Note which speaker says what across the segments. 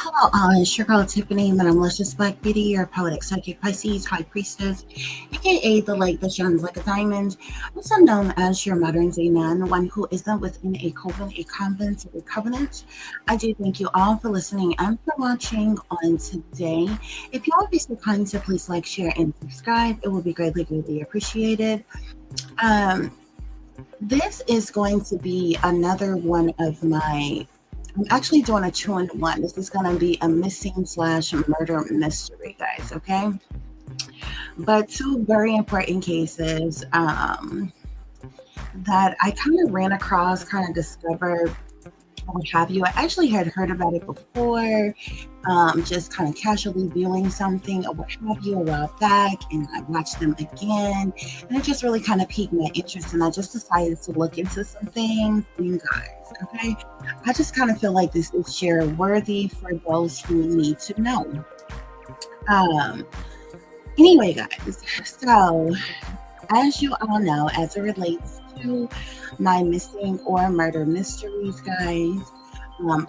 Speaker 1: Hello, it's your girl Tiffany, my malicious Black Beauty, your poetic psychic Pisces, High Priestess, aka the light that shines like a diamond, also known as your modern day nun, one who isn't within a coven, a convent, or a covenant. I do thank you all for listening and for watching on today. If you all would be so kind to please like, share, and subscribe, it will be greatly, greatly appreciated. Um, this is going to be another one of my I'm actually doing a 2-in-1. This is going to be a missing slash murder mystery, guys. Okay. But two very important cases that I kind of ran across, kind of discovered, what have you. I actually had heard about it before, just kind of casually viewing something or what have you a while back, and I watched them again, and it just really kind of piqued my interest, and I just decided to look into some things. You guys, okay? I just kind of feel like this is share worthy for those who need to know. Um, anyway, guys, so as you all know, as it relates to my missing or murder mysteries, guys,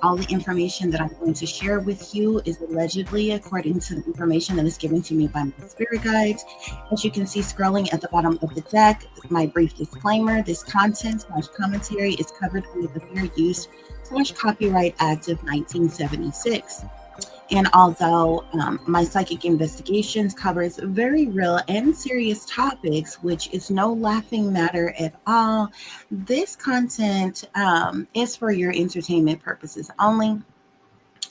Speaker 1: all the information that I'm going to share with you is allegedly according to the information that is given to me by my spirit guides. As you can see scrolling at the bottom of the deck, my brief disclaimer: this content slash commentary is covered under the Fair Use slash Copyright Act of 1976. And although my psychic investigations covers very real and serious topics, which is no laughing matter at all, this content is for your entertainment purposes only.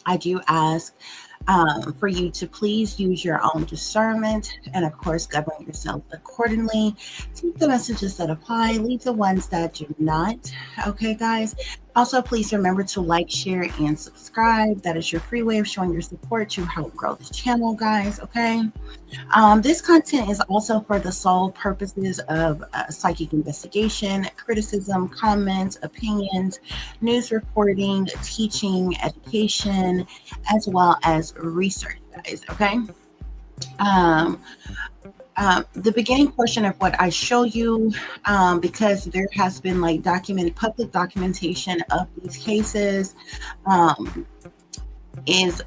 Speaker 1: I do ask for you to please use your own discernment and, of course, govern yourself accordingly. Take the messages that apply, leave the ones that do not. Okay, guys? Also, please remember to like, share, and subscribe. That is your free way of showing your support to help grow this channel, guys. Okay? This content is also for the sole purposes of psychic investigation, criticism, comments, opinions, news reporting, teaching, education, as well as research, guys. Okay? The beginning portion of what I show you, because there has been like documented public documentation of these cases, is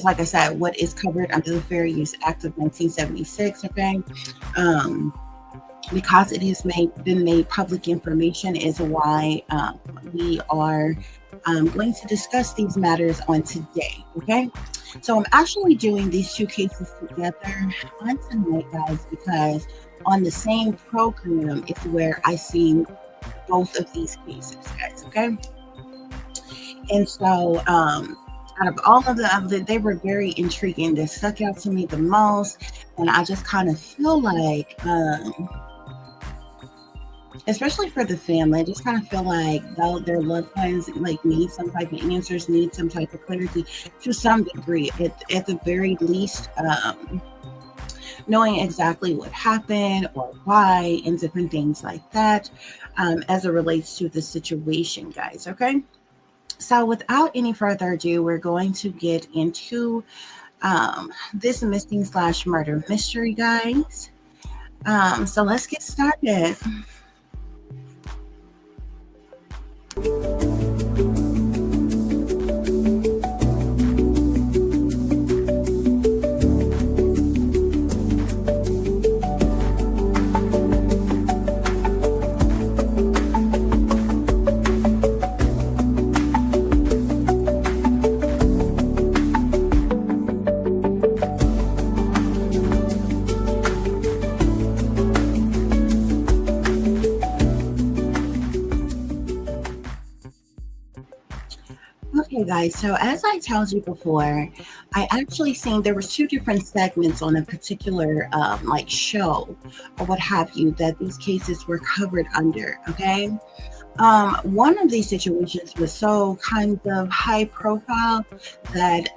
Speaker 1: like I said, what is covered under the Fair Use Act of 1976. Okay. Because it has been made public information is why we are going to discuss these matters on today. Okay. So I'm actually doing these two cases together on tonight, guys, because on the same program is where I see both of these cases, guys. Okay. And so out of all of them, they were very intriguing. They stuck out to me the most. And I just kind of feel like, especially for the family, I just kind of feel like their loved ones like need some type of answers, need some type of clarity to some degree, at the very least, knowing exactly what happened or why and different things like that, as it relates to the situation, guys. Okay. So without any further ado, we're going to get into this missing slash murder mystery, guys. So let's get started. Okay, guys, so as I told you before, I actually seen there was two different segments on a particular like show or what have you that these cases were covered under. Okay. One of these situations was so kind of high profile that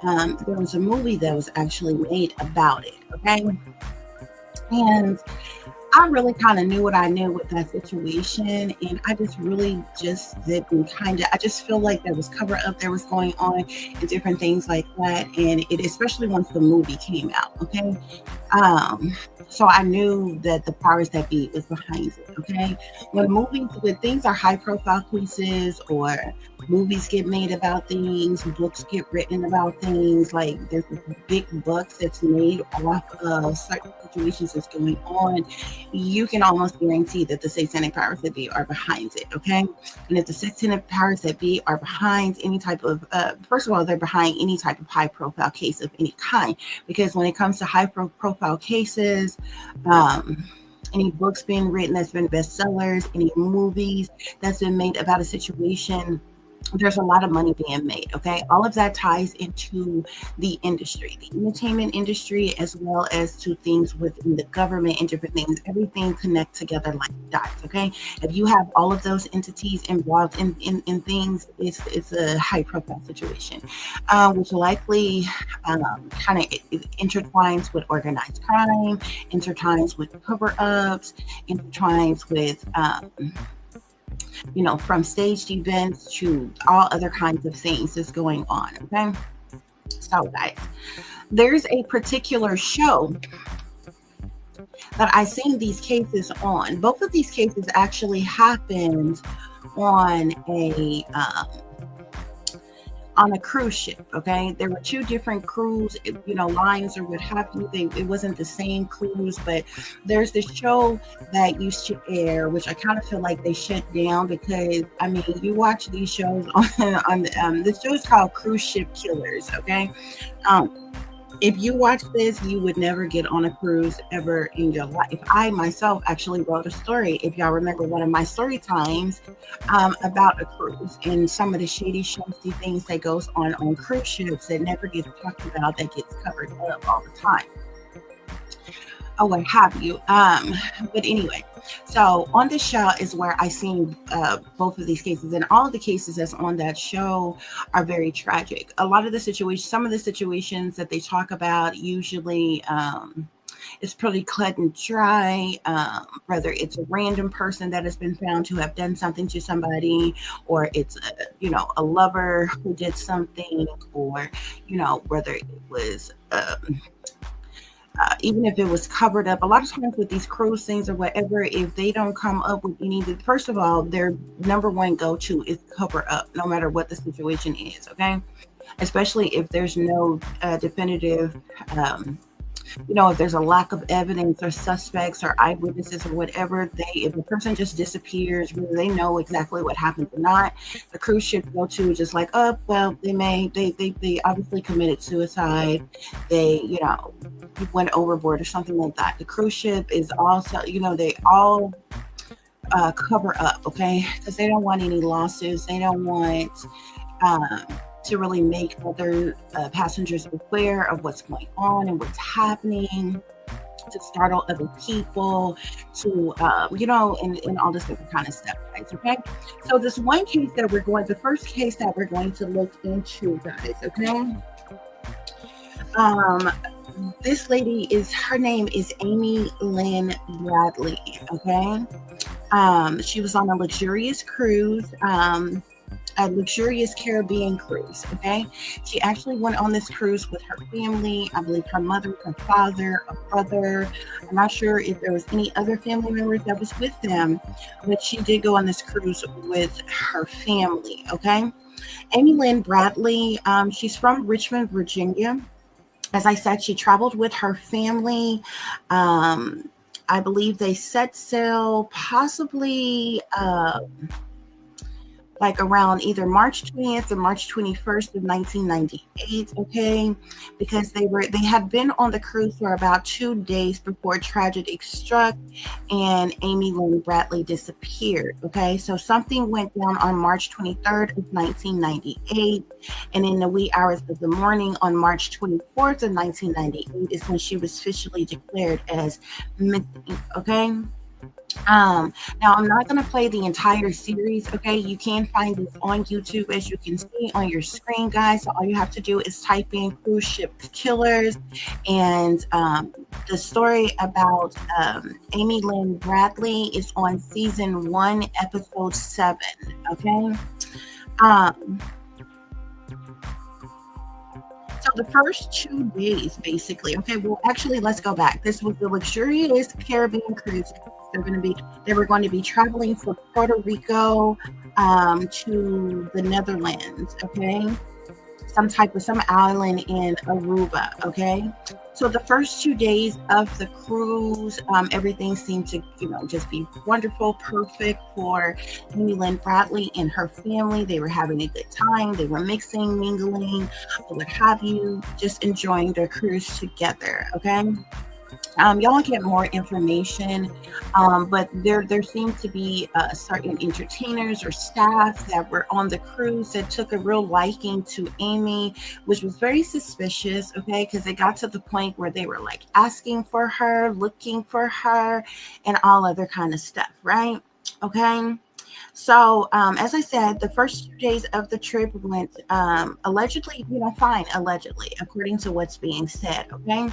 Speaker 1: there was a movie that was actually made about it. Okay. And I really kind of knew what I knew with that situation, and I just really just didn't I just feel like there was cover up that was going on and different things like that. And it, especially once the movie came out, okay? Um, so I knew that the powers that be was behind it. Okay, when things are high profile cases, or movies get made about things, books get written about things, like there's big books that's made off of certain situations that's going on, you can almost guarantee that the satanic powers that be are behind it. Okay, and if the satanic powers that be are behind any type of, first of all, they're behind any type of high profile case of any kind, because when it comes to high profile cases, um, any books being written that's been bestsellers, any movies that's been made about a situation, there's a lot of money being made. Okay, all of that ties into the industry, the entertainment industry, as well as to things within the government and different things. Everything connect together like dots. Okay, if you have all of those entities involved in things, it's a high profile situation, which likely kind of intertwines with organized crime, intertwines with cover-ups, intertwines with from staged events to all other kinds of things that's going on. Okay. So, guys, there's a particular show that I seen these cases on. Both of these cases actually happened on a cruise ship. Okay, there were two different cruise, lines or what have you. It wasn't the same cruise, but there's this show that used to air, which I kind of feel like they shut down, because I mean, you watch these shows on this show is called Cruise Ship Killers. Okay, um, if you watch this, you would never get on a cruise ever in your life. I myself actually wrote a story, if y'all remember one of my story times, about a cruise and some of the shady, shifty things that goes on cruise ships that never gets talked about, that gets covered up all the time, or what have you. But anyway, so on this show is where I seen both of these cases, and all the cases that's on that show are very tragic. A lot of the situations, some of the situations that they talk about, usually it's pretty cut and dry. Whether it's a random person that has been found to have done something to somebody, or it's a lover who did something, or whether it was even if it was covered up. A lot of times with these cruise things or whatever, if they don't come up with any, first of all, their number one go-to is cover up, no matter what the situation is. Okay, especially if there's no definitive if there's a lack of evidence or suspects or eyewitnesses or whatever, if a person just disappears, whether they know exactly what happened or not, the cruise ship go to just like, oh, well, they obviously committed suicide. They, went overboard or something like that. The cruise ship is also, they all cover up, okay? Because they don't want any lawsuits. They don't want to really make other passengers aware of what's going on and what's happening, to startle other people, to and all this different kind of stuff, guys. Okay, so this one case that the first case that we're going to look into, guys. Okay, this lady her name is Amy Lynn Bradley. Okay, she was on a luxurious cruise. A luxurious Caribbean cruise. Okay, she actually went on this cruise with her family. I believe her mother, her father, a brother. I'm not sure if there was any other family members that was with them, but she did go on this cruise with her family. Okay, Amy Lynn Bradley. She's from Richmond, Virginia. As I said, she traveled with her family. I believe they set sail possibly like around either March 20th or March 21st of 1998, okay? Because they had been on the cruise for about 2 days before tragedy struck and Amy Lynn Bradley disappeared, okay? So something went down on March 23rd of 1998, and in the wee hours of the morning on March 24th of 1998 is when she was officially declared as missing, okay? Now I'm not going to play the entire series. Okay, you can find this on YouTube, as you can see on your screen, guys. So all you have to do is type in Cruise Ship Killers, and the story about Amy Lynn Bradley is on season 1, episode 7. Okay, so the first 2 days, basically. Okay, well, actually, let's go back. This was the luxurious Caribbean cruise. They were going to be traveling from Puerto Rico to the Netherlands. Okay, some island in Aruba. Okay, so the first 2 days of the cruise, everything seemed to, just be wonderful, perfect for Amy Lynn Bradley and her family. They were having a good time. They were mixing, mingling, what have you, just enjoying their cruise together. Okay. Y'all get more information, but there seemed to be certain entertainers or staff that were on the cruise that took a real liking to Amy, which was very suspicious, okay, because it got to the point where they were like asking for her, looking for her, and all other kind of stuff, right? Okay. So, as I said, the first 2 days of the trip went allegedly, fine, allegedly, according to what's being said. Okay.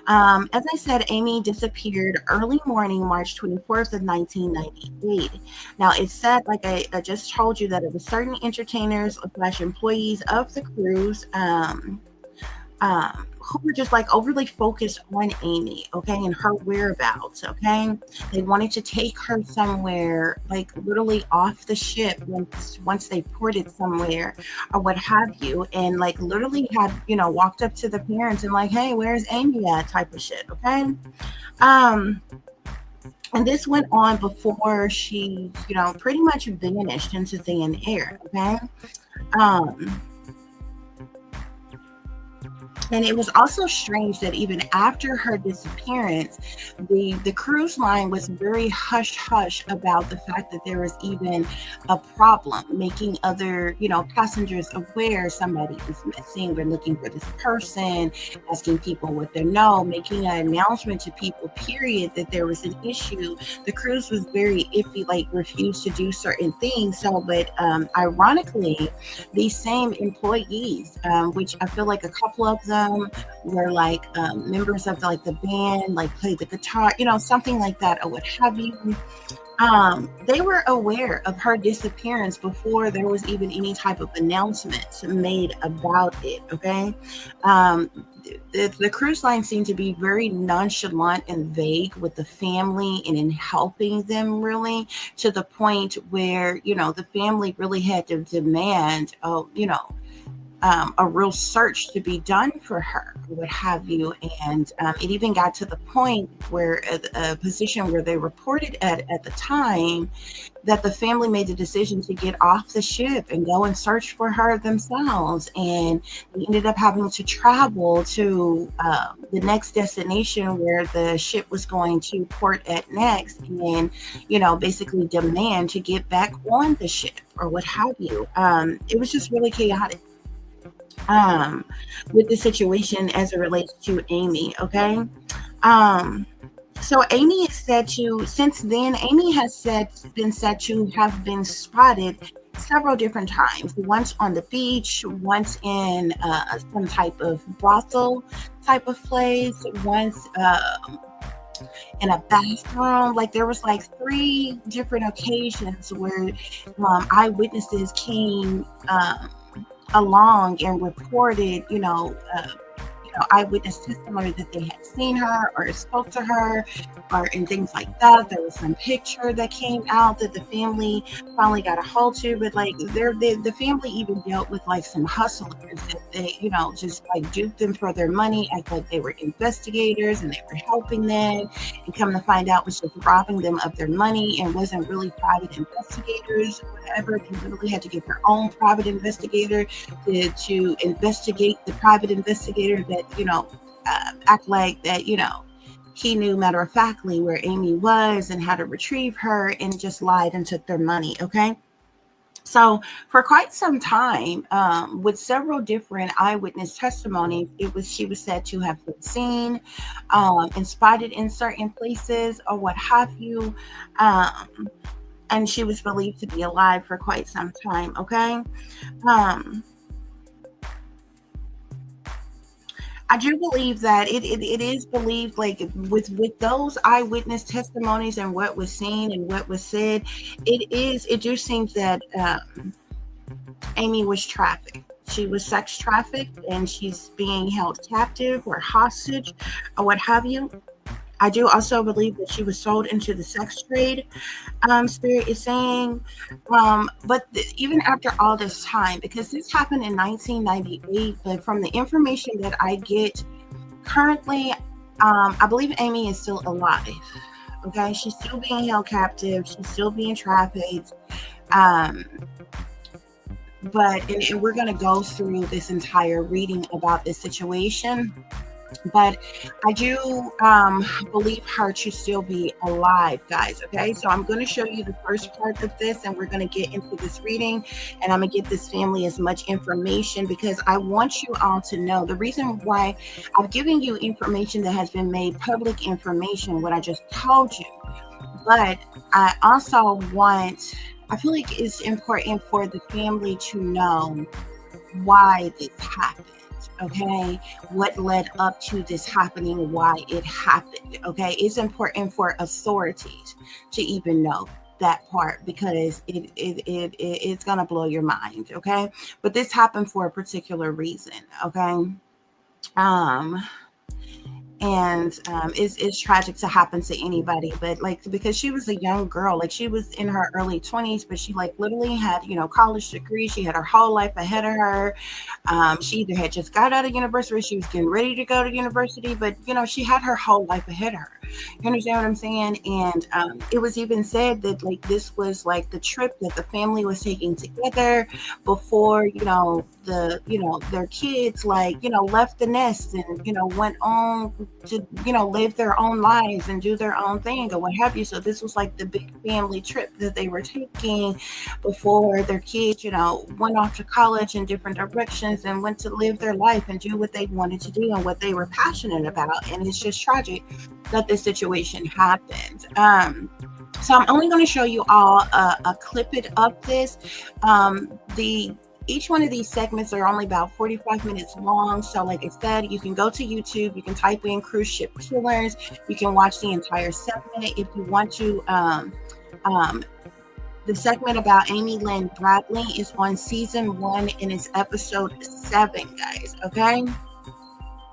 Speaker 1: As I said, Amy disappeared early morning, March 24th of 1998. Now, it said, like I just told you, that it was certain entertainers / employees of the cruise who were just like overly focused on Amy, okay, and her whereabouts, okay. They wanted to take her somewhere, like literally off the ship once they ported somewhere or what have you, and like literally had, walked up to the parents and like, hey, where's Amy at, type of shit, okay. And this went on before she, pretty much vanished into thin air, okay. And it was also strange that even after her disappearance, the cruise line was very hush-hush about the fact that there was even a problem, making other, passengers aware somebody is missing, they're looking for this person, asking people what they know, making an announcement to people, period, that there was an issue. The cruise was very iffy, like refused to do certain things. So, but ironically, these same employees, which I feel like a couple of them were like members of the band, like played the guitar, something like that or what have you. They were aware of her disappearance before there was even any type of announcement made about it. Okay. The cruise line seemed to be very nonchalant and vague with the family and in helping them, really, to the point where, the family really had to demand, a real search to be done for her, what have you. And it even got to the point where a position where they reported at the time that the family made the decision to get off the ship and go and search for her themselves. And they ended up having to travel to the next destination where the ship was going to port at next, and, basically demand to get back on the ship or what have you. It was just really chaotic with the situation as it relates to Amy. Okay. So Amy is said to, since then, Amy has been said to have been spotted several different times. Once on the beach, once in some type of brothel type of place, once in a bathroom. Like there was like 3 different occasions where eyewitnesses came along and reported, eyewitness testimony that they had seen her or spoke to her or and things like that. There was some picture that came out that the family finally got a hold to, but like the family even dealt with like some hustlers that they, just like duped them for their money, act like they were investigators and they were helping them, and come to find out was just robbing them of their money and wasn't really private investigators, whatever. They literally had to get their own private investigator to investigate the private investigator that, act like that, he knew matter of factly where Amy was and how to retrieve her, and just lied and took their money. Okay. So for quite some time, with several different eyewitness testimonies, she was said to have been seen and spotted in certain places or what have you. And she was believed to be alive for quite some time. Okay. I do believe that it is believed, like with those eyewitness testimonies and what was seen and what was said, it do seem that Amy was trafficked she was sex trafficked and she's being held captive or hostage or what have you. I do also believe that she was sold into the sex trade. Spirit is saying, even after all this time, because this happened in 1998, but from the information that I get currently, I believe Amy is still alive. Okay, she's still being held captive. She's still being trafficked. Um, and we're going to go through this entire reading about this situation. But I do believe her to still be alive, guys. Okay, so I'm going to show you the first part of this, and we're going to get into this reading, and I'm going to give this family as much information because I want you all to know the reason why I've given you information that has been made public information, what I just told you. But I also I feel like it's important for the family to know why this happened. Okay, what led up to this happening, why it happened. Okay, it's important for authorities to even know that part because it's gonna blow your mind. Okay, but this happened for a particular reason. Okay, it's tragic to happen to anybody, but like because she was a young girl, like she was in her early 20s, but she like literally had college degree. She had her whole life ahead of her. She either had just got out of university, or she was getting ready to go to university, but she had her whole life ahead of her. You understand what I'm saying? And it was even said that like this was like the trip that the family was taking together before their kids left the nest and went on to live their own lives and do their own thing or what have you. So this was like the big family trip that they were taking before their kids went off to college in different directions and went to live their life and do what they wanted to do and what they were passionate about. And it's just tragic that this situation happened. So I'm only going to show you all a clippet of this. Each one of these segments are only about 45 minutes long. So like I said, you can go to YouTube, you can type in cruise ship killers, you can watch the entire segment. If you want to, the segment about Amy Lynn Bradley is on season 1 and it's episode 7, guys. Okay,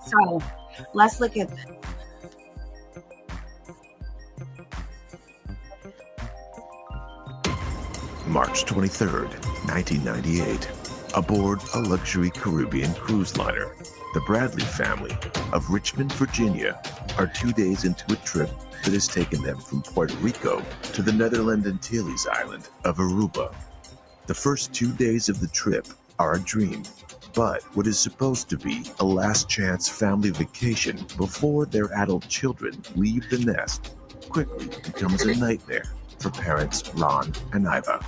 Speaker 1: so let's look at this.
Speaker 2: March 23rd, 1998. Aboard a luxury Caribbean cruise liner, the Bradley family of Richmond, Virginia, are 2 days into a trip that has taken them from Puerto Rico to the Netherlands Antilles island of Aruba. The first 2 days of the trip are a dream, but what is supposed to be a last chance family vacation before their adult children leave the nest quickly becomes a nightmare for parents Ron and Iva,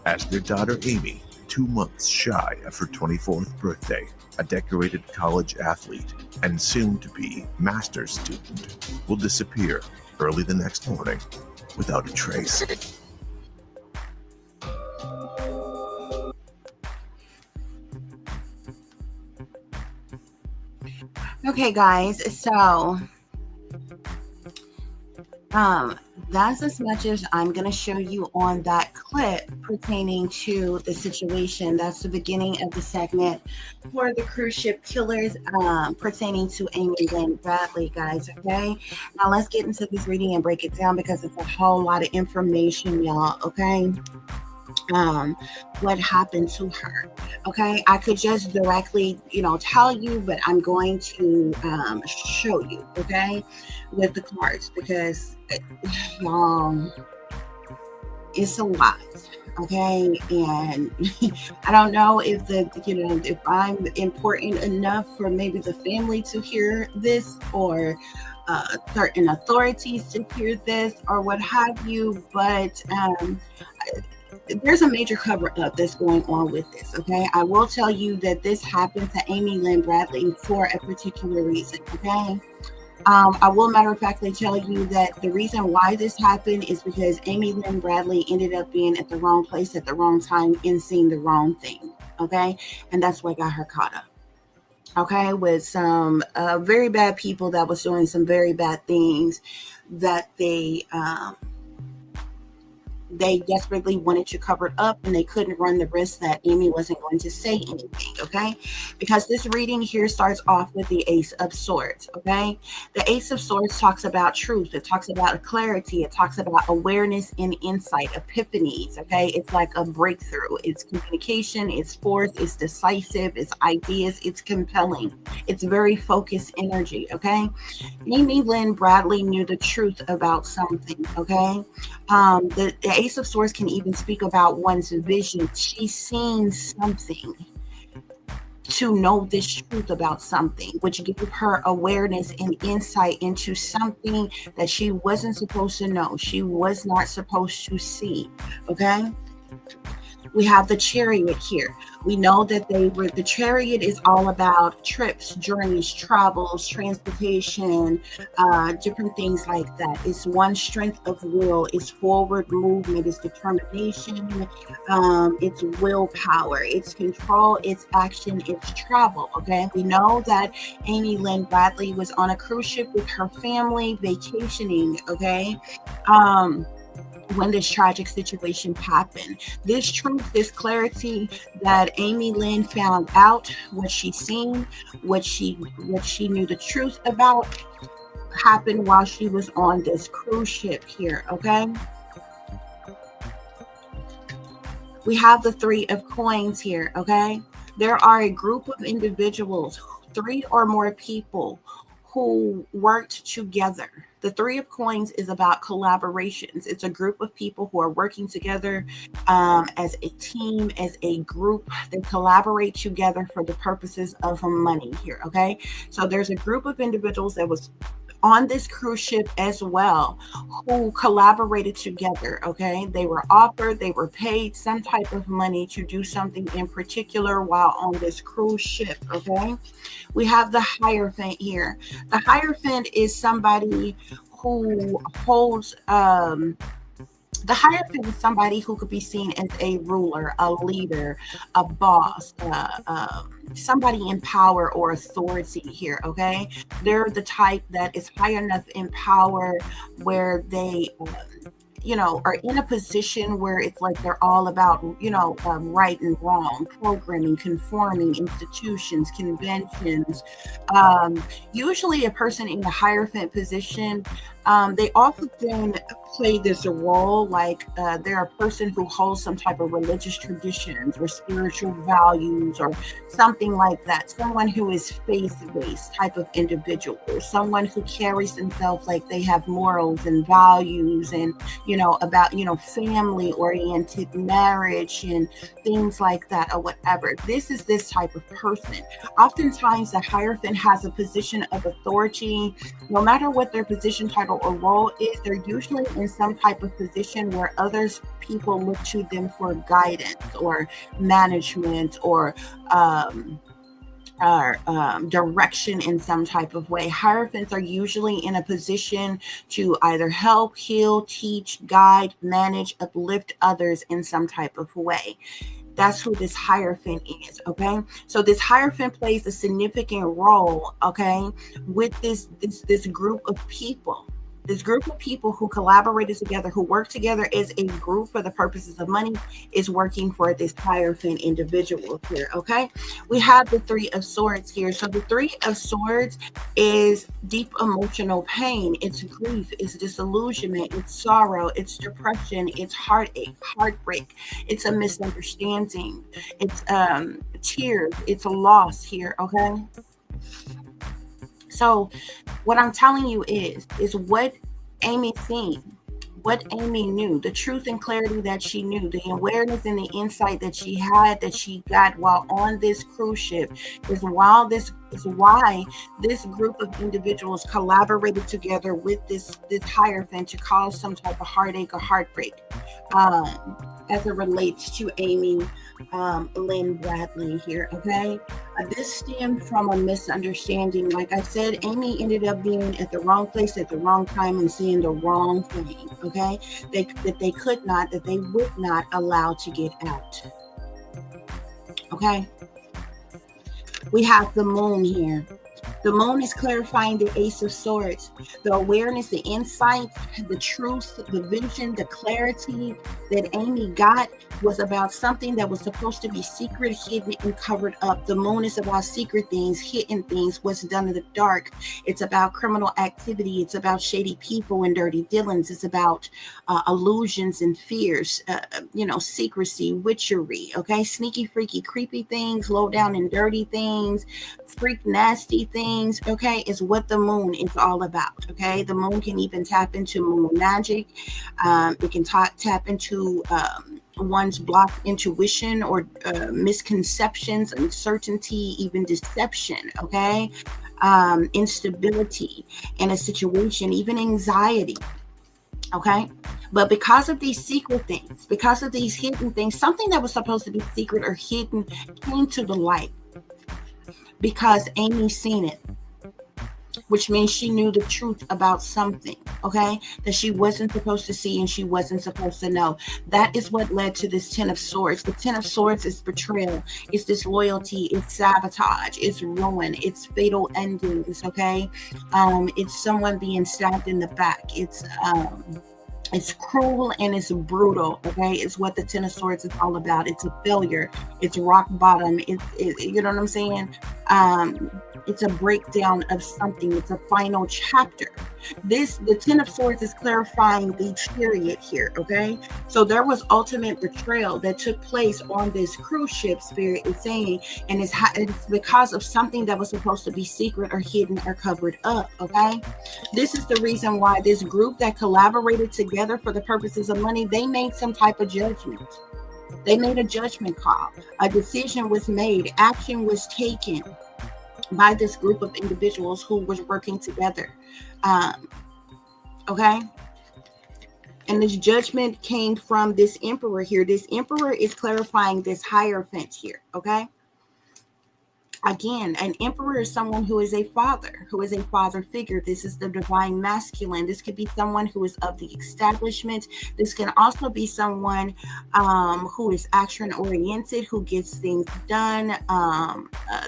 Speaker 2: as their daughter Amy, 2 months shy of her 24th birthday, a decorated college athlete and soon-to-be master's student, will disappear early the next morning without a trace.
Speaker 1: Okay, guys, so that's as much as I'm going to show you on that clip pertaining to the situation. That's the beginning of the segment for the cruise ship killers pertaining to Amy Lynn Bradley, guys. Okay, now let's get into this reading and break it down because it's a whole lot of information, y'all. Okay, what happened to her. Okay, I could just directly tell you, but I'm going to show you, okay, with the cards because it's a lot. Okay, and I don't know if if I'm important enough for maybe the family to hear this or certain authorities to hear this or what have you, but there's a major cover up that's going on with this. Okay, I will tell you that this happened to Amy Lynn Bradley for a particular reason. Okay, I will matter of factly tell you that the reason why this happened is because Amy Lynn Bradley ended up being at the wrong place at the wrong time and seeing the wrong thing. Okay, and that's what got her caught up. Okay, with some very bad people that was doing some very bad things that they they desperately wanted to cover it up, and they couldn't run the risk that Amy wasn't going to say anything, okay? Because this reading here starts off with the Ace of Swords, okay? The Ace of Swords talks about truth. It talks about clarity. It talks about awareness and insight, epiphanies, okay? It's like a breakthrough. It's communication, it's force, it's decisive, it's ideas, it's compelling. It's very focused energy, okay? Amy Lynn Bradley knew the truth about something, okay? The Ace of Swords can even speak about one's vision. She's seen something to know this truth about something, which gave her awareness and insight into something that she wasn't supposed to know. She was not supposed to see, okay? We have the Chariot here. We know that the Chariot is all about trips, journeys, travels, transportation, different things like that. It's one strength of will, it's forward movement, it's determination, it's willpower, it's control, it's action, it's travel, okay? We know that Amy Lynn Bradley was on a cruise ship with her family vacationing, okay? When this tragic situation happened. This truth, this clarity that Amy Lynn found out, what she seen, what she knew the truth about, happened while she was on this cruise ship here, okay? We have the Three of Coins here, okay? There are a group of individuals, 3 or more people, who worked together. The Three of Coins is about collaborations. It's a group of people who are working together as a team, as a group. They collaborate together for the purposes of money here, okay? So there's a group of individuals that was on this cruise ship as well who collaborated together, okay? They were offered, they were paid some type of money to do something in particular while on this cruise ship, okay? We have the Hierophant here. The Hierophant is somebody who holds the Hierophant is somebody who could be seen as a ruler, a leader, a boss, somebody in power or authority here, okay? They're the type that is high enough in power where they are in a position where it's like they're all about, right and wrong, programming, conforming, institutions, conventions. Usually a person in the Hierophant position, they often play this role like they're a person who holds some type of religious traditions or spiritual values or something like that. Someone who is faith-based type of individual, someone who carries themselves like they have morals and values and, about, family-oriented marriage and things like that or whatever. This is this type of person. Oftentimes the Hierophant has a position of authority. No matter what their position, title, or role is, they're usually in some type of position where people look to them for guidance or management or direction in some type of way. Hierophants are usually in a position to either help, heal, teach, guide, manage, uplift others in some type of way. That's who this Hierophant is, okay? So this Hierophant plays a significant role, okay, with this group of people. This group of people who collaborated together, who work together as a group for the purposes of money, is working for this Hierophant individual here, okay? We have the Three of Swords here. So the Three of Swords is deep emotional pain. It's grief, it's disillusionment, it's sorrow, it's depression, it's heartache, heartbreak. It's a misunderstanding. It's tears, it's a loss here, okay? So what I'm telling you is what Amy seen, what Amy knew, the truth and clarity that she knew, the awareness and the insight that she had, that she got while on this cruise ship, is why this group of individuals collaborated together with this Hierophant to cause some type of heartache or heartbreak as it relates to Amy Lynn Bradley here, okay? This stemmed from a misunderstanding. Like I said, Amy ended up being at the wrong place at the wrong time and seeing the wrong thing, okay? That they would not allow to get out, okay? We have the Moon here. The moon is clarifying the Ace of Swords. The awareness, the insight, the truth, the vision, the clarity that Amy got was about something that was supposed to be secret, hidden, and covered up. The moon is about secret things, hidden things, what's done in the dark. It's about criminal activity. It's about shady people and dirty dealings. It's about illusions and fears, secrecy, witchery, okay? Sneaky, freaky, creepy things, low down and dirty things, freak, nasty things, okay, is what the moon is all about, okay? The moon can even tap into moon magic. It can tap into one's blocked intuition or misconceptions, uncertainty, even deception, okay? Instability in a situation, even anxiety, okay? But because of these secret things, because of these hidden things, something that was supposed to be secret or hidden came to the light because Amy seen it, which means she knew the truth about something, okay, that she wasn't supposed to see and she wasn't supposed to know. That is what led to this Ten of Swords. The Ten of Swords is betrayal, it's disloyalty, it's sabotage, it's ruin, it's fatal endings, okay? It's someone being stabbed in the back. It's cruel and it's brutal, okay? It's what the Ten of Swords is all about. It's a failure. It's rock bottom. You know what I'm saying? It's a breakdown of something. It's a final chapter. The Ten of Swords is clarifying the period here, okay? So there was ultimate betrayal that took place on this cruise ship, Spirit is saying, and it's because of something that was supposed to be secret or hidden or covered up, okay? This is the reason why this group that collaborated together for the purposes of money, they made some type of judgment. They made a judgment call. A decision was made. Action was taken by this group of individuals who was working together. Okay? And this judgment came from this emperor here. This emperor is clarifying this Hierophant here, okay? Again, an emperor is someone who is a father figure. This is the divine masculine. This could be someone who is of the establishment. This can also be someone who is action oriented, who gets things done.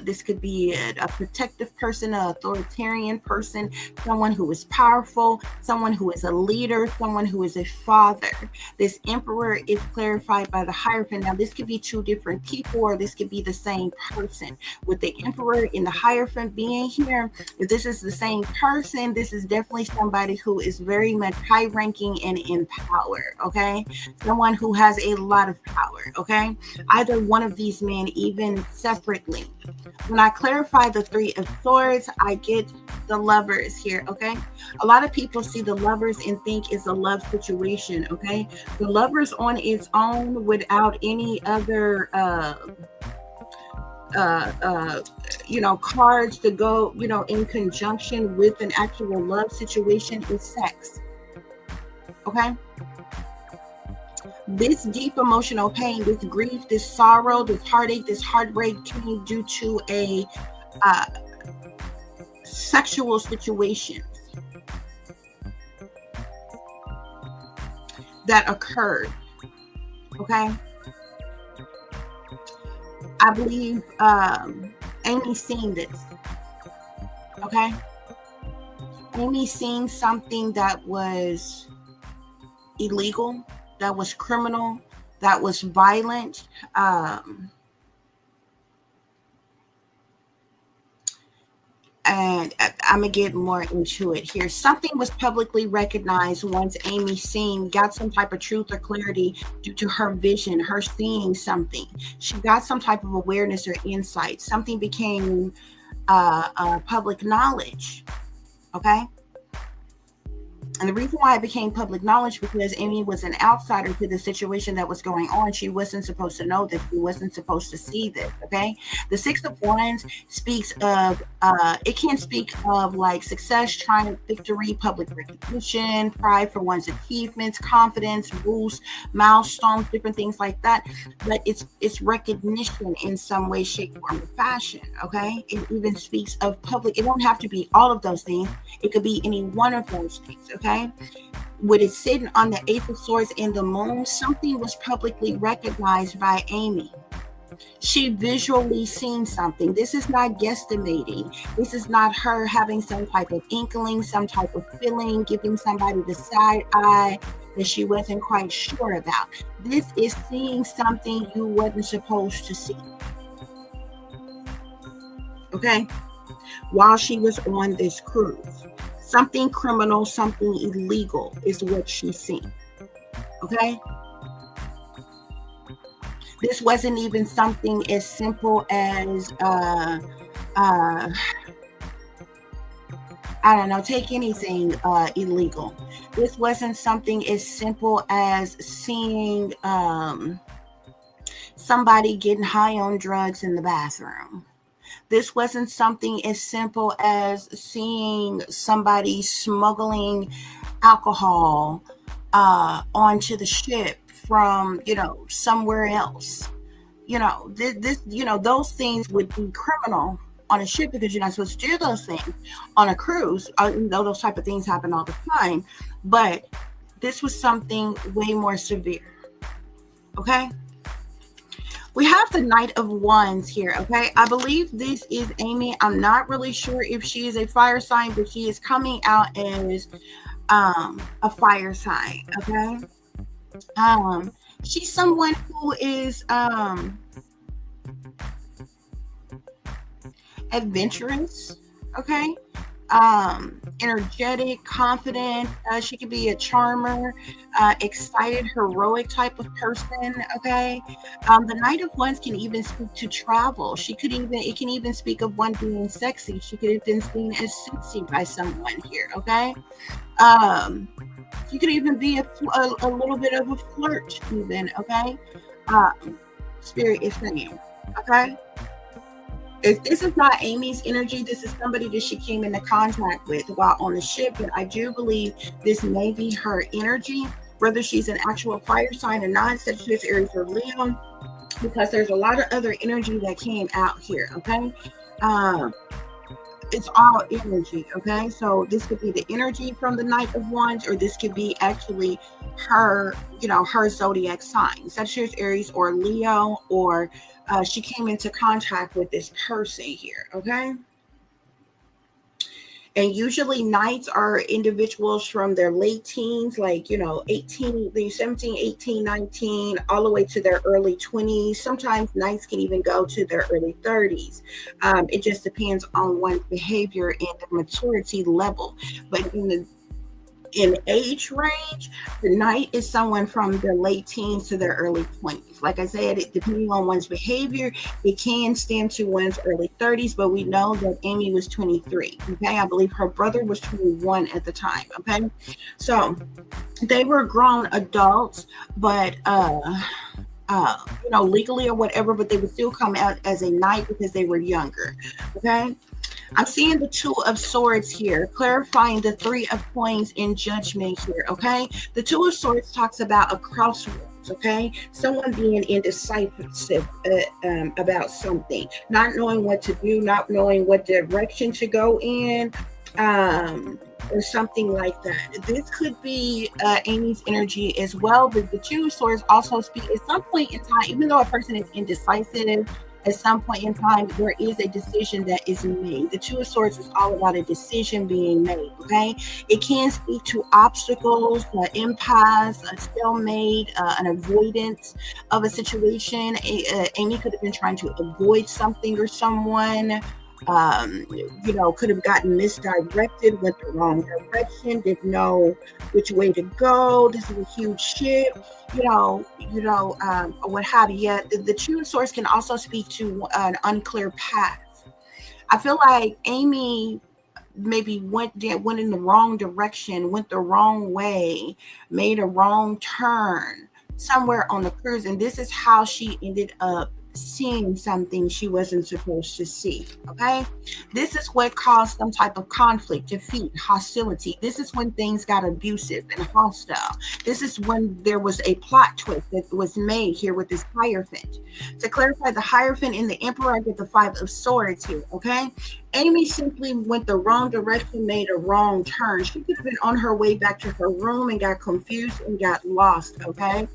Speaker 1: This could be a protective person, an authoritarian person, someone who is powerful, someone who is a leader, someone who is a father. This emperor is clarified by the Hierophant. Now, this could be two different people, or this could be the same person. With the emperor and the Hierophant being here, if this is the same person, this is definitely somebody who is very much high ranking and in power, okay? Someone who has a lot of power, okay? Either one of these men, even separately. When I clarify the Three of Swords, I get the Lovers here, okay? A lot of people see the Lovers and think it's a love situation, okay? The Lovers on its own, without any other cards to go, in conjunction with an actual love situation, is sex. Okay? This deep emotional pain, this grief, this sorrow, this heartache, this heartbreak came due to a sexual situation that occurred. Okay? I believe Amy's seen this. Okay? Amy's seen something that was illegal, that was criminal, that was violent. And I'm going to get more into it here. Something was publicly recognized once Amy got some type of truth or clarity due to her vision, her seeing something. She got some type of awareness or insight. Something became public knowledge. Okay? And the reason why it became public knowledge, because Amy was an outsider to the situation that was going on. She wasn't supposed to know this. She wasn't supposed to see this, okay? The Six of Wands speaks of, it can speak of like success, triumph, victory, public recognition, pride for one's achievements, confidence, boost, milestones, different things like that. But it's recognition in some way, shape, form, or fashion, okay? It even speaks of public. It don't have to be all of those things. It could be any one of those things, okay? With it sitting on the Eight of Swords in the moon, something was publicly recognized by Amy. She visually seen something. This is not guesstimating. This is not her having some type of inkling, some type of feeling, giving somebody the side eye that she wasn't quite sure about. This is seeing something you wasn't supposed to see. Okay? While she was on this cruise. Something criminal, something illegal is what she's seen. Okay? This wasn't even something as simple as I don't know, take anything illegal. This wasn't something as simple as seeing somebody getting high on drugs in the bathroom. This wasn't something as simple as seeing somebody smuggling alcohol onto the ship from, somewhere else. Those things would be criminal on a ship because you're not supposed to do those things on a cruise. Those type of things happen all the time. But this was something way more severe. Okay? We have the Knight of Wands here, okay? I believe this is Amy. I'm not really sure if she is a fire sign, but she is coming out as a fire sign, okay? She's someone who is adventurous, okay? Energetic, confident. She could be a charmer, excited, heroic type of person. Okay. The Knight of Wands can even speak to travel. It can even speak of one being sexy. She could have been seen as sexy by someone here. Okay. She could even be a little bit of a flirt, even. Okay. Spirit is saying. Okay. If this is not Amy's energy, this is somebody that she came into contact with while on the ship. But I do believe this may be her energy, whether she's an actual fire sign or not, Sagittarius, Aries, or Leo, because there's a lot of other energy that came out here. Okay. It's all energy. Okay. So this could be the energy from the Knight of Wands, or this could be actually her, her zodiac sign, Sagittarius, Aries, or Leo, or she came into contact with this person here, okay? And usually knights are individuals from their late teens, like, 17, 18, 19, all the way to their early 20s. Sometimes knights can even go to their early 30s. It just depends on one's behavior and the maturity level. But in age range, the Knight is someone from their late teens to their early 20s. Like I said, depending on one's behavior, it can stand to one's early 30s, but we know that Amy was 23. Okay, I believe her brother was 21 at the time. Okay, so they were grown adults, but legally or whatever, but they would still come out as a knight because they were younger. Okay. I'm seeing the Two of Swords here, clarifying the Three of Coins in Judgment here, okay? The Two of Swords talks about a crossroads, okay? Someone being indecisive about something, not knowing what to do, not knowing what direction to go in, or something like that. This could be Amy's energy as well, but the Two of Swords also speak at some point in time, even though a person is indecisive, at some point in time, there is a decision that is made. The Two of Swords is all about a decision being made, okay? It can speak to obstacles, an impasse, a stalemate, an avoidance of a situation. Amy could have been trying to avoid something or someone. Could have gotten misdirected, went the wrong direction, didn't know which way to go. This is a huge ship, what have you. The Two of Swords can also speak to an unclear path. I feel like Amy maybe went in the wrong direction, went the wrong way, made a wrong turn somewhere on the cruise, and this is how she ended up seeing something she wasn't supposed to see. Okay, this is what caused some type of conflict, defeat, hostility. This is when things got abusive and hostile. This is when there was a plot twist that was made here with this Hierophant. To clarify, the Hierophant and the Emperor, I get the Five of Swords here. Okay, Amy simply went the wrong direction, made a wrong turn. She could have been on her way back to her room and got confused and got lost. Okay,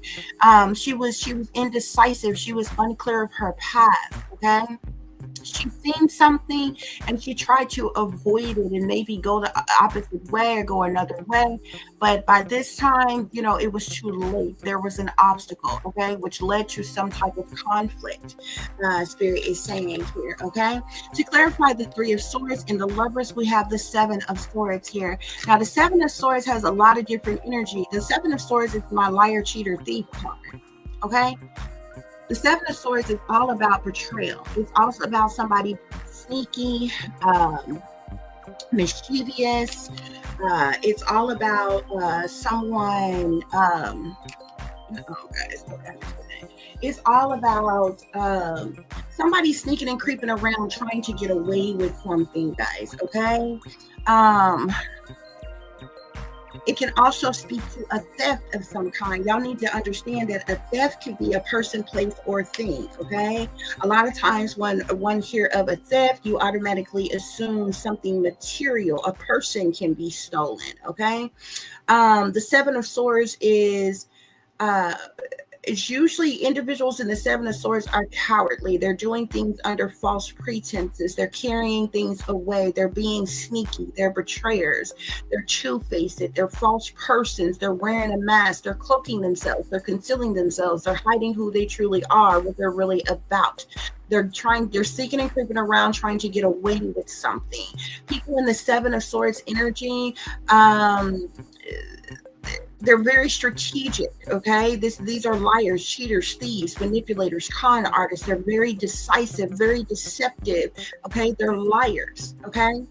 Speaker 1: she was indecisive. She was unclear of her path. Okay, she seen something and she tried to avoid it and maybe go the opposite way or go another way. But by this time, it was too late. There was an obstacle, okay, which led to some type of conflict. Spirit is saying here, okay. To clarify the Three of Swords in the Lovers, we have the Seven of Swords here. Now, the Seven of Swords has a lot of different energy. The Seven of Swords is my liar, cheater, thief card, okay. The Seven of Swords is all about betrayal. It's also about somebody sneaky, mischievous. It's all about someone. It's all about somebody sneaking and creeping around, trying to get away with something, guys. Okay. It can also speak to a theft of some kind. Y'all need to understand that a theft can be a person, place, or thing, okay? A lot of times when one hear of a theft, you automatically assume something material. A person can be stolen, okay? The Seven of Swords is usually individuals in the Seven of Swords are cowardly. They're doing things under false pretenses. They're carrying things away. They're being sneaky. They're betrayers. They're two-faced. They're false persons. They're wearing a mask. They're cloaking themselves. They're concealing themselves. They're hiding who they truly are, what they're really about. They're seeking and creeping around, trying to get away with something. People in the Seven of Swords energy, they're very strategic, okay? These are liars, cheaters, thieves, manipulators, con artists. They're very decisive, very deceptive, okay? They're liars, okay?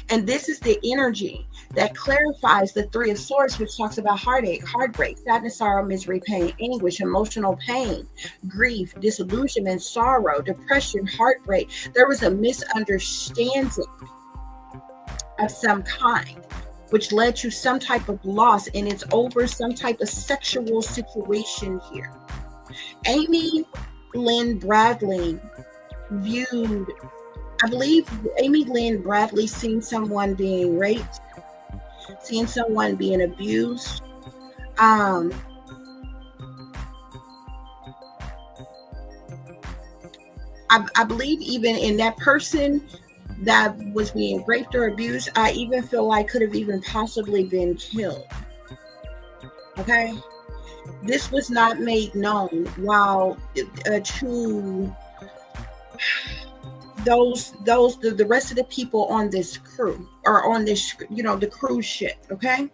Speaker 1: And this is the energy that clarifies the Three of Swords, which talks about heartache, heartbreak, sadness, sorrow, misery, pain, anguish, emotional pain, grief, disillusionment, sorrow, depression, heartbreak. There was a misunderstanding of some kind, which led to some type of loss, and it's over some type of sexual situation here. Amy Lynn Bradley viewed, I believe Amy Lynn Bradley seen someone being raped, seen someone being abused. I believe even in that person that was being raped or abused, I even feel like could have even possibly been killed. Okay, this was not made known while to the rest of the people on this crew, or on this, the cruise ship. Okay,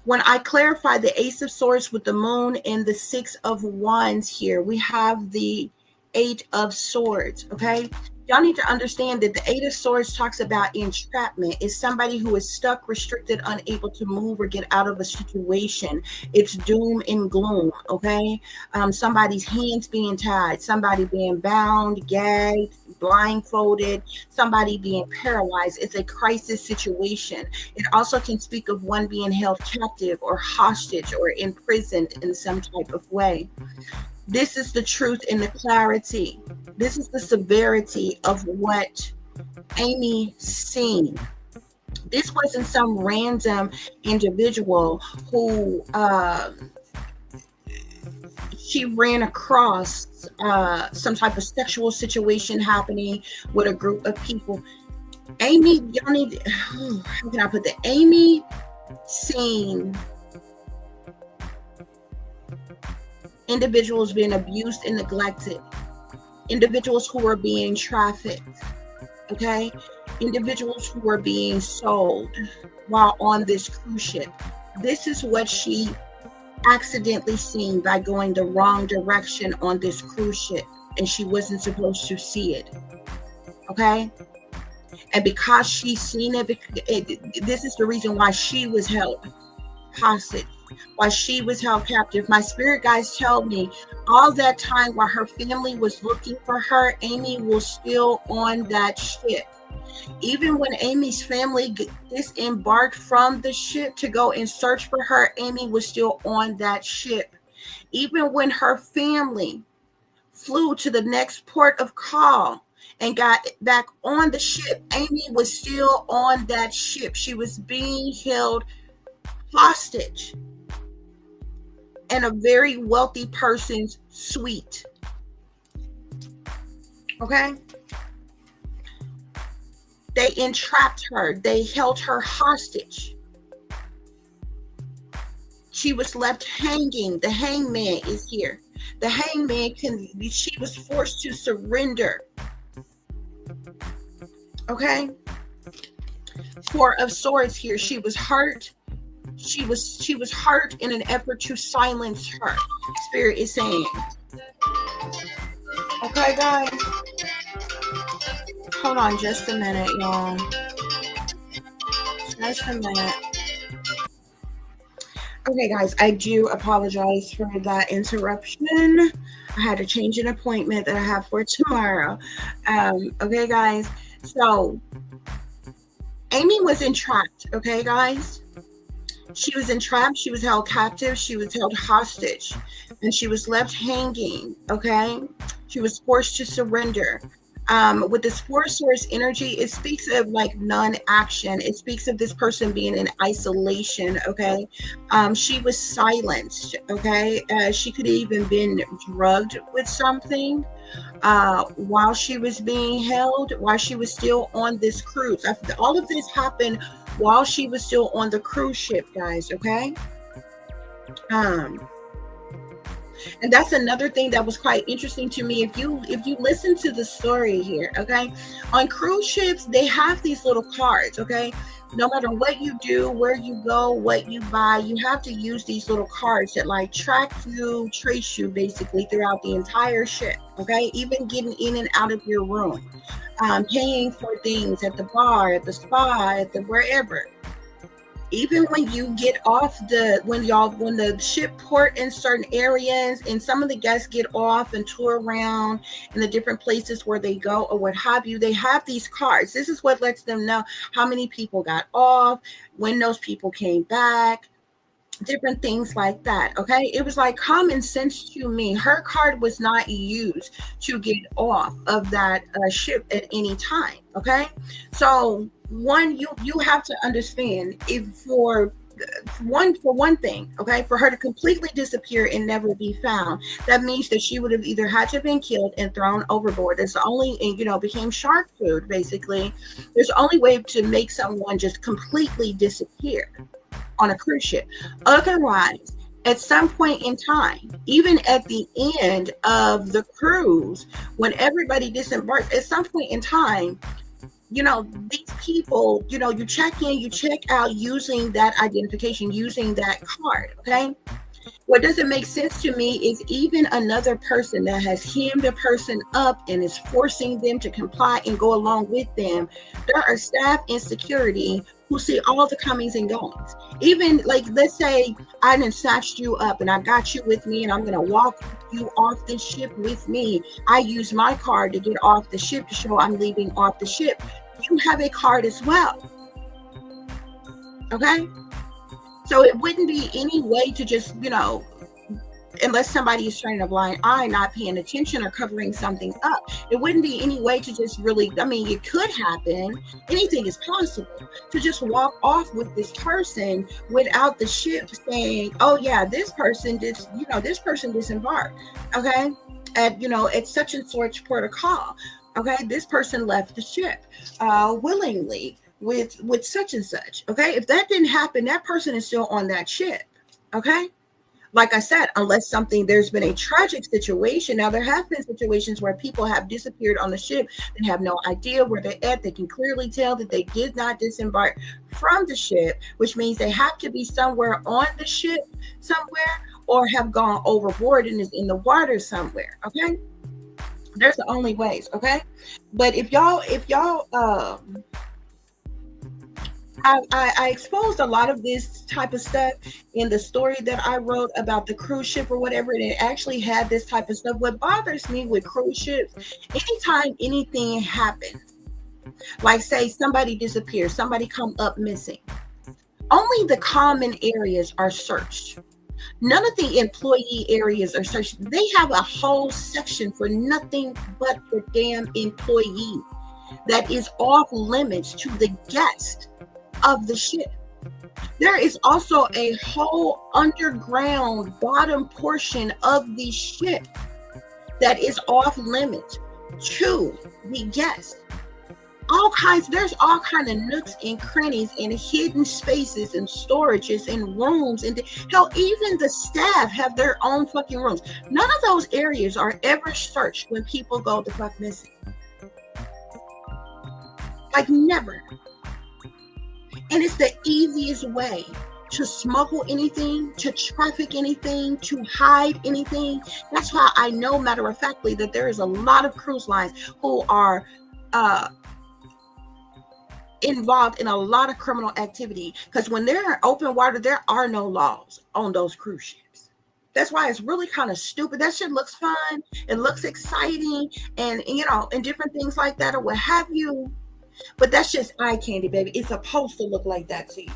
Speaker 1: when I clarify the Ace of Swords with the Moon and the Six of Wands here, we have the Eight of Swords. Okay, y'all need to understand that the Eight of Swords talks about entrapment. It's somebody who is stuck, restricted, unable to move or get out of a situation. It's doom and gloom, okay? Somebody's hands being tied, somebody being bound, gagged, blindfolded, somebody being paralyzed. It's a crisis situation. It also can speak of one being held captive or hostage or imprisoned in some type of way. This is the truth and the clarity. This is the severity of what Amy seen. This wasn't some random individual who she ran across some type of sexual situation happening with a group of people. Amy, y'all need, how can I put that? Amy seen individuals being abused and neglected, individuals who are being trafficked, okay? Individuals who are being sold while on this cruise ship. This is what she accidentally seen by going the wrong direction on this cruise ship, and she wasn't supposed to see it, okay? And because she seen it, this is the reason why she was held hostage, why she was held captive. My spirit guides tell me all that time while her family was looking for her, Amy was still on that ship. Even when Amy's family disembarked from the ship to go and search for her, Amy was still on that ship. Even when her family flew to the next port of call and got back on the ship. Amy was still on that ship. She was being held hostage in a very wealthy person's suite. Okay? They entrapped her. They held her hostage. She was left hanging. The hangman is here. The hangman she was forced to surrender. Okay? Four of Swords here. She was hurt. She was hurt in an effort to silence her. Spirit is saying. Okay, guys. Hold on just a minute, y'all. Just a minute. Okay, guys, I do apologize for that interruption. I had to change an appointment that I have for tomorrow. Okay, guys. So, Amy was entrapped, okay, guys? She was entrapped. She was held captive. She was held hostage. And she was left hanging, okay? She was forced to surrender. With this Four of Swords energy, it speaks of like non-action. It speaks of this person being in isolation, okay? She was silenced, okay? She could have even been drugged with something while she was being held, while she was still on this cruise. All of this happened while she was still on the cruise ship, guys, okay? And that's another thing that was quite interesting to me. If you listen to the story here, okay, on cruise ships, they have these little cards, okay? No matter what you do, where you go, what you buy, you have to use these little cards that like track you, trace you basically throughout the entire ship, okay? Even getting in and out of your room, paying for things at the bar, at the spa, at the wherever. Even when you get off when the ship port in certain areas and some of the guests get off and tour around in the different places where they go or what have you, they have these cards. This is what lets them know how many people got off, when those people came back, different things like that, okay? It was like common sense to me. Her card was not used to get off of that ship at any time, okay? So one, you have to understand, if for one thing, okay, for her to completely disappear and never be found, that means that she would have either had to have been killed and thrown overboard. It's the only, became shark food, basically. There's the only way to make someone just completely disappear on a cruise ship. Otherwise, at some point in time, even at the end of the cruise, when everybody disembarks, at some point in time, these people, you check in, you check out using that identification, using that card, okay? What doesn't make sense to me is even another person that has hemmed a person up and is forcing them to comply and go along with them. There are staff in security who see all the comings and goings. Even like, let's say I done snatched you up and I got you with me and I'm gonna walk you off the ship with me. I use my card to get off the ship to show I'm leaving off the ship. You have a card as well, okay? So it wouldn't be any way to just, unless somebody is turning a blind eye, not paying attention or covering something up, it wouldn't be any way to just really, it could happen. Anything is possible to just walk off with this person without the ship saying, oh yeah, this person disembarked, okay? At such and such protocol, okay? This person left the ship willingly with such and such, okay? If that didn't happen, that person is still on that ship, okay? Like I said, unless there's been a tragic situation. Now, there have been situations where people have disappeared on the ship and have no idea where they're at. They can clearly tell that they did not disembark from the ship, which means they have to be somewhere on the ship somewhere or have gone overboard and is in the water somewhere, okay? There's the only ways, okay? But if y'all I exposed a lot of this type of stuff in the story that I wrote about the cruise ship or whatever, and it actually had this type of stuff. What bothers me with cruise ships, anytime anything happens, like say somebody disappears, somebody come up missing, only the common areas are searched. None of the employee areas are searched. They have a whole section for nothing but the damn employee that is off limits to the guest of the ship. There is also a whole underground bottom portion of the ship that is off limits to the guest. There's all kinds of nooks and crannies and hidden spaces and storages and rooms, and hell, even the staff have their own fucking rooms. None of those areas are ever searched when people go the fuck missing. Like, never. And it's the easiest way to smuggle anything, to traffic anything, to hide anything. That's why I know, matter of factly, that there is a lot of cruise lines who are involved in a lot of criminal activity, because when they're in open water, there are no laws on those cruise ships. That's why it's really kind of stupid. That shit looks fun, it looks exciting, and and different things like that, or what have you, but that's just eye candy, baby. It's supposed to look like that to you.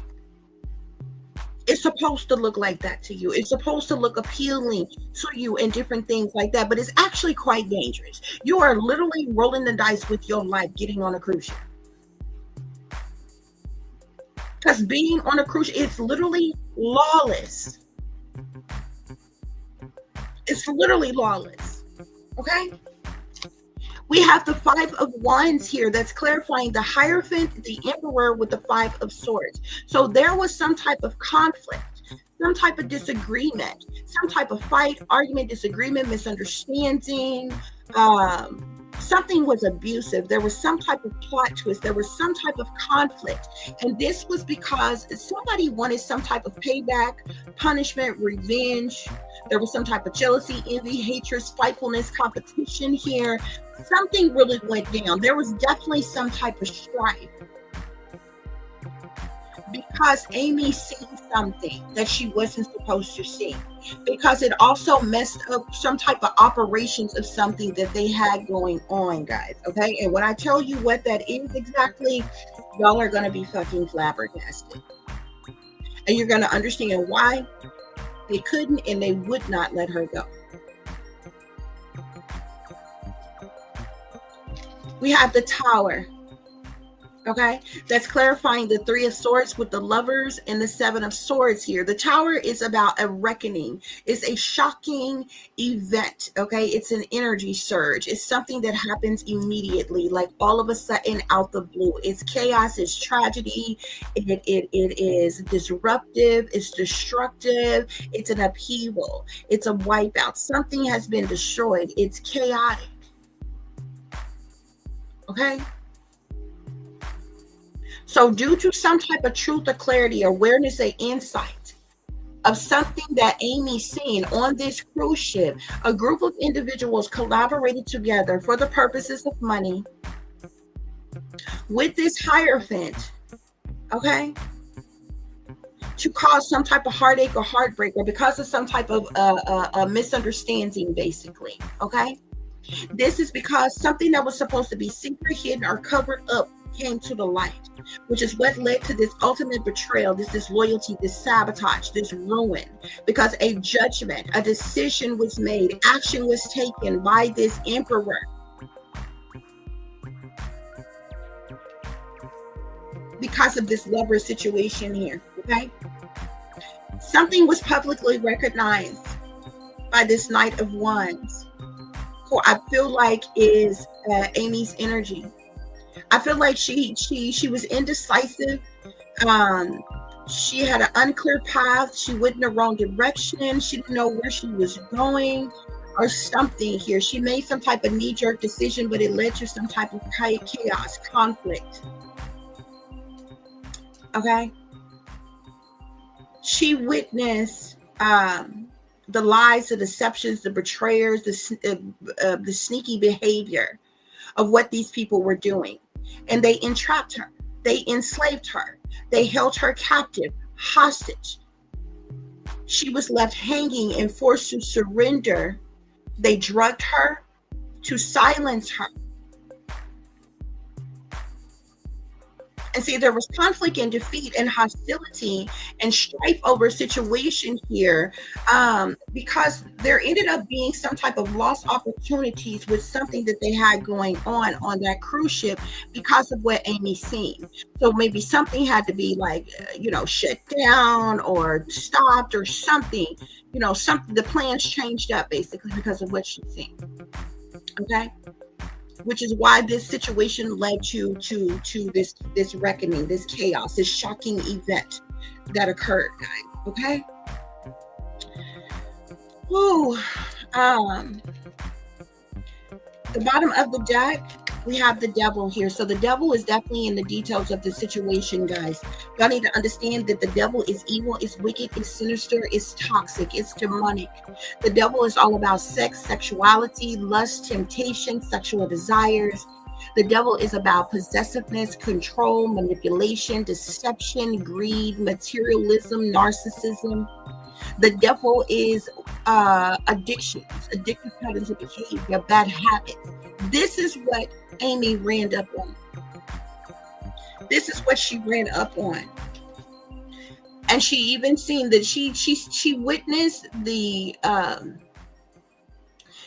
Speaker 1: It's supposed to look like that to you. It's supposed to look appealing to you and different things like that, but it's actually quite dangerous. You are literally rolling the dice with your life getting on a cruise ship. Because being on a cruise, it's literally lawless. It's literally lawless. Okay? We have the Five of Wands here that's clarifying the Hierophant, the Emperor with the Five of Swords. So there was some type of conflict, some type of disagreement, some type of fight, argument, disagreement, misunderstanding. Something was abusive. There was some type of plot twist. There was some type of conflict. And this was because somebody wanted some type of payback, punishment, revenge. There was some type of jealousy, envy, hatred, spitefulness, competition here. Something really went down. There was definitely some type of strife. Because Amy seen something that she wasn't supposed to see. Because it also messed up some type of operations of something that they had going on, guys. Okay? And when I tell you what that is exactly, y'all are going to be fucking flabbergasted. And you're going to understand why they couldn't and they would not let her go. We have the Tower. Okay, that's clarifying the Three of Swords with the Lovers and the Seven of Swords here. The Tower is about a reckoning. It's a shocking event. Okay, it's an energy surge. It's something that happens immediately, like all of a sudden out the blue. It's chaos. It's tragedy. It is disruptive. It's destructive. It's an upheaval. It's a wipeout. Something has been destroyed. It's chaotic. Okay. So due to some type of truth or clarity, awareness, or insight of something that Amy's seen on this cruise ship, a group of individuals collaborated together for the purposes of money with this Hierophant, okay, to cause some type of heartache or heartbreak, or because of some type of misunderstanding, basically, okay? This is because something that was supposed to be secret, hidden, or covered up came to the light, which is what led to this ultimate betrayal, this disloyalty, this sabotage, this ruin, because a judgment, a decision was made, action was taken by this Emperor. Because of this lover situation here, okay? Something was publicly recognized by this Knight of Wands, who I feel like is Amy's energy. I feel like she was indecisive. She had an unclear path. She went in the wrong direction. She didn't know where she was going or something here. She made some type of knee-jerk decision, but it led to some type of chaos, conflict. Okay? She witnessed the lies, the deceptions, the betrayers, the sneaky behavior of what these people were doing. And they entrapped her. They enslaved her. They held her captive, hostage. She was left hanging and forced to surrender. They drugged her to silence her. And see, there was conflict and defeat and hostility and strife over a situation here, because there ended up being some type of lost opportunities with something that they had going on that cruise ship because of what Amy seen. So maybe something had to be like, shut down or stopped or something. Something, the plans changed up basically because of what she's seen. Okay. Which is why this situation led to this reckoning, this chaos, this shocking event that occurred, guys. Okay. Ooh, the bottom of the deck, we have the devil here. So the devil is definitely in the details of the situation, guys. Y'all need to understand that the devil is evil, is wicked, is sinister, is toxic, it's demonic. The devil is all about sex, sexuality, lust, temptation, sexual desires. The devil is about possessiveness, control, manipulation, deception, greed, materialism, narcissism. The devil is addictions, addictive patterns of behavior, bad habits. This is what Amy ran up on. This is what she ran up on. And she even seen that she witnessed the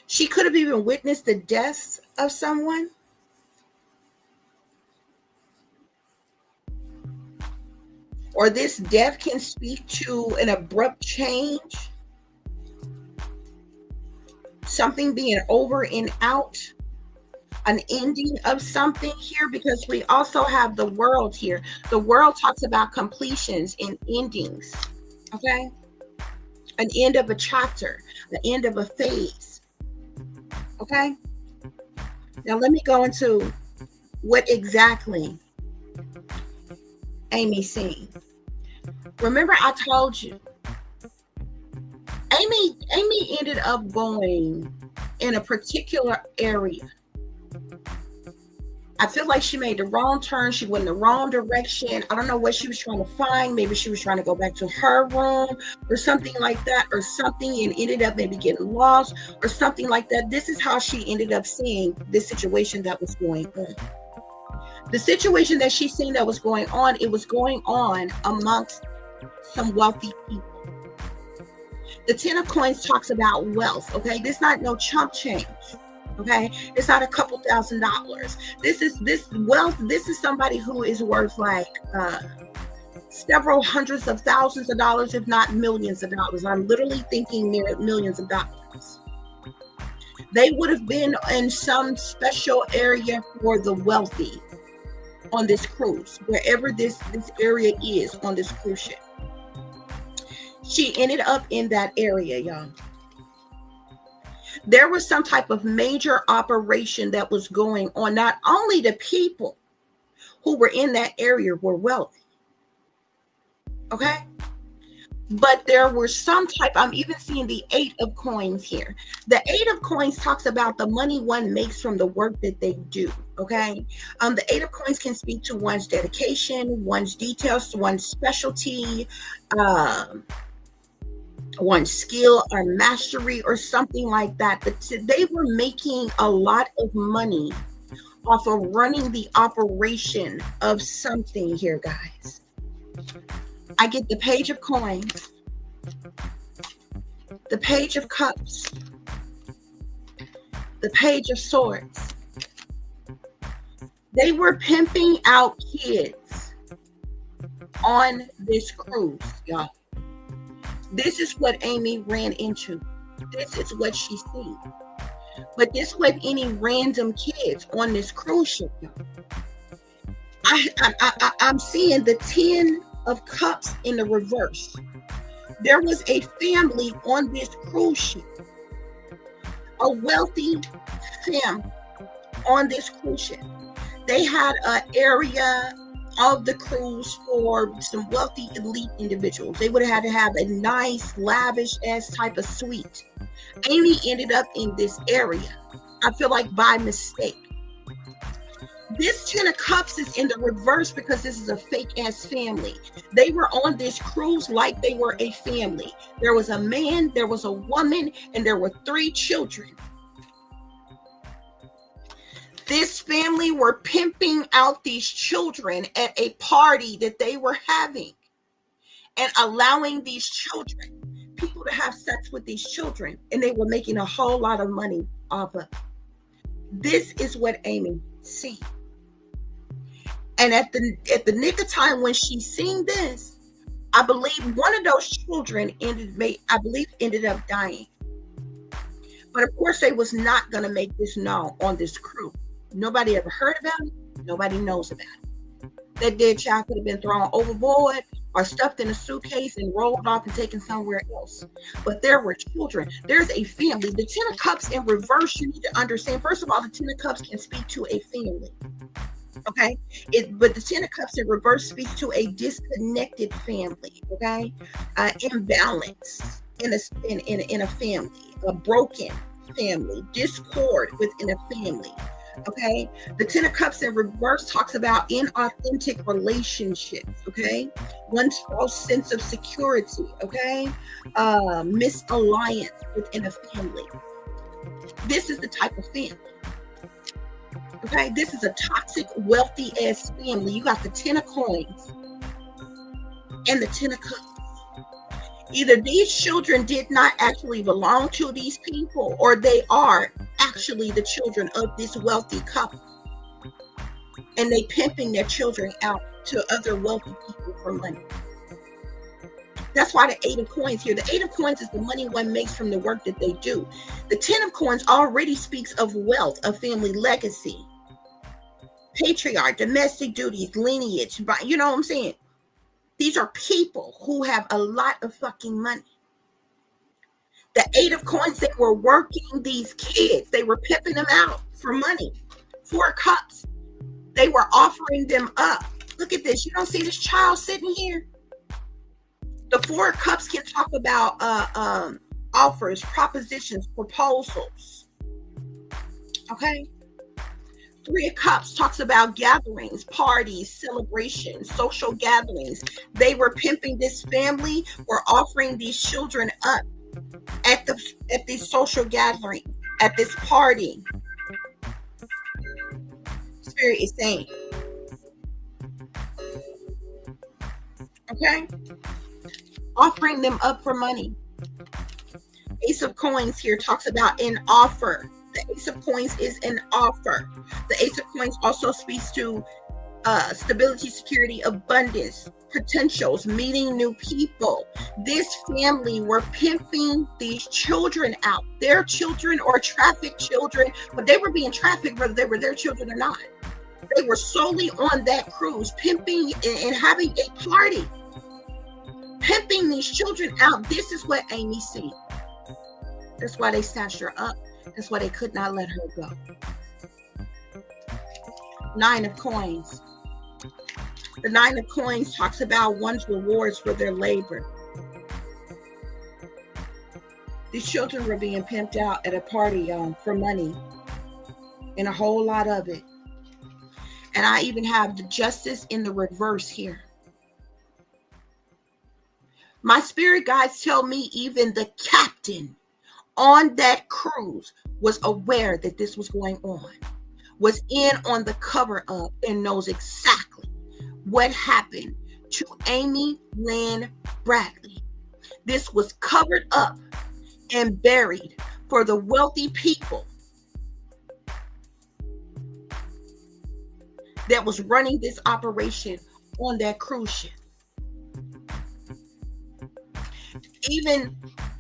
Speaker 1: she could have even witnessed the death of someone. Or this death can speak to an abrupt change, something being over and out, an ending of something here, because we also have the world here. The world talks about completions and endings, okay? An end of a chapter, the end of a phase, okay? Now let me go into what exactly Amy's seeing. Remember, I told you, Amy ended up going in a particular area. I feel like she made the wrong turn. She went in the wrong direction. I don't know what she was trying to find. Maybe she was trying to go back to her room or something like that, or something, and ended up maybe getting lost or something like that. This is how she ended up seeing this situation that was going on. The situation that she seen that was going on, it was going on amongst some wealthy people. The 10 of coins talks about wealth, okay? This is not no chump change, okay? It's not a couple $1,000s. This wealth, this is somebody who is worth like several hundreds of thousands of dollars, if not millions of dollars. I'm literally thinking near millions of dollars. They would have been in some special area for the wealthy on this cruise, wherever this area is on this cruise ship. She ended up in that area, y'all. There was some type of major operation that was going on. Not only the people who were in that area were wealthy, okay? But there were some type, I'm even seeing the 8 of coins here. The 8 of coins talks about the money one makes from the work that they do, okay? The 8 of coins can speak to one's dedication, one's details, one's specialty, one's skill or mastery or something like that. But they were making a lot of money off of running the operation of something here, guys. I get the Page of Coins, the Page of Cups, the Page of Swords. They were pimping out kids on this cruise, y'all. This is what Amy ran into. This is what she seen. But this wasn't any random kids on this cruise ship, y'all. I'm seeing the 10 of Cups in the reverse. There was a family on this cruise ship, a wealthy family on this cruise ship. They had an area of the cruise for some wealthy elite individuals. They would have had to have a nice, lavish ass type of suite. Amy ended up in this area, I feel like by mistake. This 10 of Cups is in the reverse because this is a fake ass family. They were on this cruise like they were a family. There was a man, there was a woman, and there were 3 children. This family were pimping out these children at a party that they were having and allowing these children, people to have sex with these children, and they were making a whole lot of money off of it. This is what Amy seen. And at the nick of time when she seen this, I believe one of those children ended up dying. But of course, they was not going to make this known on this crew. Nobody ever heard about it. Nobody knows about it. That dead child could have been thrown overboard or stuffed in a suitcase and rolled off and taken somewhere else. But there were children. There's a family. The Ten of Cups in reverse, you need to understand. First of all, the Ten of Cups can speak to a family. Okay, but the Ten of Cups in reverse speaks to a disconnected family. Okay, imbalance in a family, a broken family, discord within a family. Okay, the Ten of Cups in reverse talks about inauthentic relationships. Okay, one's false sense of security. Okay, misalliance within a family. This is the type of family. Okay, this is a toxic, wealthy ass family. You got the Ten of Coins and the Ten of Cups. Either these children did not actually belong to these people, or they are actually the children of this wealthy couple, and they pimping their children out to other wealthy people for money. That's why the Eight of Coins here. The Eight of Coins is the money one makes from the work that they do. The Ten of Coins already speaks of wealth, of family legacy, patriarch, domestic duties, lineage. You know what I'm saying? These are people who have a lot of fucking money. The Eight of Coins, they were working these kids. They were pimping them out for money. Four of Cups, they were offering them up. Look at this. You don't see this child sitting here? The Four of Cups can talk about offers, propositions, proposals. Okay? Three of Cups talks about gatherings, parties, celebrations, social gatherings. They were pimping this family, were offering these children up at these social gathering, at this party. Spirit is saying. Okay? Offering them up for money. Ace of Coins here talks about an offer. The Ace of Coins is an offer. The Ace of Coins also speaks to stability, security, abundance, potentials, meeting new people. This family were pimping these children out. Their children or trafficked children, but they were being trafficked whether they were their children or not. They were solely on that cruise, pimping and having a party. Pimping these children out. This is what Amy seen. That's why they snatched her up. That's why they could not let her go. Nine of Coins. The Nine of Coins talks about one's rewards for their labor. These children were being pimped out at a party for money, and a whole lot of it. And I even have the Justice in the reverse here. My spirit guides tell me even the captain on that cruise was aware that this was going on, was in on the cover up, and knows exactly what happened to Amy Lynn Bradley. This was covered up and buried for the wealthy people that was running this operation on that cruise ship. Even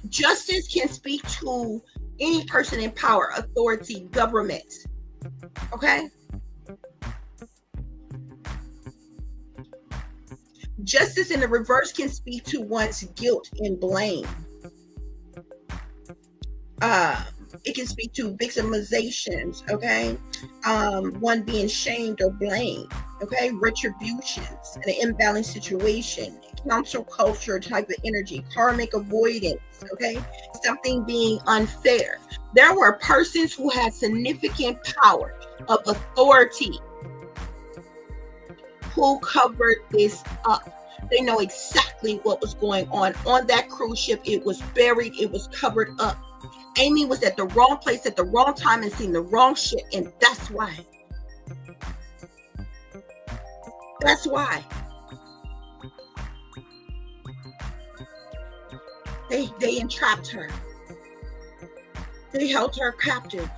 Speaker 1: Justice can speak to any person in power, authority, government. Okay? Justice in the reverse can speak to one's guilt and blame. It can speak to victimizations, okay? One being shamed or blamed, okay? Retributions, an imbalanced situation, council culture type of energy, karmic avoidance, okay? Something being unfair. There were persons who had significant power of authority who covered this up. They know exactly what was going on that cruise ship. It was buried. It was covered up. Amy was at the wrong place at the wrong time and seen the wrong shit, and that's why That's why. They entrapped her. They held her captive.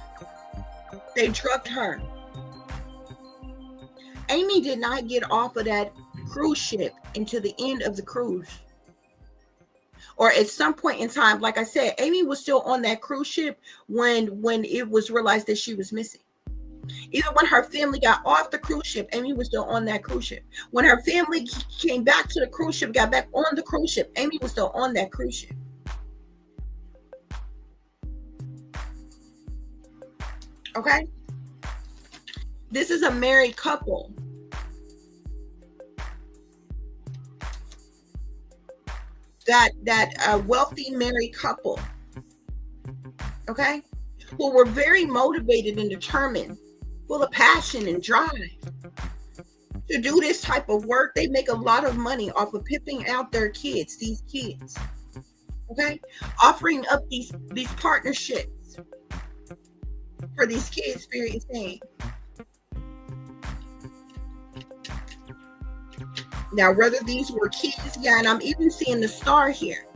Speaker 1: They drugged her. Amy did not get off of that cruise ship until the end of the cruise. Or at some point in time, like I said, Amy was still on that cruise ship when it was realized that she was missing. Even when her family got off the cruise ship, Amy was still on that cruise ship. When her family came back to the cruise ship, got back on the cruise ship, Amy was still on that cruise ship. Okay? This is a married couple. That wealthy married couple. Okay? Who were very motivated and determined, full of passion and drive to do this type of work. They make a lot of money off of pimping out their kids, these kids. Okay? Offering up these partnerships for these kids, Spirit is saying. Now, whether these were kids, yeah, and I'm even seeing the star here.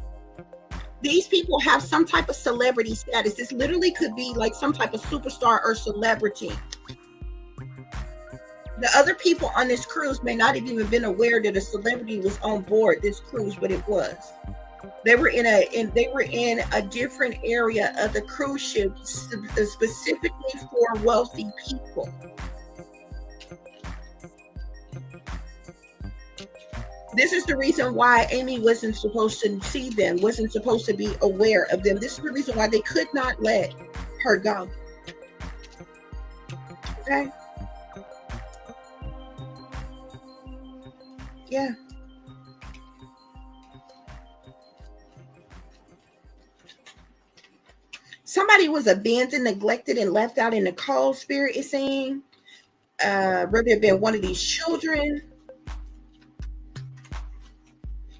Speaker 1: These people have some type of celebrity status. This literally could be like some type of superstar or celebrity. The other people on this cruise may not have even been aware that a celebrity was on board this cruise, but it was. They were in a different area of the cruise ship, specifically for wealthy people. This is the reason why Amy wasn't supposed to see them, wasn't supposed to be aware of them. This is the reason why they could not let her go. Okay? Yeah. Somebody was abandoned, neglected, and left out in the cold, Spirit is saying. Whether it been one of these children.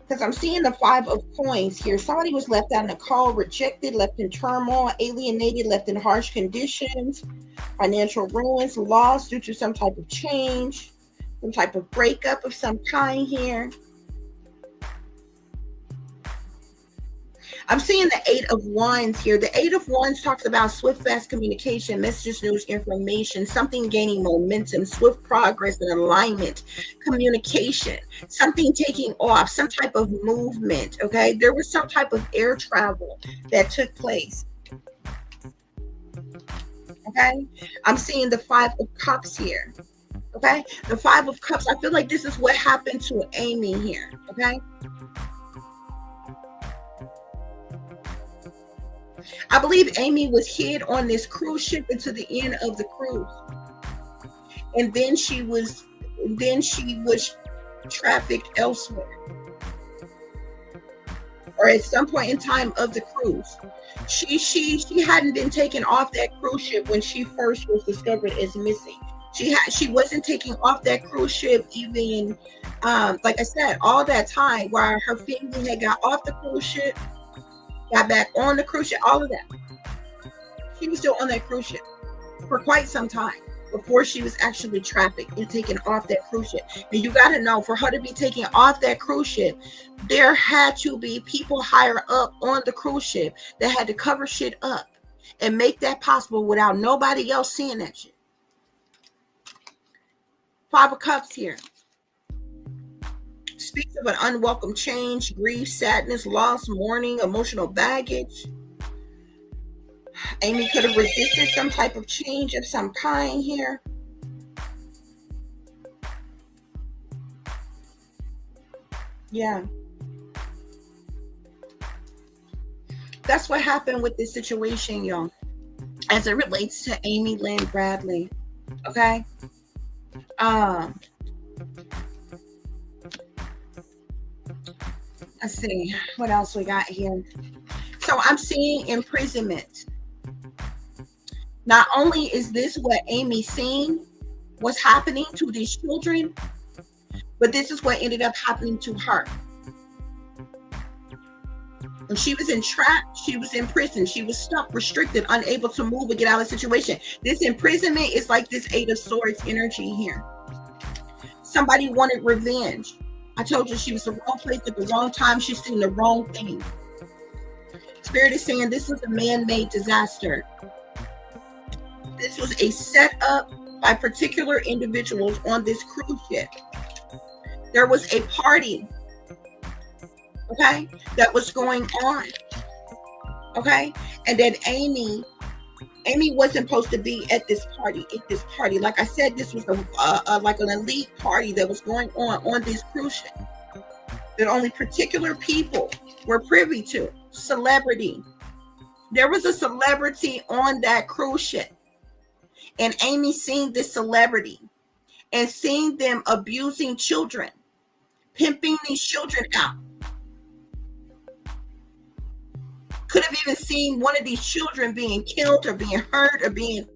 Speaker 1: Because I'm seeing the 5 of coins here. Somebody was left out in the cold, rejected, left in turmoil, alienated, left in harsh conditions, financial ruins, loss due to some type of change, some type of breakup of some kind here. I'm seeing the 8 of Wands here. The 8 of Wands talks about swift, fast communication, messages, news, information, something gaining momentum, swift progress and alignment, communication, something taking off, some type of movement, okay? There was some type of air travel that took place, okay? I'm seeing the 5 of Cups here, okay? The 5 of Cups, I feel like this is what happened to Amy here, okay? I believe Amy was hid on this cruise ship until the end of the cruise. And then she was trafficked elsewhere. Or at some point in time of the cruise. She hadn't been taken off that cruise ship when she first was discovered as missing. She wasn't taking off that cruise ship even like I said, all that time while her family had got off the cruise ship, got back on the cruise ship, all of that. She was still on that cruise ship for quite some time before she was actually trafficked and taken off that cruise ship. And you got to know, for her to be taken off that cruise ship, there had to be people higher up on the cruise ship that had to cover shit up and make that possible without nobody else seeing that shit. 5 of Cups here. Speaks of an unwelcome change, grief, sadness, loss, mourning, emotional baggage. Amy could have resisted some type of change of some kind here. Yeah. That's what happened with this situation, y'all, as it relates to Amy Lynn Bradley. Okay? Let's see what else we got here. So I'm seeing imprisonment. Not only is this what Amy seen was happening to these children, but this is what ended up happening to her. When she was entrapped, she was in prison. She was stuck, restricted, unable to move and get out of the situation. This imprisonment is like this 8 of Swords energy here. Somebody wanted revenge. I told you she was the wrong place at the wrong time. She's seen the wrong thing. Spirit is saying this is a man-made disaster. This was a setup by particular individuals on this cruise ship. There was a party, okay, that was going on, okay, and then Amy wasn't supposed to be at this party. Like I said, this was like an elite party that was going on this cruise ship that only particular people were privy to. Celebrity. There was a celebrity on that cruise ship, and Amy seen this celebrity and seeing them abusing children, pimping these children out. Could have even seen one of these children being killed or being hurt or being...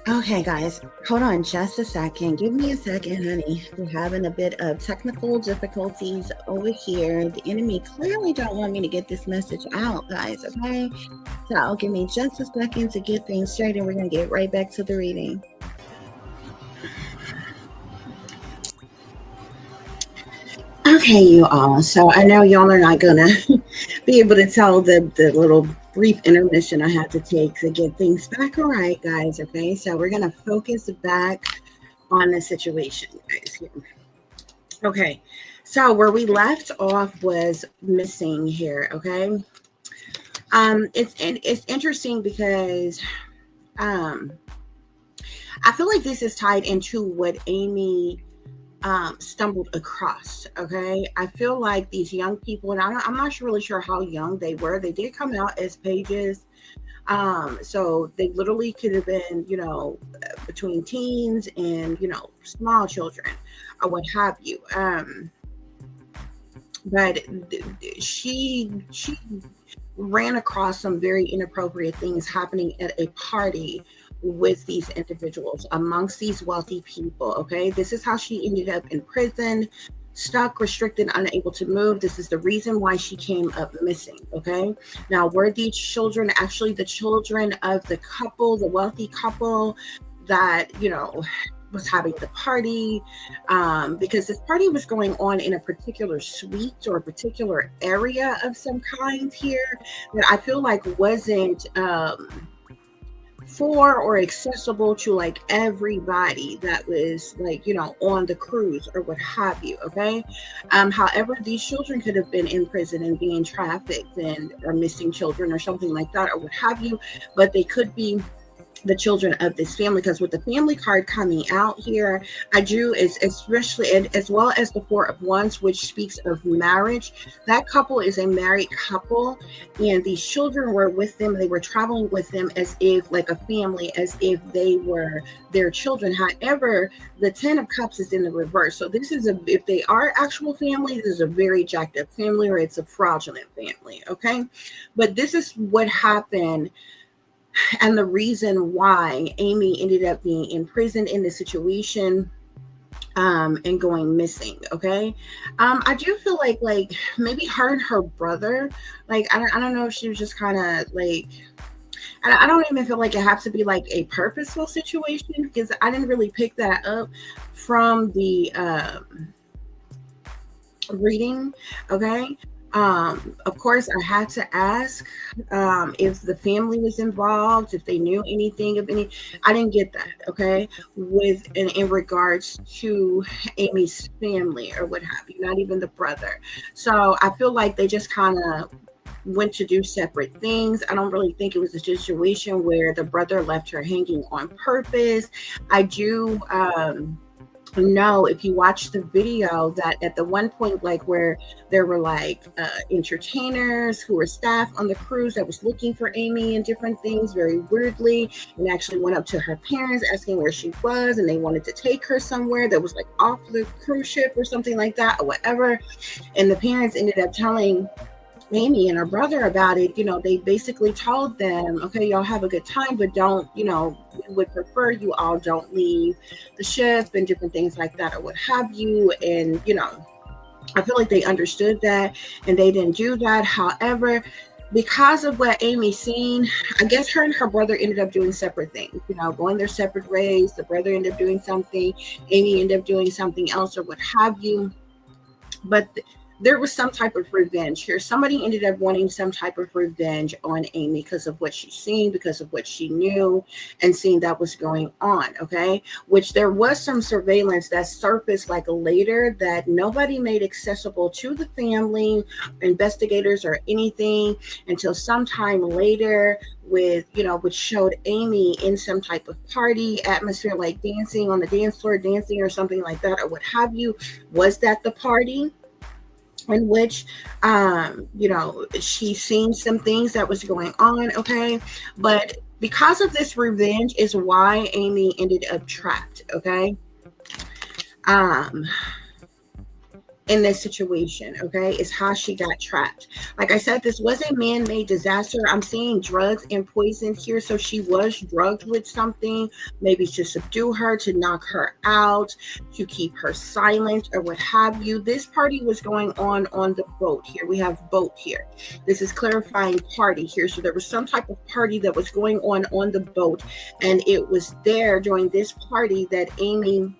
Speaker 1: Okay, guys, hold on just a second. Give me a second, honey. We're having a bit of technical difficulties over here. The enemy clearly don't want me to get this message out, guys, okay? So give me just a second to get things straight, and we're going to get right back to the reading. Okay, you all. So I know y'all are not gonna be able to tell the little brief intermission I had to take to get things back all right, guys. Okay, so we're gonna focus back on the situation, guys. Okay, so where we left off was missing here. Okay, it's interesting because I feel like this is tied into what Amy stumbled across. Okay, I feel like these young people, and I'm not really sure how young they were. They did come out as pages, so they literally could have been, you know, between teens and, you know, small children or what have you. But she ran across some very inappropriate things happening at a party with these individuals, amongst these wealthy people. Okay, this is how she ended up in prison, stuck, restricted, unable to move. This is the reason why she came up missing. Okay, now were these children actually the children of the couple, the wealthy couple that, you know, was having the party? Because this party was going on in a particular suite or a particular area of some kind here that I feel like wasn't for or accessible to like everybody that was, like, you know, on the cruise or what have you. Okay, however, these children could have been in prison and being trafficked and or missing children or something like that or what have you, but they could be the children of this family, because with the family card coming out here, I do, especially, and as well as the Four of Wands, which speaks of marriage. That couple is a married couple, and these children were with them. They were traveling with them as if like a family, as if they were their children. However, the Ten of Cups is in the reverse. So this is if they are actual family, this is a very jacked up family, or it's a fraudulent family. Okay, but this is what happened. And the reason why Amy ended up being imprisoned in the situation and going missing. Okay, I do feel like maybe her and her brother, like I don't know if she was just kind of like, I don't even feel like it has to be like a purposeful situation, because I didn't really pick that up from the reading. Okay, of course I had to ask if the family was involved, if they knew anything of any. I didn't get that. Okay, with in regards to Amy's family or what have you, not even the brother. So I feel like they just kind of went to do separate things. I don't really think it was a situation where the brother left her hanging on purpose. I do know, if you watch the video, that at the one point, like where there were like entertainers who were staff on the cruise that was looking for Amy and different things very weirdly, and actually went up to her parents asking where she was, and they wanted to take her somewhere that was like off the cruise ship or something like that or whatever. And the parents ended up telling Amy and her brother about it. You know, they basically told them, okay, y'all have a good time, but don't, you know, we would prefer you all don't leave the ship and different things like that or what have you. And, you know, I feel like they understood that and they didn't do that. However, because of what Amy's seen, I guess her and her brother ended up doing separate things, you know, going their separate ways. The brother ended up doing something, Amy ended up doing something else, or what have you. But there was some type of revenge here. Somebody ended up wanting some type of revenge on Amy because of what she's seen, because of what she knew and seeing that was going on. Okay. Which there was some surveillance that surfaced like later that nobody made accessible to the family, investigators, or anything until sometime later, with, you know, which showed Amy in some type of party atmosphere, like dancing on the dance floor, dancing or something like that, or what have you. Was that the party in which, you know, she's seen some things that was going on? Okay. But because of this revenge is why Amy ended up trapped. Okay. um in this situation, okay, is how she got trapped. Like I said, this was a man-made disaster. I'm seeing drugs and poison here, so she was drugged with something, maybe to subdue her, to knock her out, to keep her silent, or what have you. This party was going on the boat here. We have boat here. This is clarifying party here. So there was some type of party that was going on the boat, and it was there during this party that Amy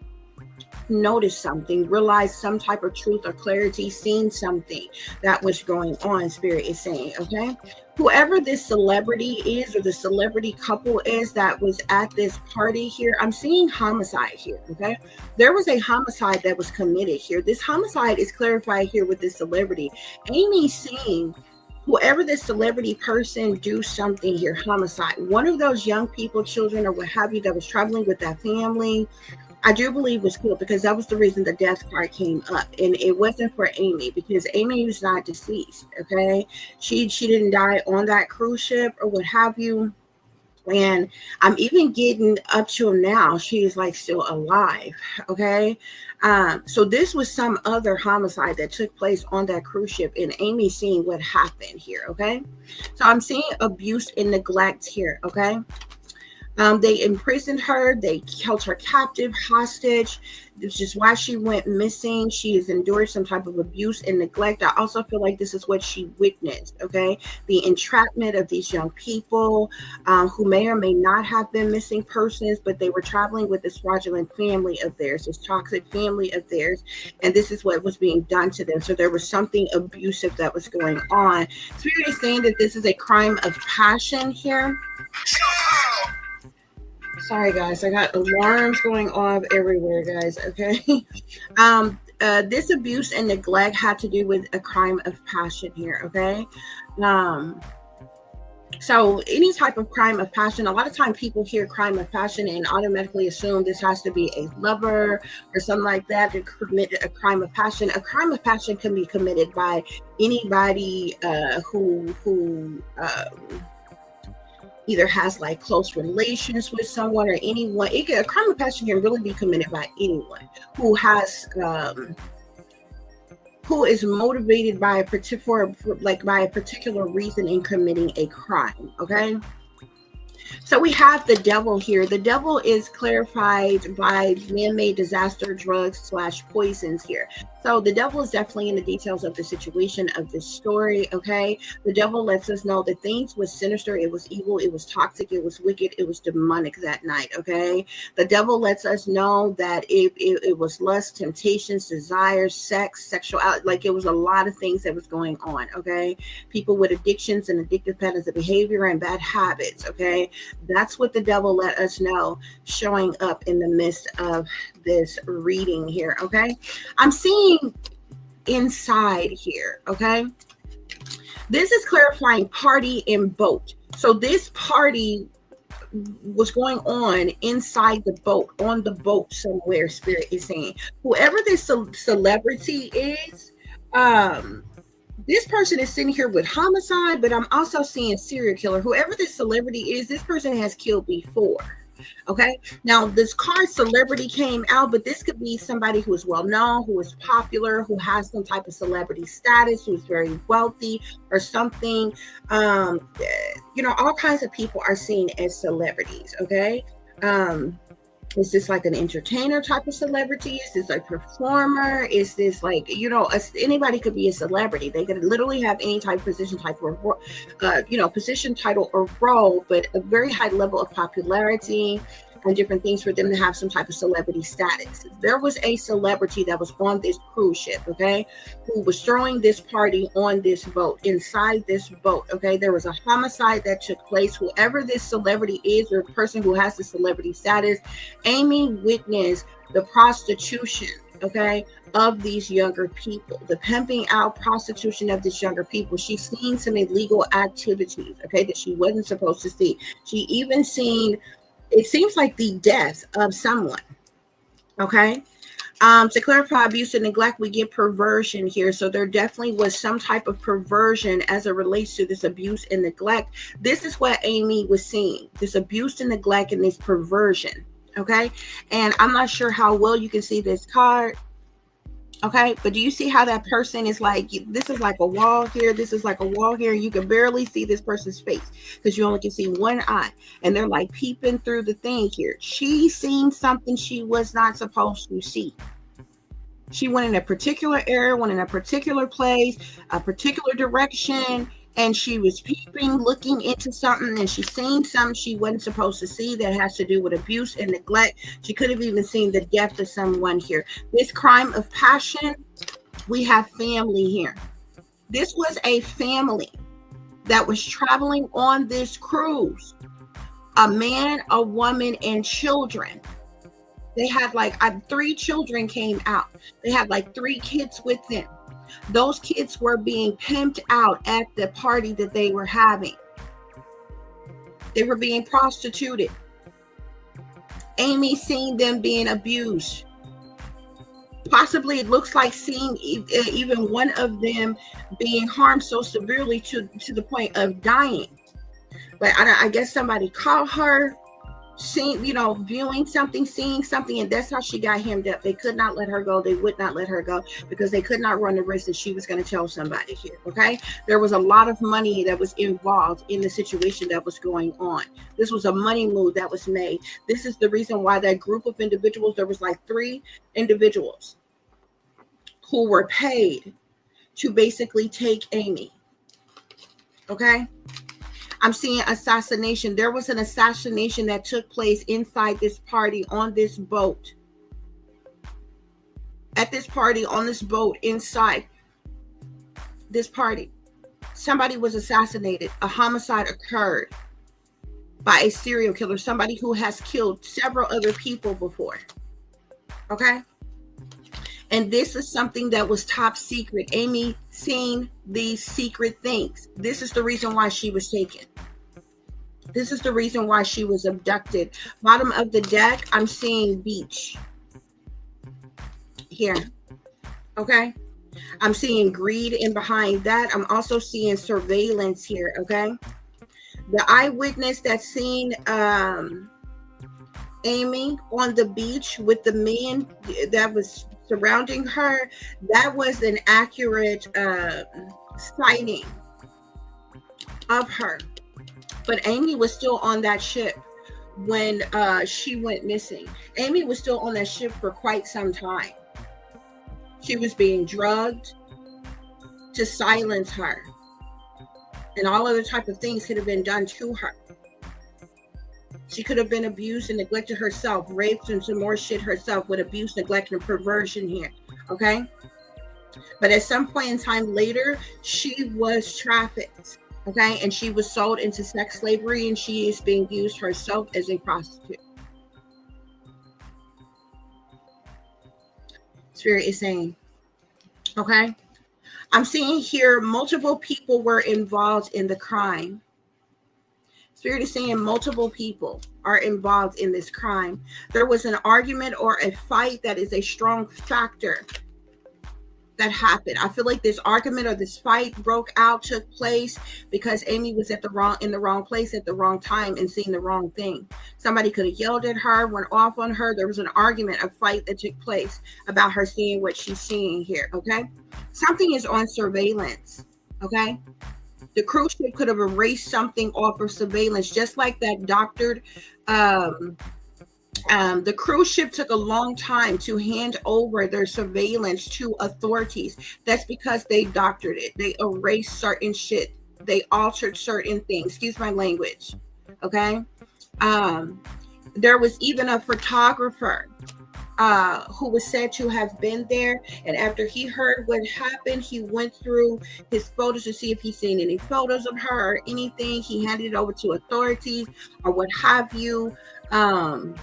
Speaker 1: noticed something, realized some type of truth or clarity, seen something that was going on, Spirit is saying. Okay. Whoever this celebrity is, or the celebrity couple is that was at this party here, I'm seeing homicide here. Okay. There was a homicide that was committed here. This homicide is clarified here with this celebrity. Amy seeing whoever this celebrity person do something here, homicide. One of those young people, children, or what have you, that was traveling with that family, I do believe was killed, because that was the reason the death card came up, and it wasn't for Amy, because Amy was not deceased. Okay, she didn't die on that cruise ship or what have you. And I'm even getting up to now, she is like still alive. Okay. So this was some other homicide that took place on that cruise ship, and Amy seeing what happened here. Okay. So I'm seeing abuse and neglect here. Okay. They imprisoned her. They held her captive, hostage. This is why she went missing. She has endured some type of abuse and neglect. I also feel like this is what she witnessed. Okay, the entrapment of these young people, who may or may not have been missing persons, but they were traveling with this fraudulent family of theirs, this toxic family of theirs, and this is what was being done to them. So there was something abusive that was going on. Spirit is saying that this is a crime of passion here. Sorry, guys. I got alarms going off everywhere, guys. Okay. This abuse and neglect had to do with a crime of passion here. Okay. So any type of crime of passion, a lot of time people hear crime of passion and automatically assume this has to be a lover or something like that to commit a crime of passion. A crime of passion can be committed by anybody who either has like close relations with someone or anyone. A crime of passion can really be committed by anyone who has who is motivated by a particular reason in committing a crime. Okay. So we have the devil here. The devil is clarified by man-made disaster, drugs / poisons here. So the devil is definitely in the details of the situation of this story. Okay. The devil lets us know that things was sinister. It was evil. It was toxic. It was wicked. It was demonic that night. Okay. The devil lets us know that it was lust, temptations, desires, sex, sexuality. Like it was a lot of things that was going on. Okay. People with addictions and addictive patterns of behavior and bad habits. Okay. That's what the devil let us know, showing up in the midst of this reading here. Okay. I'm seeing inside here. Okay. This is clarifying party and boat. So this party was going on inside the boat, on the boat somewhere, Spirit is saying. Whoever this celebrity is, this person is sitting here with homicide, but I'm also seeing serial killer. Whoever this celebrity is, this person has killed before. Okay. Now this card celebrity came out, but this could be somebody who is well known, who is popular, who has some type of celebrity status, who's very wealthy or something. All kinds of people are seen as celebrities. Okay. Is this like an entertainer type of celebrity? Is this a performer? Is this like, anybody could be a celebrity. They could literally have any type of position, position, title, or role, but a very high level of popularity and different things for them to have some type of celebrity status. There was a celebrity that was on this cruise ship, okay, who was throwing this party on this boat, inside this boat, okay. There was a homicide that took place. Whoever this celebrity is, or person who has the celebrity status, Amy witnessed the prostitution, okay, of these younger people, the pimping out prostitution of these younger people. She's seen some illegal activities, okay, that she wasn't supposed to see. She even seen, it seems like, the death of someone, okay. To clarify abuse and neglect, we get perversion here. So there definitely was some type of perversion as it relates to this abuse and neglect. This is what Amy was seeing, this abuse and neglect and this perversion, okay. And I'm not sure how well you can see this card, okay, but do you see how that person is like, this is like a wall here, this is like a wall here, you can barely see this person's face because you only can see one eye, and they're like peeping through the thing here. She seen something she was not supposed to see. She went in a particular area, went in a particular place, a particular direction, and she was peeping, looking into something, and she seen something she wasn't supposed to see that has to do with abuse and neglect. She could have even seen the death of someone here. This crime of passion, we have family here. This was a family that was traveling on this cruise. A man, a woman, and children. They had like 3 children came out. They had like 3 kids with them. Those kids were being pimped out at the party that they were having. They were being prostituted. Amy seen them being abused. Possibly, it looks like seeing even one of them being harmed so severely to the point of dying. But I guess somebody caught her, viewing something, seeing something, and that's how she got hemmed up. They could not let her go. They would not let her go because they could not run the risk that she was going to tell somebody here, okay? There was a lot of money that was involved in the situation that was going on. This was a money move that was made. This is the reason why that group of individuals, there was like 3 individuals who were paid to basically take Amy, okay? I'm seeing assassination. There was an assassination that took place inside this party on this boat. At this party on this boat, inside this party, somebody was assassinated. A homicide occurred by a serial killer, somebody who has killed several other people before. Okay? And this is something that was top secret. Amy seen these secret things. This is the reason why she was taken. This is the reason why she was abducted. Bottom of the deck, I'm seeing beach here. Okay? I'm seeing greed in behind that. I'm also seeing surveillance here. Okay? The eyewitness that's seen Amy on the beach with the man that was surrounding her, that was an accurate sighting of her. But Amy was still on that ship when she went missing. Amy was still on that ship for quite some time. She was being drugged to silence her, and all other type of things could have been done to her. She could have been abused and neglected herself, raped, and some more shit herself with abuse, neglect, and perversion here, okay? But at some point in time later, she was trafficked, okay? And she was sold into sex slavery, and she is being used herself as a prostitute. Spirit is saying, okay? I'm seeing here multiple people were involved in the crime. Spirit is saying multiple people are involved in this crime. There was an argument or a fight that is a strong factor that happened. I feel like this argument or this fight broke out, took place because Amy was in the wrong place at the wrong time and seeing the wrong thing. Somebody could have yelled at her, went off on her. There was an argument, a fight that took place about her seeing what she's seeing here, okay? Something is on surveillance, okay? The cruise ship could have erased something off of surveillance, just like that doctored The cruise ship took a long time to hand over their surveillance to authorities. That's because they doctored it. They erased certain shit. They altered certain things. Excuse my language. Okay. There was even a photographer who was said to have been there. And after he heard what happened, he went through his photos to see if he's seen any photos of her or anything. He handed it over to authorities or what have you. Or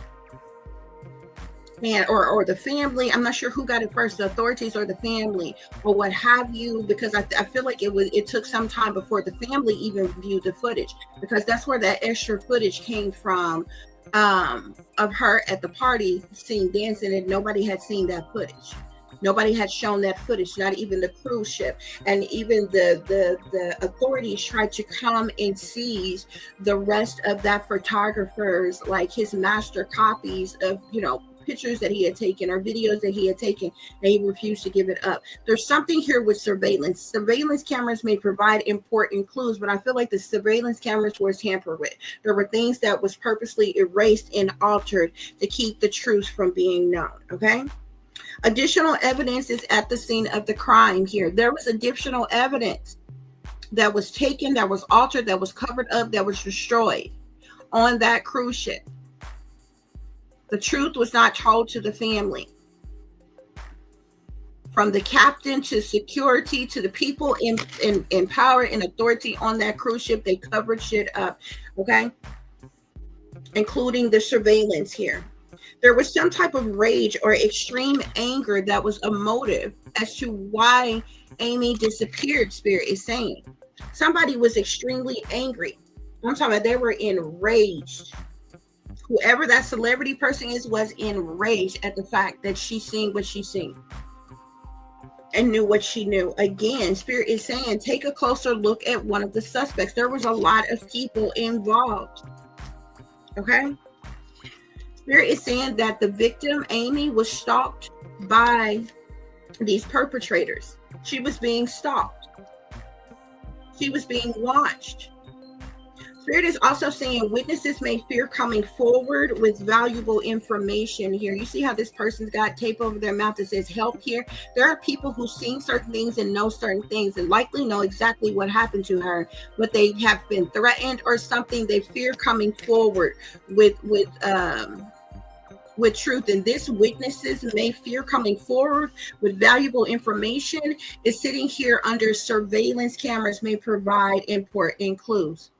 Speaker 1: the family. I'm not sure who got it first, the authorities or the family or what have you, because I feel like it took some time before the family even viewed the footage, because that's where that extra footage came from, of her at the party seen dancing, and nobody had seen that footage. Nobody had shown that footage, not even the cruise ship. And even the authorities tried to come and seize the rest of that photographer's, like his master copies of, pictures that he had taken or videos that he had taken, and he refused to give it up. There's something here with surveillance. Surveillance cameras may provide important clues, but I feel like the surveillance cameras were tampered with. There were things that was purposely erased and altered to keep the truth from being known. Okay. Additional evidence is at the scene of the crime here. There was additional evidence that was taken, that was altered, that was covered up, that was destroyed on that cruise ship. The truth was not told to the family. From the captain to security to the people in power and authority on that cruise ship, they covered shit up, okay? Including the surveillance here. There was some type of rage or extreme anger that was a motive as to why Amy disappeared, Spirit is saying. Somebody was extremely angry. I'm talking about they were enraged. Whoever that celebrity person is was enraged at the fact that she seen what she seen and knew what she knew. Again, Spirit is saying, take a closer look at one of the suspects. There was a lot of people involved. Okay? Spirit is saying that the victim, Amy, was stalked by these perpetrators. She was being stalked. She was being watched. Spirit is also saying witnesses may fear coming forward with valuable information here. You see how this person's got tape over their mouth that says help here? There are people who've seen certain things and know certain things and likely know exactly what happened to her, but they have been threatened or something. They fear coming forward with truth. And this witnesses may fear coming forward with valuable information is sitting here under surveillance cameras may provide important clues.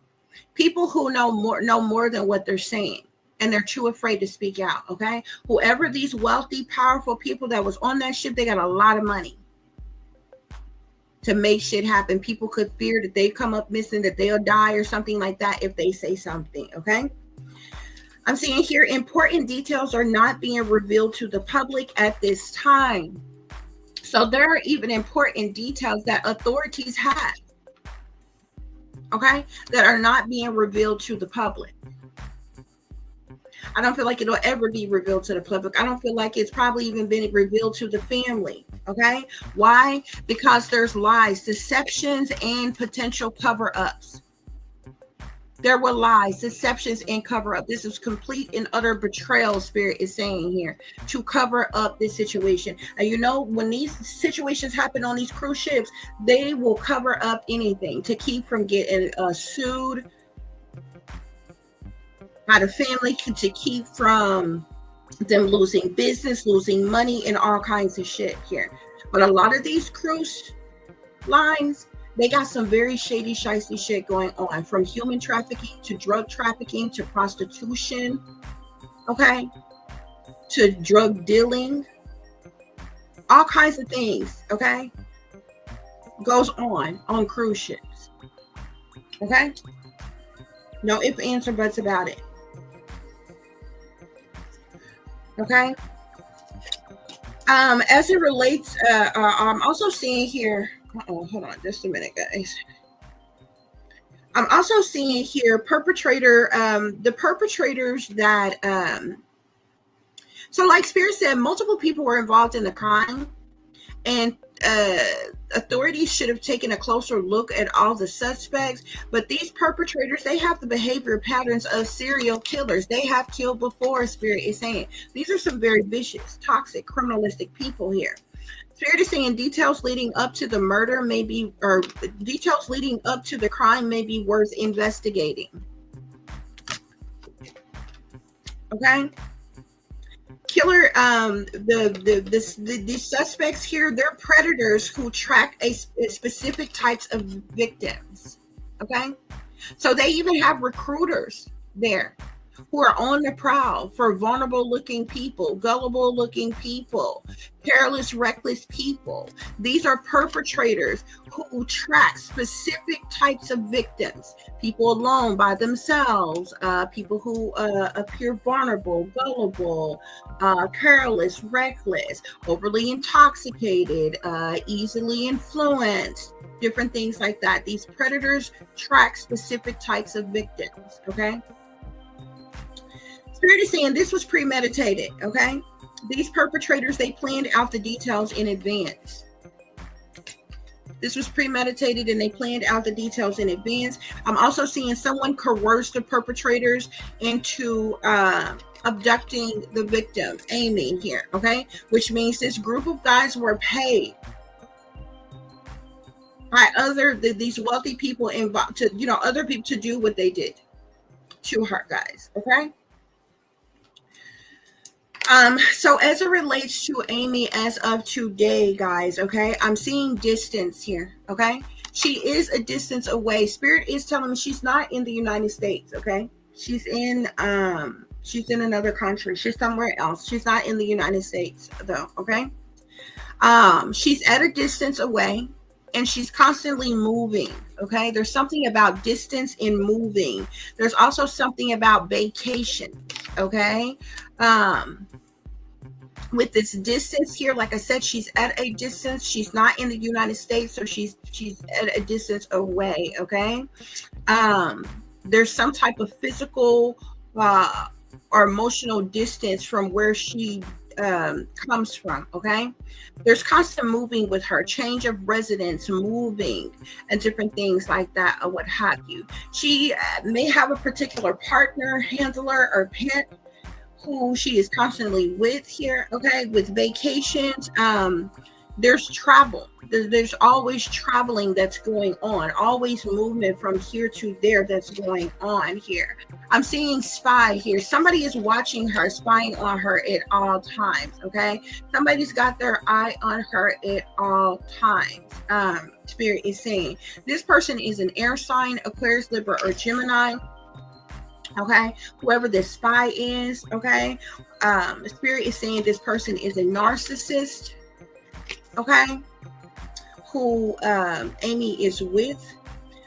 Speaker 1: People who know more than what they're saying, and they're too afraid to speak out. Okay, whoever these wealthy, powerful people that was on that ship, they got a lot of money to make shit happen. People could fear that they come up missing, that they'll die or something like that if they say something. Okay, I'm seeing here important details are not being revealed to the public at this time. So there are even important details that authorities have, okay, that are not being revealed to the public. I don't feel like it'll ever be revealed to the public. I don't feel like it's probably even been revealed to the family. Okay. Why? Because there's lies, deceptions, and potential cover-ups. There were lies, deceptions, and cover-up. This is complete and utter betrayal, Spirit is saying here, to cover up this situation. And you know, when these situations happen on these cruise ships, they will cover up anything to keep from getting sued by the family, to keep from them losing business, losing money, and all kinds of shit here. But a lot of these cruise lines, they got some very shady, shicey shit going on, from human trafficking to drug trafficking to prostitution, okay, to drug dealing, all kinds of things, okay, goes on cruise ships, okay? No ifs, ands, or buts about it, okay? As it relates, I'm also seeing here, hold on just a minute, guys. I'm also seeing here the perpetrators that, so like Spirit said, multiple people were involved in the crime, and
Speaker 3: authorities should have taken a closer look at all the suspects, but these perpetrators, they have the behavior patterns of serial killers. They have killed before, Spirit is saying. These are some very vicious, toxic, criminalistic people here. Spirit is saying details leading up to the murder may be, or details leading up to the crime may be worth investigating. Okay. Killer, the suspects here, they're predators who track a specific types of victims. Okay, so they even have recruiters there who are on the prowl for vulnerable looking people, gullible looking people, careless, reckless people. These are perpetrators who track specific types of victims, people alone by themselves, people who appear vulnerable, gullible, careless, reckless, overly intoxicated, easily influenced, different things like that. These predators track specific types of victims. Okay. Spirit is saying this was premeditated, okay? These perpetrators, they planned out the details in advance. This was premeditated and they planned out the details in advance. I'm also seeing someone coerce the perpetrators into abducting the victim, Amy here, okay? Which means this group of guys were paid by these wealthy people involved to, other people to do what they did to her, guys, okay? So as it relates to Amy as of today, guys, okay, I'm seeing distance here, okay? She is a distance away. Spirit is telling me she's not in the United States, okay? She's in another country. She's somewhere else. She's not in the United States, though, okay? She's at a distance away, and she's constantly moving, okay? There's something about distance in moving. There's also something about vacation, okay? With this distance here, like I said, she's at a distance. She's not in the United States, so she's at a distance away, okay? There's some type of physical or emotional distance from where she comes from, okay? There's constant moving with her, change of residence, moving, and different things like that, or what have you. She may have a particular partner, handler, or pet who she is constantly with here, okay? With vacations, there's travel. There's always traveling that's going on, always movement from here to there that's going on here. I'm seeing spy here. Somebody is watching her, spying on her at all times, okay? Somebody's got their eye on her at all times. Spirit is saying this person is an air sign, Aquarius, Libra, or Gemini. Okay, whoever this spy is, okay, Spirit is saying this person is a narcissist, okay, who Amy is with.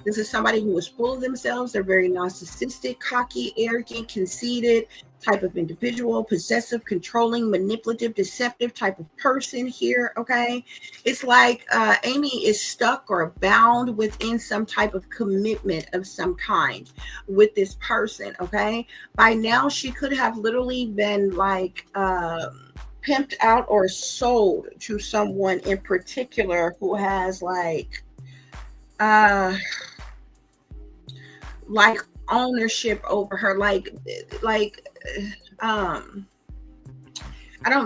Speaker 3: This is somebody who is full of themselves. They're very narcissistic, cocky, arrogant, conceited type of individual, possessive, controlling, manipulative, deceptive type of person here, okay? It's like Amy is stuck or bound within some type of commitment of some kind with this person, okay? By now, she could have literally been like pimped out or sold to someone in particular who has like ownership over her,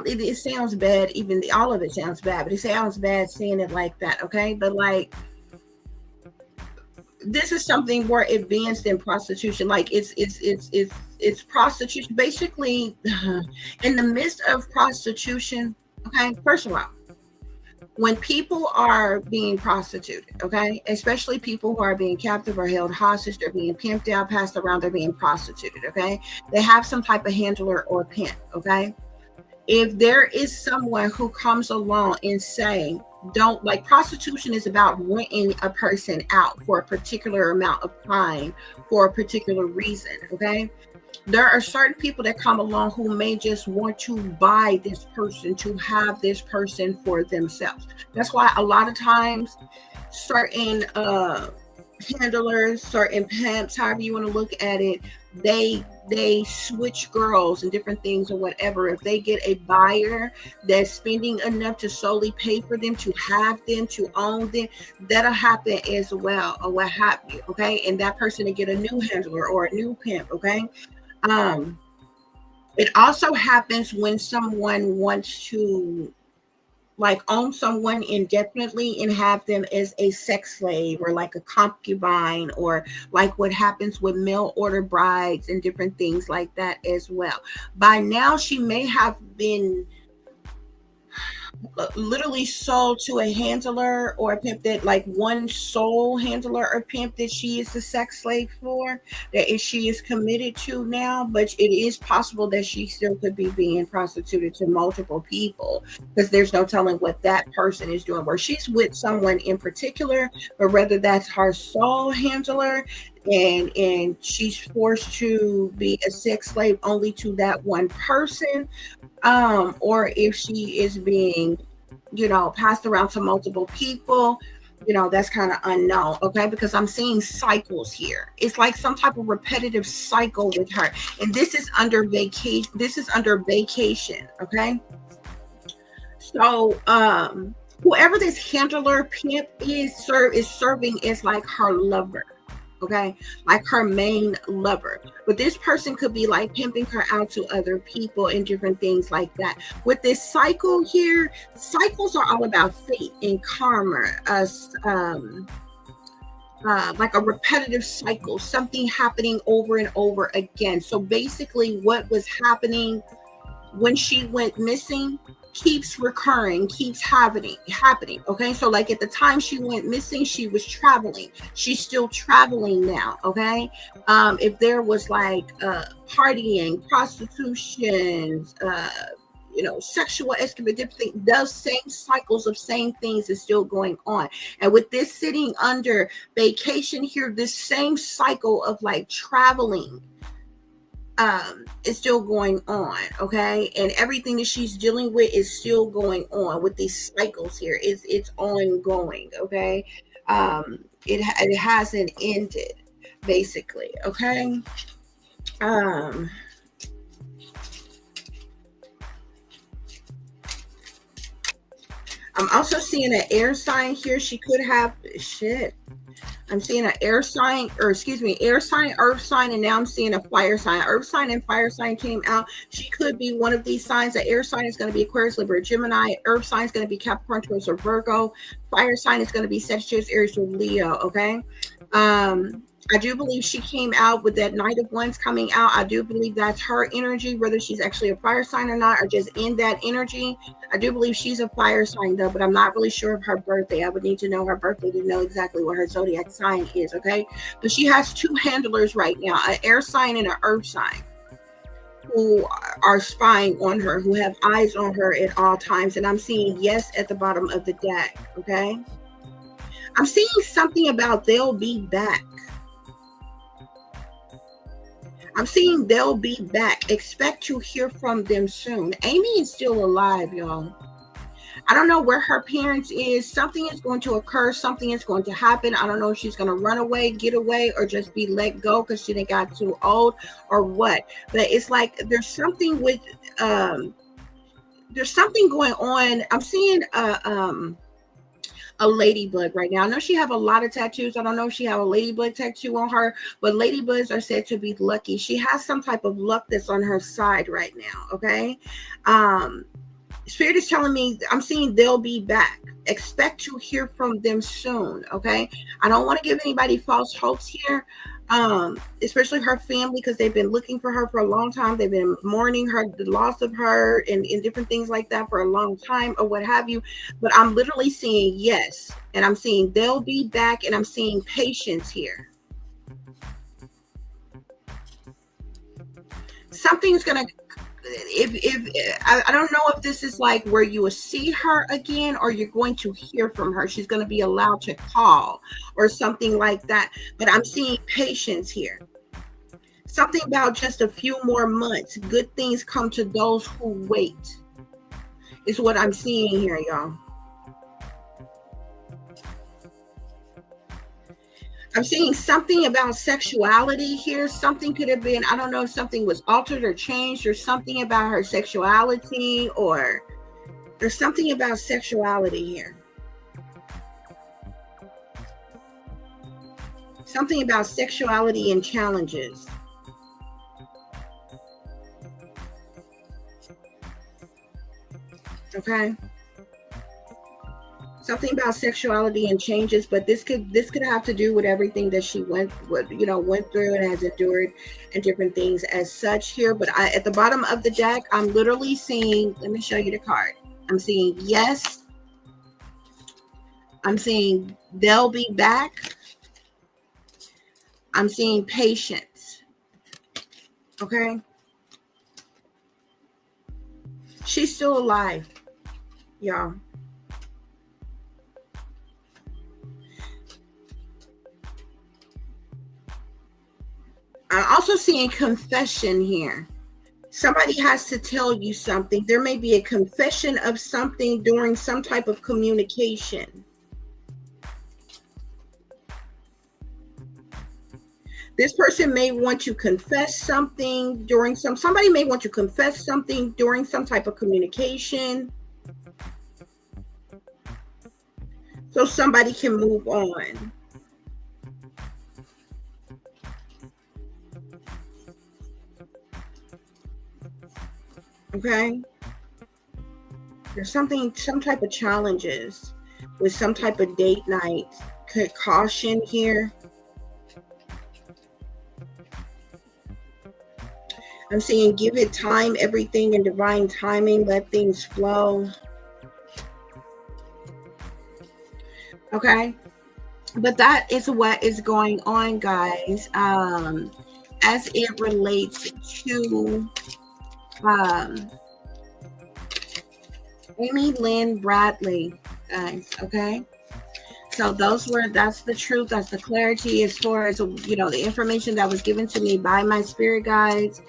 Speaker 3: it sounds bad, even all of it sounds bad, but it sounds bad saying it like that, okay? But like, this is something more advanced than prostitution. Like it's prostitution basically. In the midst of prostitution, okay, first of all, when people are being prostituted, okay, especially people who are being captive or held hostage, they're being pimped out, passed around, they're being prostituted, okay? They have some type of handler or pimp, okay? If there is someone who comes along and saying, don't, like, prostitution is about renting a person out for a particular amount of time for a particular reason, okay? There are certain people that come along who may just want to buy this person, to have this person for themselves. That's why a lot of times certain handlers, certain pimps, however you want to look at it, they switch girls and different things or whatever. If they get a buyer that's spending enough to solely pay for them, to have them, to own them, that'll happen as well, or what have you. Okay, and that person to get a new handler or a new pimp. Okay. It also happens when someone wants to like own someone indefinitely and have them as a sex slave or like a concubine, or like what happens with mail order brides and different things like that as well. By now, she may have been literally sold to a handler or a pimp, that like one sole handler or pimp that she is the sex slave for, that she is committed to now. But it is possible that she still could be being prostituted to multiple people, because there's no telling what that person is doing, where she's with someone in particular, but whether that's her sole handler and she's forced to be a sex slave only to that one person, or if she is being, passed around to multiple people, that's kind of unknown. Okay, because I'm seeing cycles here. It's like some type of repetitive cycle with her, and this is under vacation. Okay, so whoever this handler pimp is serving as like her lover. Okay, like her main lover. But this person could be like pimping her out to other people and different things like that. With this cycle here, cycles are all about fate and karma, like a repetitive cycle, something happening over and over again. So basically what was happening when she went missing keeps recurring, keeps happening. Okay, so like at the time she went missing, she was traveling. She's still traveling now. Okay, if there was like partying, prostitution, sexual escapade, different things, those same cycles of same things is still going on. And with this sitting under vacation here, this same cycle of like traveling is still going on. Okay, and everything that she's dealing with is still going on with these cycles here. It's ongoing. Okay, it hasn't ended, basically. Okay. I'm also seeing an air sign here. She could have I'm seeing an air sign, earth sign, and now I'm seeing a fire sign. Earth sign and fire sign came out. She could be one of these signs. The air sign is going to be Aquarius, Libra, Gemini. Earth sign is going to be Capricorn, Taurus, or Virgo. Fire sign is going to be Sagittarius, Aries, or Leo. Okay. I do believe she came out with that Knight of Wands coming out. I do believe that's her energy, whether she's actually a fire sign or not, or just in that energy. I do believe she's a fire sign, though, but I'm not really sure of her birthday. I would need to know her birthday to know exactly what her zodiac sign is, okay? But she has two handlers right now, an air sign and an earth sign, who are spying on her, who have eyes on her at all times. And I'm seeing yes at the bottom of the deck, okay? I'm seeing something about they'll be back. I'm seeing they'll be back. Expect to hear from them soon. Amy is still alive, y'all. I don't know where her parents is. Something is going to occur. Something is going to happen. I don't know if she's going to run away, get away, or just be let go because she didn't got too old or what. But it's like there's something with there's something going on. I'm seeing a ladybug right now. I know she have a lot of tattoos. I don't know if she have a ladybug tattoo on her, but ladybugs are said to be lucky. She has some type of luck that's on her side right now. Okay. Spirit is telling me, I'm seeing they'll be back. Expect to hear from them soon. Okay. I don't want to give anybody false hopes here. Especially her family, because they've been looking for her for a long time. They've been mourning her, the loss of her, and different things like that for a long time, or what have you. But I'm literally seeing yes, and I'm seeing they'll be back, and I'm seeing patience here. Something's gonna. If I don't know if this is like where you will see her again, or you're going to hear from her. She's going to be allowed to call or something like that. But I'm seeing patience here. Something about just a few more months. Good things come to those who wait, is what I'm seeing here, y'all. I'm seeing something about sexuality here. Something could have been, I don't know if something was altered or changed, or something about her sexuality, or there's something about sexuality here. Something about sexuality and challenges. Okay. Something about sexuality and changes, but this could have to do with everything that she went through and has endured and different things as such here. But at the bottom of the deck, I'm literally seeing, let me show you the card. I'm seeing yes. I'm seeing they'll be back. I'm seeing patience. Okay. She's still alive, y'all. I'm also seeing confession here. Somebody has to tell you something. There may be a confession of something during some type of communication. This person may want to confess something during somebody may want to confess something during some type of communication, so somebody can move on. Okay. There's some type of challenges with some type of date night. Caution here. I'm seeing give it time, everything in divine timing, let things flow. Okay. But that is what is going on, guys, as it relates to Amy Lynn Bradley, guys. Okay. So that's the truth. That's the clarity as far as, the information that was given to me by my spirit guides,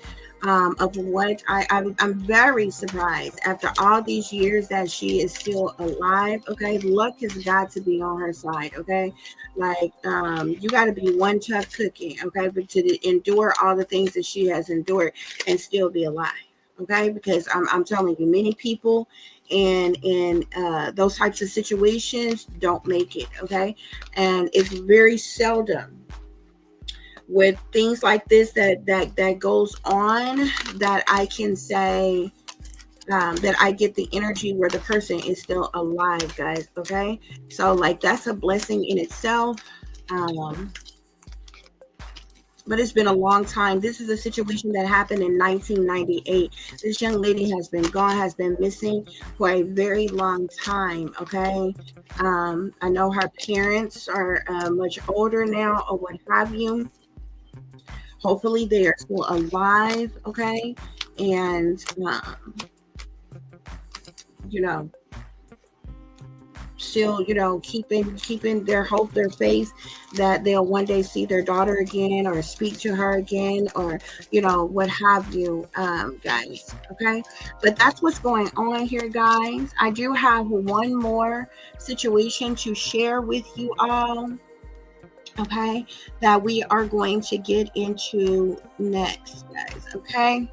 Speaker 3: of what I'm very surprised after all these years that she is still alive. Okay. Luck has got to be on her side. Okay. Like, you got to be one tough cookie. Okay. But to endure all the things that she has endured and still be alive. Okay. Because I'm telling you, many people in those types of situations don't make it. Okay. And it's very seldom with things like this that goes on that I can say that I get the energy where the person is still alive, guys. Okay. So like, that's a blessing in itself. But it's been a long time. This is a situation that happened in 1998. This young lady has been gone, has been missing for a very long time. Okay. I know her parents are much older now, or what have you. Hopefully they are still alive. Okay. And, still, keeping their hope, their faith that they'll one day see their daughter again, or speak to her again, or, what have you, guys. Okay. But that's what's going on here, guys. I do have one more situation to share with you all. Okay. That we are going to get into next, guys. Okay.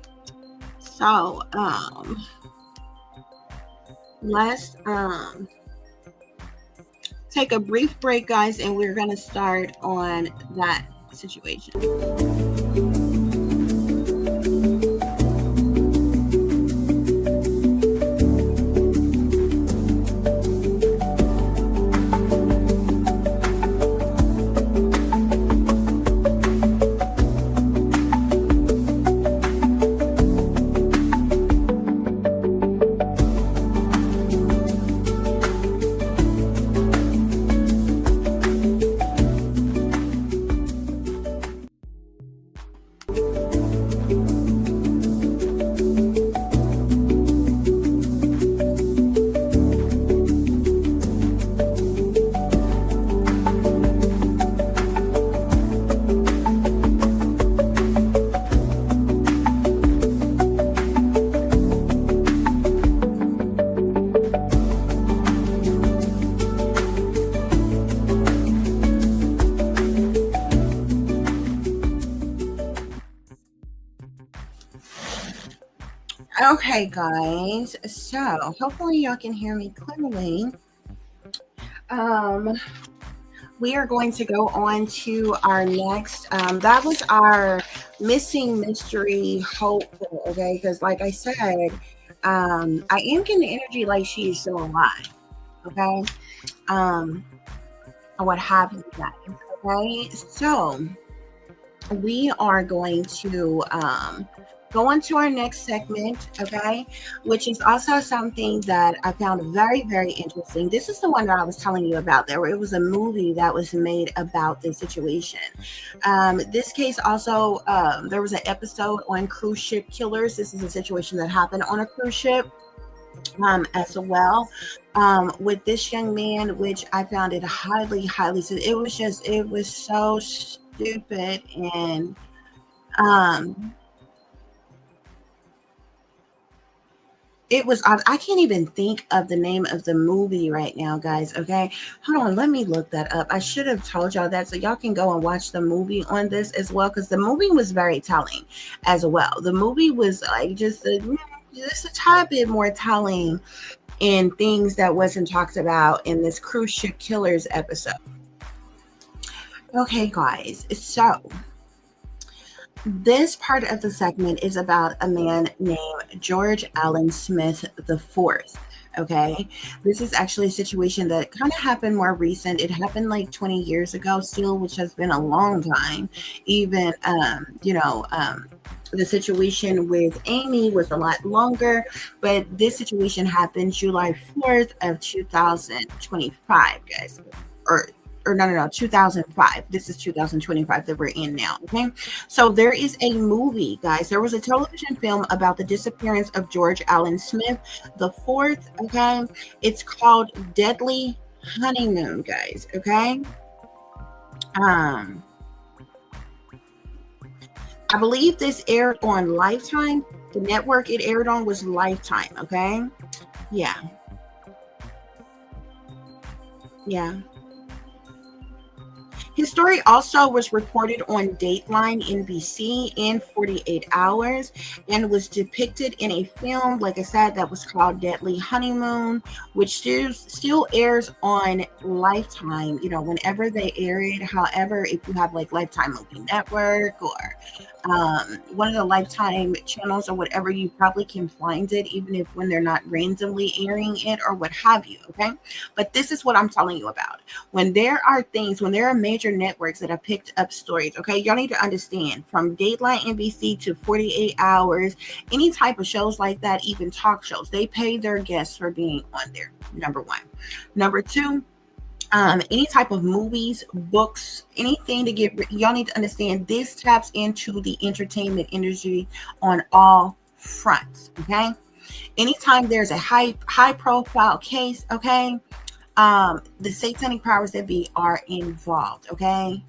Speaker 3: So, let's, take a brief break, guys, and we're going to start on that situation.
Speaker 1: Okay, guys. So hopefully y'all can hear me clearly. Um, we are going to go on to our next. That was our missing mystery hopeful. Okay, because like I said, I am getting the energy like she is still alive. Okay, or what have you guys. Okay, so we are going to go on to our next segment, okay, which is also something that I found very, very interesting. This is the one that I was telling you about. It was a movie that was made about this situation. This case also, there was an episode on cruise ship killers. This is a situation that happened on a cruise ship. As well, with this young man, which I found it highly, highly. It was so stupid, and um, it was. I can't even think of the name of the movie right now, guys. Okay, hold on, let me look that up. I should have told y'all that, so y'all can go and watch the movie on this as well, because the movie was very telling as well. The movie was like just a tad bit more telling in things that wasn't talked about in this cruise ship killers episode. Okay, guys, so this part of the segment is about a man named George Allen Smith the Fourth. Okay, this is actually a situation that kind of happened more recent. It happened like 20 years ago, still, which has been a long time. Even, the situation with Amy was a lot longer, but this situation happened July 4th of 2025, guys. Or no, 2005. This is 2025 that we're in now. Okay. So there is a movie, guys. There was a television film about the disappearance of George Allen Smith the Fourth. Okay. It's called Deadly Honeymoon, guys. Okay. I believe this aired on Lifetime. The network it aired on was Lifetime. Okay. Yeah. Yeah. His story also was reported on Dateline NBC in 48 Hours and was depicted in a film, like I said, that was called Deadly Honeymoon, which still airs on Lifetime, whenever they air it. However, if you have like Lifetime Movie Network or one of the Lifetime channels or whatever, you probably can find it, even if when they're not randomly airing it or what have you. Okay. But this is what I'm telling you about. When there are major networks that have picked up stories, okay, y'all need to understand, from Dateline NBC to 48 Hours, any type of shows like that, even talk shows, they pay their guests for being on there. Number one. Number two, any type of movies, books, anything to get, y'all need to understand, this taps into the entertainment industry on all fronts. Okay. Anytime there's a high profile case, okay, the satanic powers that be are involved. Okay.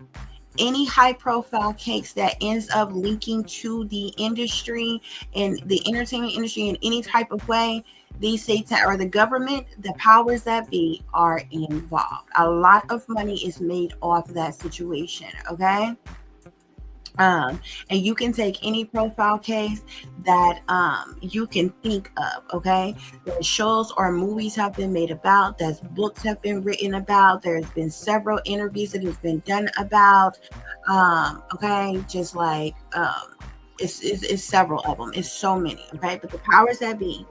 Speaker 1: Any high profile case that ends up linking to the industry and the entertainment industry in any type of way, these Satan or the government, the powers that be are involved. A lot of money is made off that situation. Okay. And you can take any profile case that you can think of. Okay, there's shows or movies have been made about, there's books have been written about, there's been several interviews that has been done about. Okay, just like it's several of them. It's so many. Okay, but the powers that be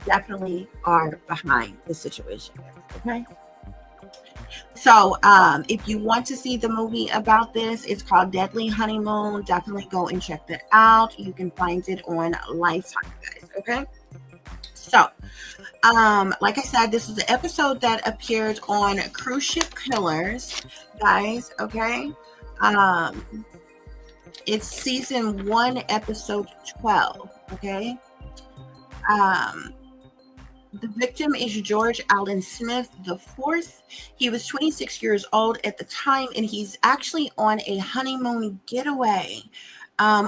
Speaker 1: definitely are behind the situation. Okay. So if you want to see the movie about this, it's called Deadly Honeymoon. Definitely go and check that out. You can find it on Lifetime, guys. Okay. So like I said, this is the episode that appeared on Cruise Ship Killers, guys. Okay. It's season 1, episode 12. Okay. The victim is George Allen Smith the Fourth. He was 26 years old at the time, and he's actually on a honeymoon getaway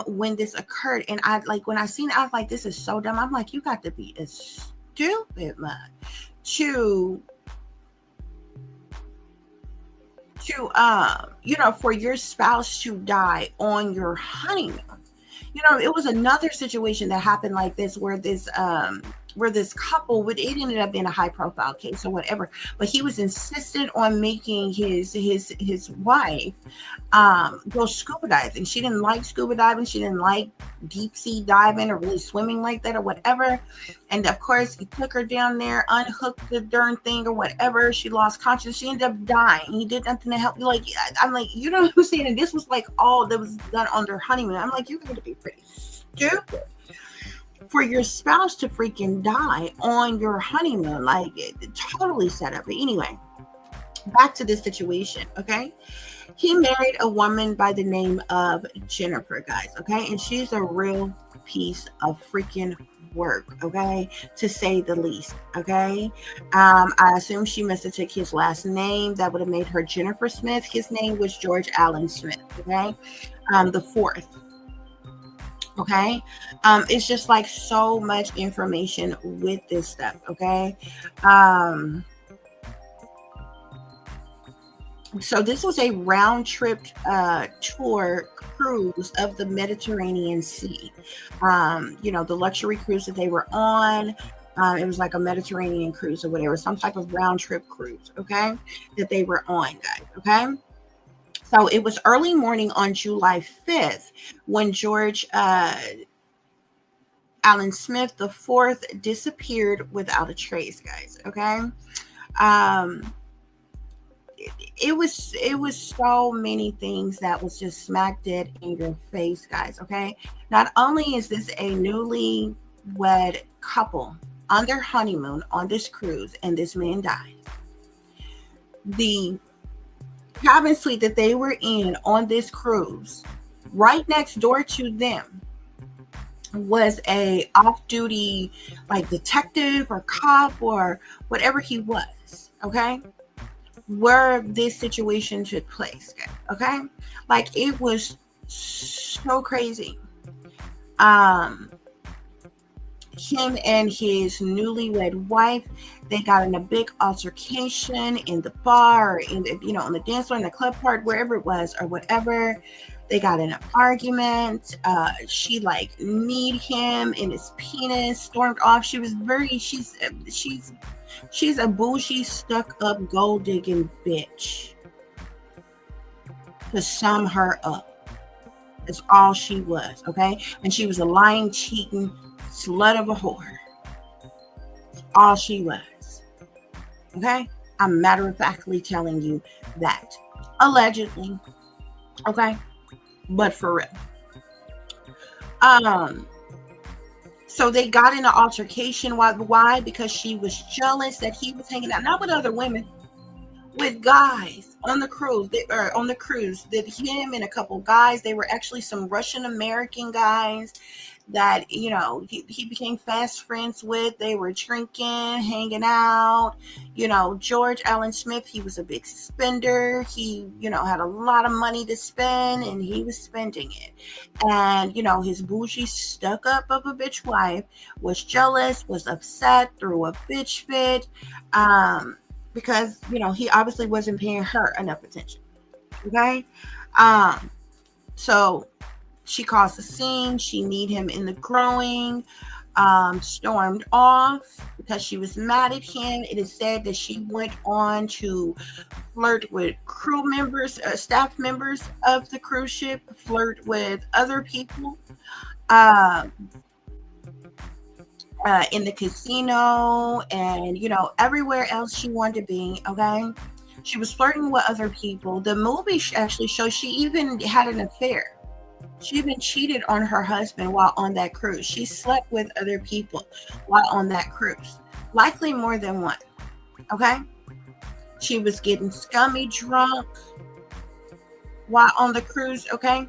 Speaker 1: when this occurred. And when I seen it, I was like, this is so dumb. I'm like, you got to be a stupid man to for your spouse to die on your honeymoon. it was another situation that happened like this where this couple would, it ended up being a high profile case or whatever, but he was insistent on making his wife go scuba diving. She didn't like scuba diving. She didn't like deep sea diving or really swimming like that or whatever. And of course, he took her down there, unhooked the darn thing or whatever. She lost consciousness. She ended up dying. He did nothing to help. Like, I'm like, you know what I'm saying? And this was like all that was done on their honeymoon. I'm like, you're going to be pretty stupid for your spouse to freaking die on your honeymoon. Like, it totally set up. But anyway, back to this situation, okay? He married a woman by the name of Jennifer, guys, okay? And she's a real piece of freaking work, okay, to say the least, okay? I assume she must have took his last name. That would have made her Jennifer Smith. His name was George Allen Smith, okay? The fourth. Okay, it's just like so much information with this stuff. Okay, so this was a round trip tour cruise of the Mediterranean Sea. The luxury cruise that they were on, it was like a Mediterranean cruise or whatever, some type of round trip cruise. Okay, that they were on, guys. Okay. So it was early morning on July 5th when George Allen Smith IV disappeared without a trace, guys. Okay. It was so many things that was just smack dead in your face, guys. Okay. Not only is this a newly wed couple on their honeymoon on this cruise and this man died, the cabin suite that they were in on this cruise, right next door to them was a off-duty like detective or cop or whatever he was, okay, where this situation took place, okay? Like, it was so crazy. Him and his newlywed wife, they got in a big altercation in the bar, in the, on the dance floor, in the club part, wherever it was or whatever. They got in an argument. She like kneed him in his penis, stormed off. She was she's a bougie, stuck up, gold digging bitch. To sum her up, that's all she was, okay? And she was a lying, cheating slut of a whore. All she was. Okay? I'm matter-of-factly telling you that. Allegedly. Okay? But for real. So they got in an altercation. Why? Because she was jealous that he was hanging out, not with other women, with guys on the cruise. That him and a couple guys, they were actually some Russian American guys that he became fast friends with. They were drinking, hanging out. George Allen Smith, he was a big spender. He had a lot of money to spend, and he was spending it. And his bougie, stuck up of a bitch wife was jealous, was upset, threw a bitch fit, because he obviously wasn't paying her enough attention. Okay. So she caused a scene. She kneed him in the groin, stormed off because she was mad at him. It is said that she went on to flirt with crew members, staff members of the cruise ship, flirt with other people in the casino and, everywhere else she wanted to be, okay? She was flirting with other people. The movie actually shows she even had an affair. She even cheated on her husband while on that cruise. She slept with other people while on that cruise. Likely more than one. Okay? She was getting scummy drunk while on the cruise. Okay?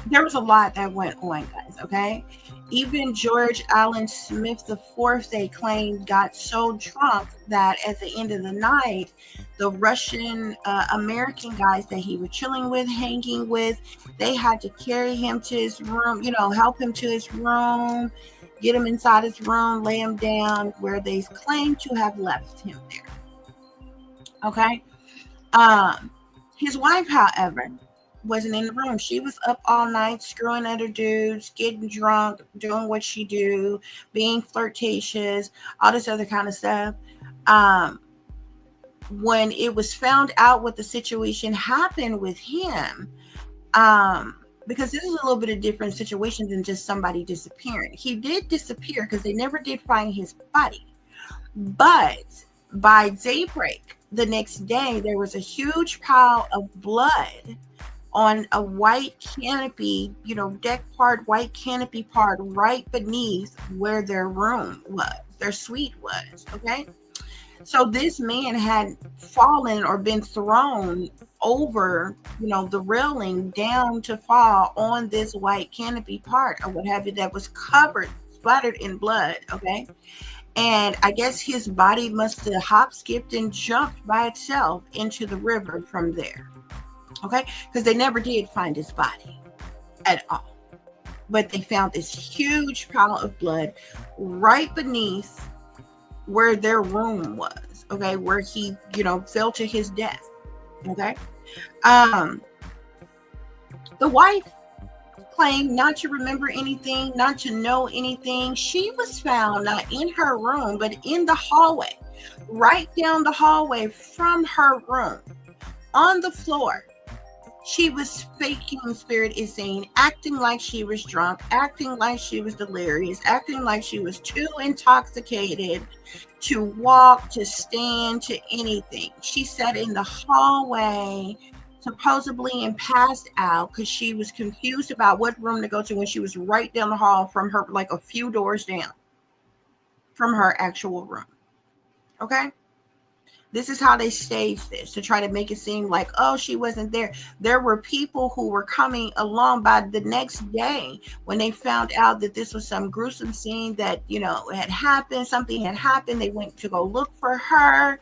Speaker 1: There was a lot that went on, guys. Okay? Even George Allen Smith IV, they claimed, got so drunk that at the end of the night, the Russian American guys that he was chilling with, hanging with, they had to carry him to his room, help him to his room, get him inside his room, lay him down where they claim to have left him there. Okay? His wife, however,
Speaker 3: wasn't in the room. She was up all night screwing other dudes, getting drunk, doing what she do, being flirtatious, all this other kind of stuff. When it was found out what the situation happened with him, because this is a little bit of different situation than just somebody disappearing. He did disappear because they never did find his body. But by daybreak the next day, there was a huge pile of blood on a white canopy, deck part, white canopy part right beneath where their room was, their suite was. Okay. So this man had fallen or been thrown over, the railing down to fall on this white canopy part or what have you that was covered, splattered in blood. Okay. And I guess his body must have hop, skipped, and jumped by itself into the river from there. Okay. Because they never did find his body at all. But they found this huge pile of blood right beneath where their room was, okay, where he, fell to his death. Okay. The wife claimed not to remember anything, not to know anything. She was found not in her room, but in the hallway, right down the hallway from her room, on the floor. She was faking, Spirit is saying, acting like she was drunk, acting like she was delirious, acting like she was too intoxicated to walk, to stand, to anything. She sat in the hallway, supposedly, and passed out because she was confused about what room to go to when she was right down the hall from her, like a few doors down from her actual room. Okay? This is how they staged this to try to make it seem like, oh, she wasn't there. There were people who were coming along by the next day when they found out that this was some gruesome scene that, had happened. Something had happened. They went to go look for her.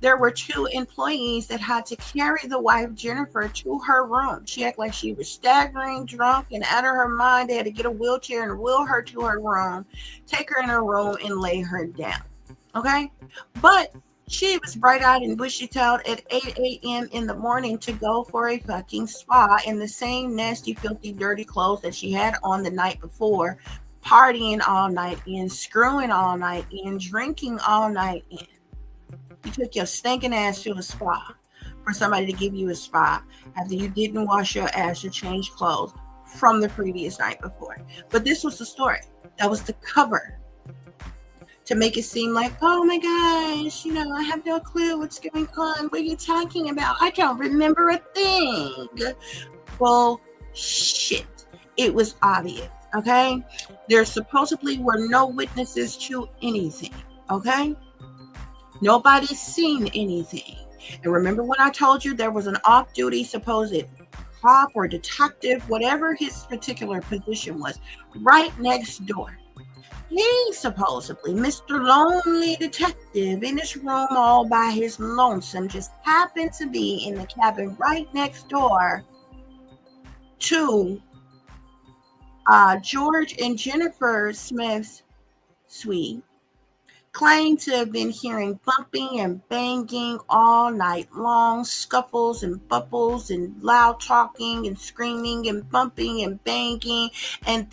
Speaker 3: There were 2 employees that had to carry the wife, Jennifer, to her room. She acted like she was staggering, drunk, and out of her mind. They had to get a wheelchair and wheel her to her room, take her in her room, and lay her down. Okay? But she was bright-eyed and bushy-tailed at 8 a.m. in the morning to go for a fucking spa in the same nasty, filthy, dirty clothes that she had on the night before, partying all night in, screwing all night in, drinking all night in. You took your stinking ass to a spa for somebody to give you a spa after you didn't wash your ass or change clothes from the previous night before. But this was the story. That was the cover. To make it seem like, oh my gosh, I have no clue what's going on. What are you talking about? I don't remember a thing. Well, shit. It was obvious, okay? There supposedly were no witnesses to anything, okay? Nobody's seen anything. And remember when I told you there was an off-duty supposed cop or detective, whatever his particular position was, right next door. He supposedly, Mr. Lonely Detective, in his room all by his lonesome, just happened to be in the cabin right next door to George and Jennifer Smith's suite, claimed to have been hearing bumping and banging all night long, scuffles and bubbles and loud talking and screaming and bumping and banging. And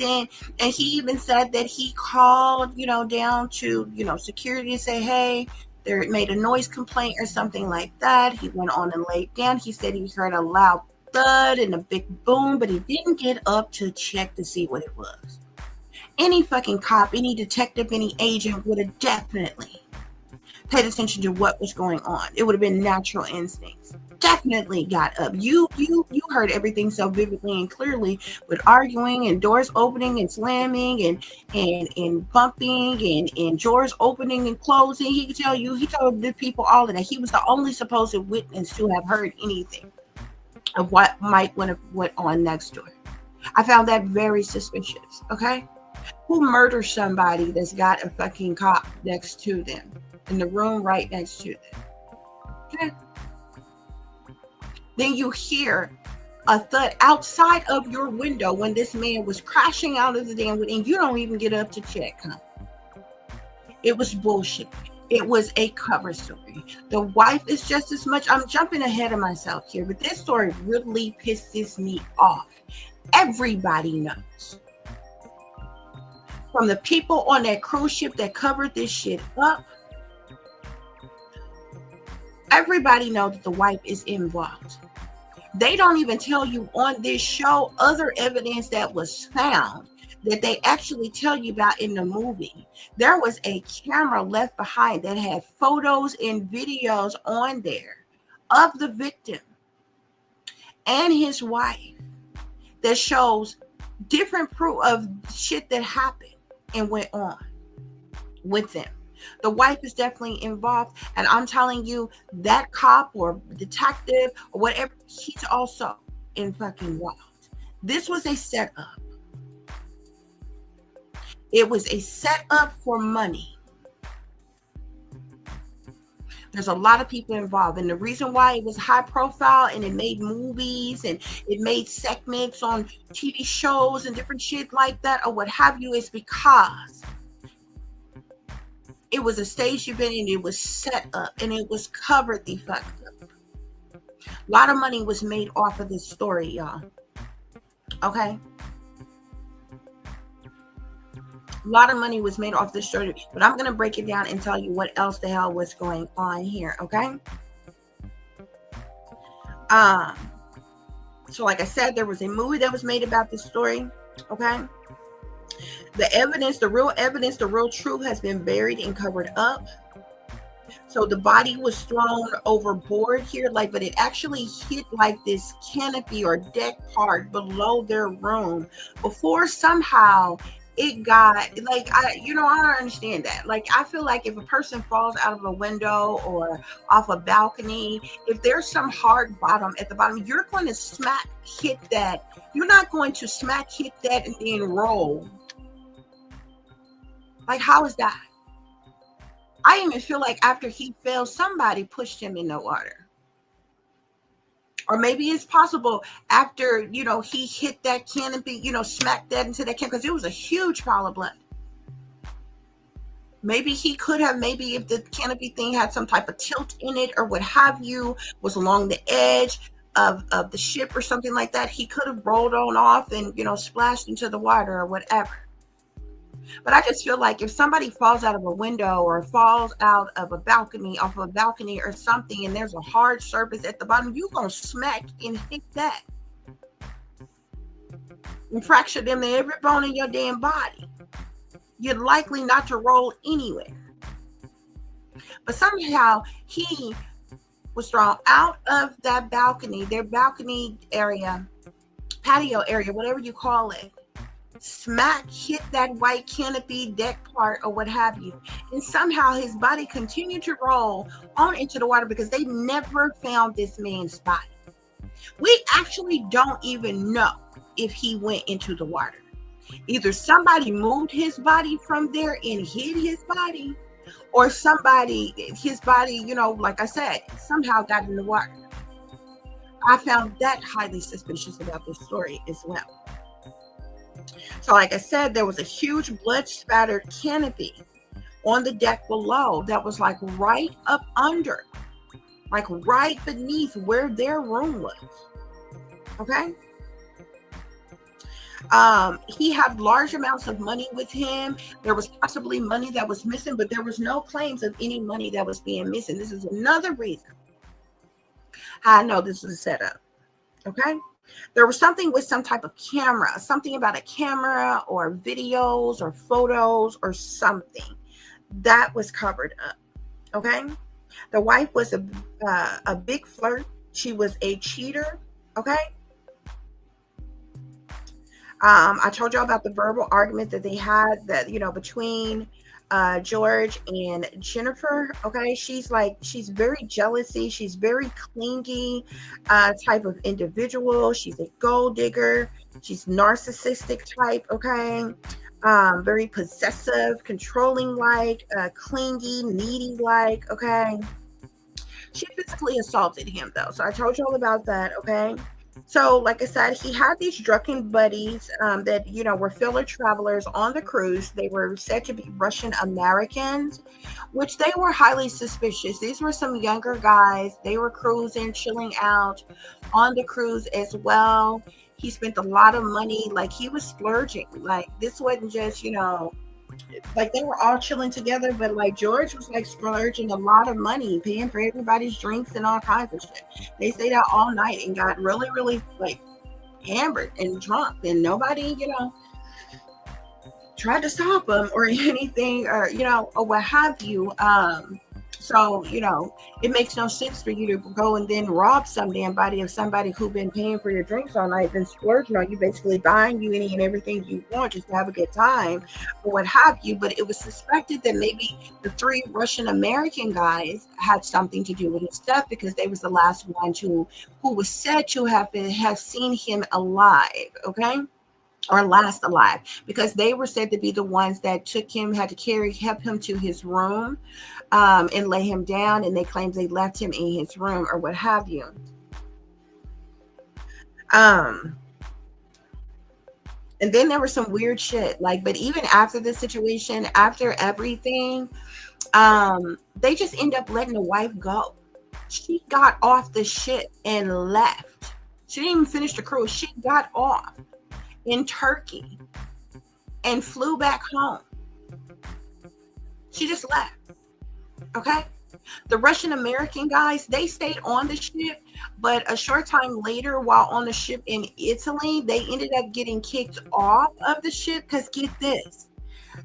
Speaker 3: he even said that he called, down to, security to say, hey, they made a noise complaint or something like that. He went on and laid down. He said he heard a loud thud and a big boom, but he didn't get up to check to see what it was. Any fucking cop, any detective, any agent would have definitely paid attention to what was going on. It would have been natural instincts. Definitely got up. You heard everything so vividly and clearly with arguing and doors opening and slamming and bumping and doors opening and closing. He told the people all of that. He was the only supposed witness to have heard anything of what might have went on next door. I found that very suspicious. Okay. Who murders somebody that's got a fucking cop next to them in the room right next to them? Okay. Then you hear a thud outside of your window when this man was crashing out of the damn window, and you don't even get up to check, huh? It was bullshit. It was a cover story. The wife is just as much. I'm jumping ahead of myself here, but this story really pisses me off. Everybody knows. From the people on that cruise ship that covered this shit up, everybody knows that the wife is involved. They don't even tell you on this show other evidence that was found that they actually tell you about in the movie. There was a camera left behind that had photos and videos on there of the victim and his wife that shows different proof of shit that happened and went on with them. The wife is definitely involved, and I'm telling you, that cop or detective or whatever, he's also in fucking wild. This was a setup. It was a setup for money. There's a lot of people involved, and the reason why it was high profile and it made movies and it made segments on TV shows and different shit like that or what have you is because it was a stage event and it was set up and it was covered the fuck up. A lot of money was made off of this story, y'all. Okay? A lot of money was made off this story, but I'm going to break it down and tell you what else the hell was going on here, okay? So like I said, there was a movie that was made about this story, okay? The evidence, the real evidence, the real truth has been buried and covered up. So the body was thrown overboard here, like, but it actually hit like this canopy or deck part below their room before somehow it got like, I don't understand that. Like, I feel like if a person falls out of a window or off a balcony, if there's some hard bottom at the bottom, you're going to smack hit that. You're not going to smack hit that and then roll. Like, how is that? I even feel like after he fell, somebody pushed him in the water. Or maybe it's possible after, he hit that canopy, smacked that into that canopy, because it was a huge pile of blood. Maybe he could have, maybe if the canopy thing had some type of tilt in it or what have you, was along the edge of the ship or something like that, he could have rolled on off and, splashed into the water or whatever. But I just feel like if somebody falls out of a window or falls out of a balcony, off of a balcony or something, and there's a hard surface at the bottom, you're going to smack and hit that. And fracture them in every bone in your damn body. You're likely not to roll anywhere. But somehow he was thrown out of that balcony, their balcony area, patio area, whatever you call it. Smack hit that white canopy deck part or what have you, and somehow his body continued to roll on into the water because they never found this man's body. We actually don't even know if he went into the water. Either somebody moved his body from there and hid his body, or his body, like I said, somehow got in the water. I found that highly suspicious about this story as well. So like I said, there was a huge blood spattered canopy on the deck below that was like right up under, like right beneath where their room was. Okay. He had large amounts of money with him. There was possibly money that was missing, but there was no claims of any money that was being missing. This is another reason how I know this was a setup. Okay. There was something with some type of camera, something about a camera or videos or photos or something that was covered up. Okay. The wife was a big flirt. She was a cheater. Okay. I told y'all about the verbal argument that they had that, between George and Jennifer. Okay. She's very jealousy. She's very clingy type of individual. She's a gold digger. She's narcissistic type. Okay. Very possessive, controlling like, clingy, needy like. Okay. She physically assaulted him though. So I told y'all about that. Okay. So, like I said, he had these drunken buddies that, were fellow travelers on the cruise. They were said to be Russian Americans, which they were highly suspicious. These were some younger guys. They were cruising, chilling out on the cruise as well. He spent a lot of money. Like, he was splurging. Like, this wasn't just, like they were all chilling together, but like George was like splurging a lot of money, paying for everybody's drinks and all kinds of shit. They stayed out all night and got really, really like hammered and drunk, and nobody, tried to stop them or anything, or or what have you. So, it makes no sense for you to go and then rob some damn body of somebody who been paying for your drinks all night, been splurging on you, basically buying you any and everything you want just to have a good time or what have you. But it was suspected that maybe the 3 Russian American guys had something to do with his stuff, because they was the last ones who was said to have seen him alive, okay? Or last alive, because they were said to be the ones that took him, had to help him to his room, and lay him down, and they claimed they left him in his room or what have you. And then there was some weird shit, like, but even after this situation, after everything, they just end up letting the wife go. She got off the ship and left. She didn't even finish the cruise. She got off in Turkey and flew back home. She just left. Okay. The Russian American guys, they stayed on the ship, but a short time later, while on the ship in Italy, they ended up getting kicked off of the ship, because get this,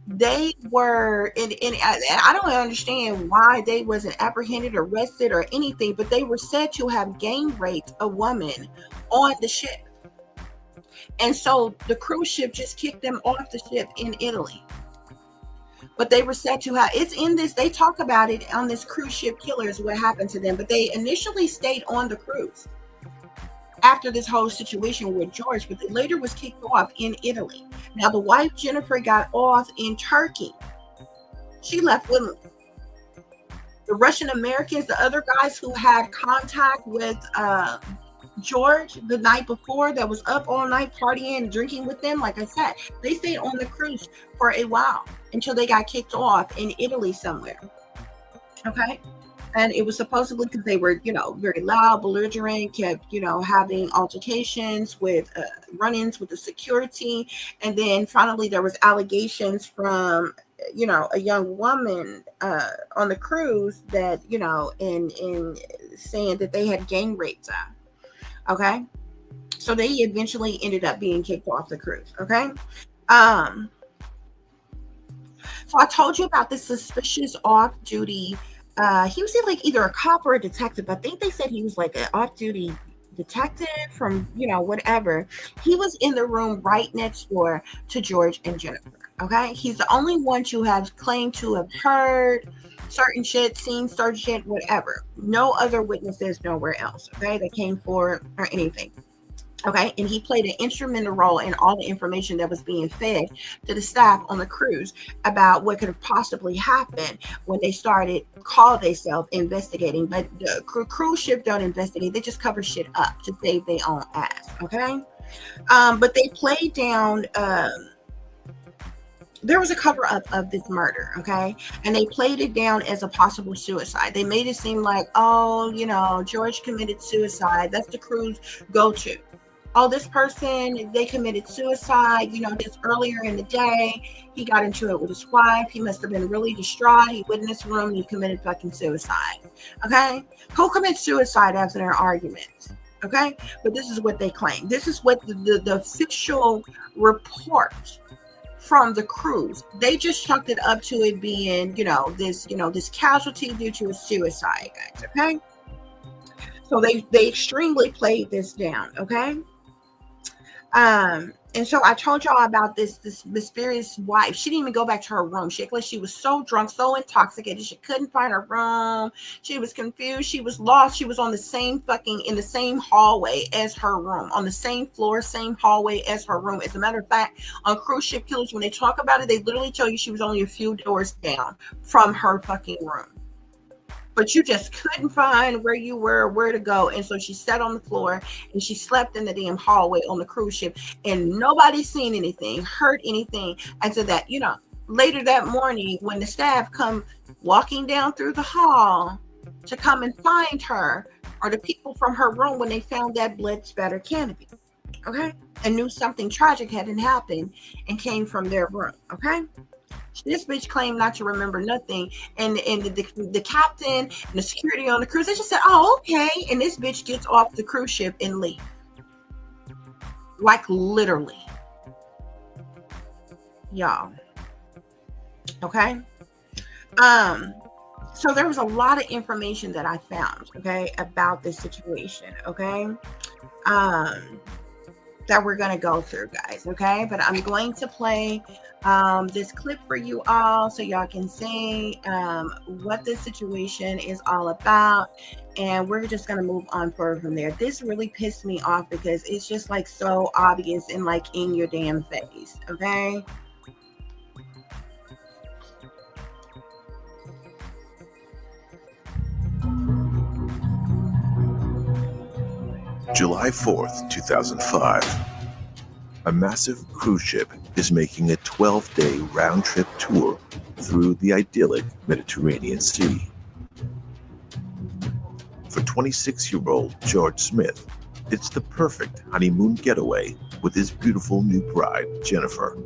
Speaker 3: they were I don't understand why they wasn't apprehended, arrested, or anything, but they were said to have gang raped a woman on the ship. And so the cruise ship just kicked them off the ship in Italy. But they were said to have, it's in this, they talk about it on this Cruise Ship Killers, what happened to them. But they initially stayed on the cruise after this whole situation with George, but they later was kicked off in Italy. Now, the wife, Jennifer, got off in Turkey. She left willingly. The Russian Americans, the other guys who had contact with George the night before, that was up all night partying and drinking with them, like I said, they stayed on the cruise for a while until they got kicked off in Italy somewhere. Okay. And it was supposedly because they were, very loud, belligerent, kept, having altercations with run-ins with the security. And then finally there was allegations from, a young woman on the cruise that, in saying that they had gang raped her. Okay. So they eventually ended up being kicked off the cruise. Okay. So I told you about this suspicious off-duty. He was like either a cop or a detective. I think they said he was like an off-duty detective from, whatever. He was in the room right next door to George and Jennifer. Okay. He's the only one to have claimed to have heard certain shit, seen certain shit, whatever. No other witnesses nowhere else. Okay. That came forward or anything. Okay. And he played an instrumental role in all the information that was being fed to the staff on the cruise about what could have possibly happened when they started, call themselves investigating. But the cruise ship don't investigate. They just cover shit up to save their own ass. Okay. But they played down, there was a cover up of this murder. Okay. And they played it down as a possible suicide. They made it seem like, oh, George committed suicide. That's the cruise go-to. Oh, this person, they committed suicide, just earlier in the day. He got into it with his wife. He must have been really distraught. He went in this room and he committed fucking suicide. Okay. Who commits suicide after their argument? Okay. But this is what they claim. This is what the official report from the cruise. They just chucked it up to it being, this casualty due to a suicide, guys. Okay. So they extremely played this down. Okay. And so I told y'all about this mysterious wife. She didn't even go back to her room. She was so drunk, so intoxicated. She couldn't find her room. She was confused. She was lost. She was on the same in the same hallway as her room, on the same floor, same hallway as her room. As a matter of fact, on Cruise Ship Killers, when they talk about it, they literally tell you she was only a few doors down from her fucking room. but you just couldn't find where you were, where to go. And so she sat on the floor and she slept in the damn hallway on the cruise ship, and nobody seen anything, heard anything. And so that, later that morning when the staff come walking down through the hall to come and find her, or the people from her room, when they found that blood spattered canopy, okay, and knew something tragic hadn't happened and came from their room, okay. This bitch claimed not to remember nothing, and the captain and the security on the cruise, they just said, "Oh, okay," and this bitch gets off the cruise ship and leave, like literally, y'all. Okay. So there was a lot of information that I found, okay, about this situation, okay, that we're going to go through, guys, okay, but I'm going to play this clip for you all so y'all can see what this situation is all about, and we're just going to move on forward from there. This really pissed me off because it's just like so obvious and like in your damn face, okay.
Speaker 2: July 4th, 2005. A massive cruise ship is making a 12-day round-trip tour through the idyllic Mediterranean Sea. For 26-year-old George Smith, it's the perfect honeymoon getaway with his beautiful new bride, Jennifer.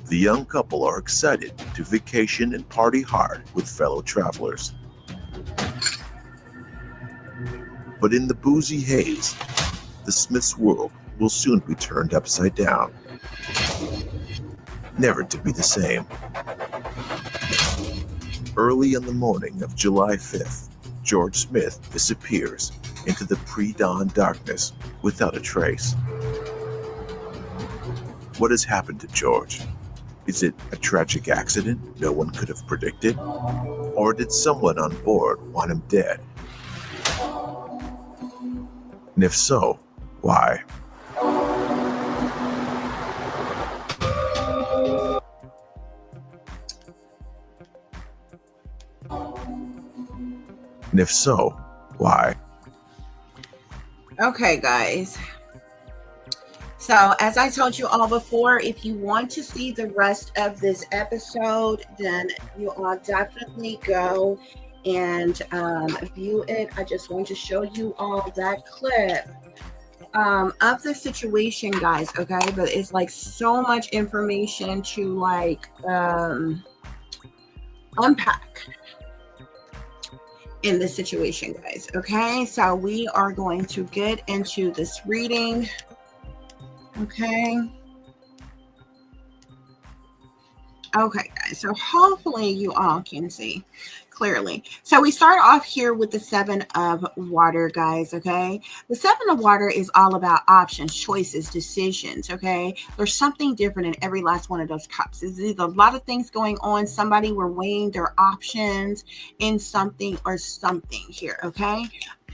Speaker 2: The young couple are excited to vacation and party hard with fellow travelers. But in the boozy haze, the Smiths' world will soon be turned upside down, never to be the same. Early in the morning of July 5th, George Smith disappears into the pre-dawn darkness without a trace. What has happened to George? Is it a tragic accident no one could have predicted? Or did someone on board want him dead? And if so, why? And if so, why?
Speaker 3: Okay, guys. So, as I told you all before, if you want to see the rest of this episode, then you all definitely go and view it. I just want to show you all that clip of the situation, guys, okay? But it's like so much information to like unpack in this situation, guys, okay? So we are going to get into this reading, okay? Okay, guys, so hopefully you all can see clearly. So we start off here with the Seven of Water, guys, okay? The Seven of Water is all about options, choices, decisions, okay? There's something different in every last one of those cups. There's either a lot of things going on, somebody were weighing their options in something or something here, okay?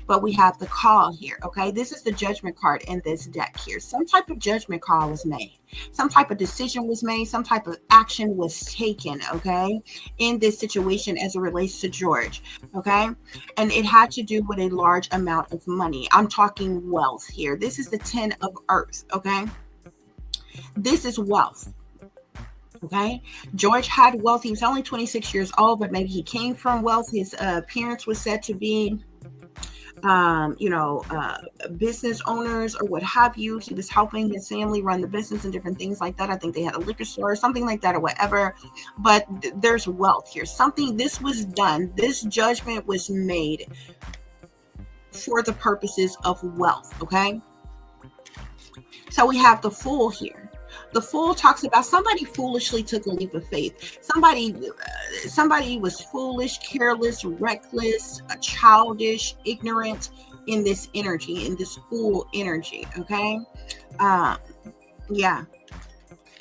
Speaker 3: But we have the call here, okay? This is the judgment card in this deck here. Some type of judgment call was made. Some type of decision was made. Some type of action was taken, okay, in this situation as it relates to George, okay? And it had to do with a large amount of money. I'm talking wealth here. This is the 10 of Earth, okay? This is wealth. Okay, George had wealth. He was only 26 years old, but maybe he came from wealth. His parents were said to be business owners or what have you. He was helping his family run the business and different things like that. I think they had a liquor store or something like that or whatever, but there's wealth here. This was done. This judgment was made for the purposes of wealth. Okay. So we have the Fool here. The Fool talks about somebody foolishly took a leap of faith. Somebody was foolish, careless, reckless, childish, ignorant in this energy, in this Fool energy. Okay, yeah.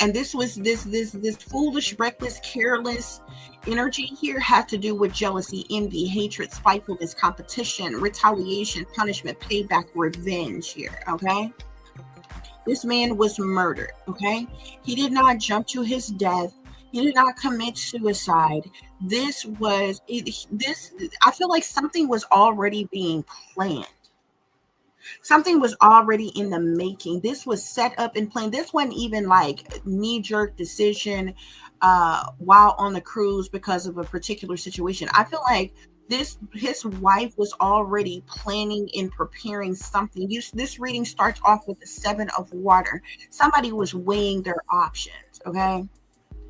Speaker 3: And this was this foolish, reckless, careless energy here had to do with jealousy, envy, hatred, spitefulness, competition, retaliation, punishment, payback, revenge here. Okay. This man was murdered, okay? He did not jump to his death. He did not commit suicide. This was this. I feel like something was already being planned. Something was already in the making. This was set up and planned. This wasn't even like knee-jerk decision while on the cruise because of a particular situation. I feel like his wife was already planning and preparing something. This reading starts off with the 7 of water. Somebody was weighing their options, okay?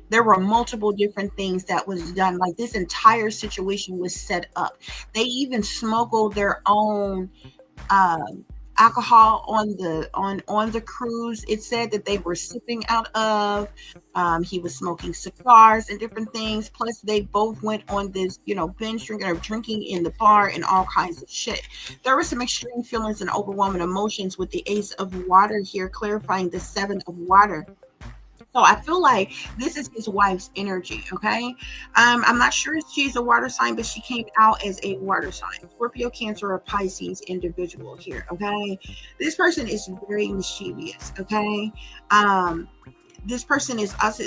Speaker 3: There were multiple different things that was done. Like this entire situation was set up. They even smuggled their own alcohol on the cruise. It said that they were sipping out of. He was smoking cigars and different things. Plus, they both went on this, binge drinking or drinking in the bar and all kinds of shit. There were some extreme feelings and overwhelming emotions with the Ace of Water here, clarifying the 7 of water. So I feel like this is his wife's energy, okay? I'm not sure if she's a water sign, but she came out as a water sign. Scorpio, Cancer, or Pisces individual here, okay? This person is very mischievous, okay? This person is also,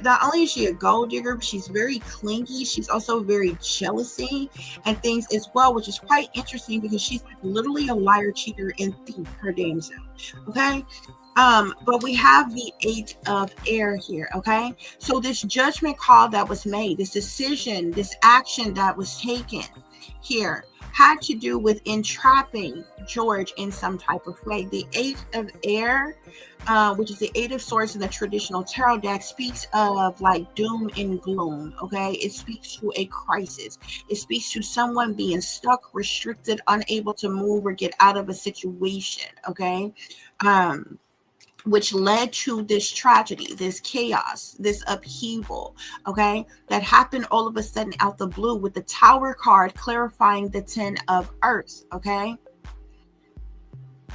Speaker 3: not only is she a gold digger, but she's very clingy. She's also very jealousy and things as well, which is quite interesting because she's like literally a liar, cheater, and thief, her damn self, okay? But we have the 8 of air here, okay? So this judgment call that was made, this decision, this action that was taken here had to do with entrapping George in some type of way. The 8 of air, which is the 8 of swords in the traditional tarot deck, speaks of like doom and gloom, okay? It speaks to a crisis. It speaks to someone being stuck, restricted, unable to move or get out of a situation, okay? Which led to this tragedy, this chaos, this upheaval, okay, that happened all of a sudden out the blue with the Tower card clarifying the 10 of earth, okay?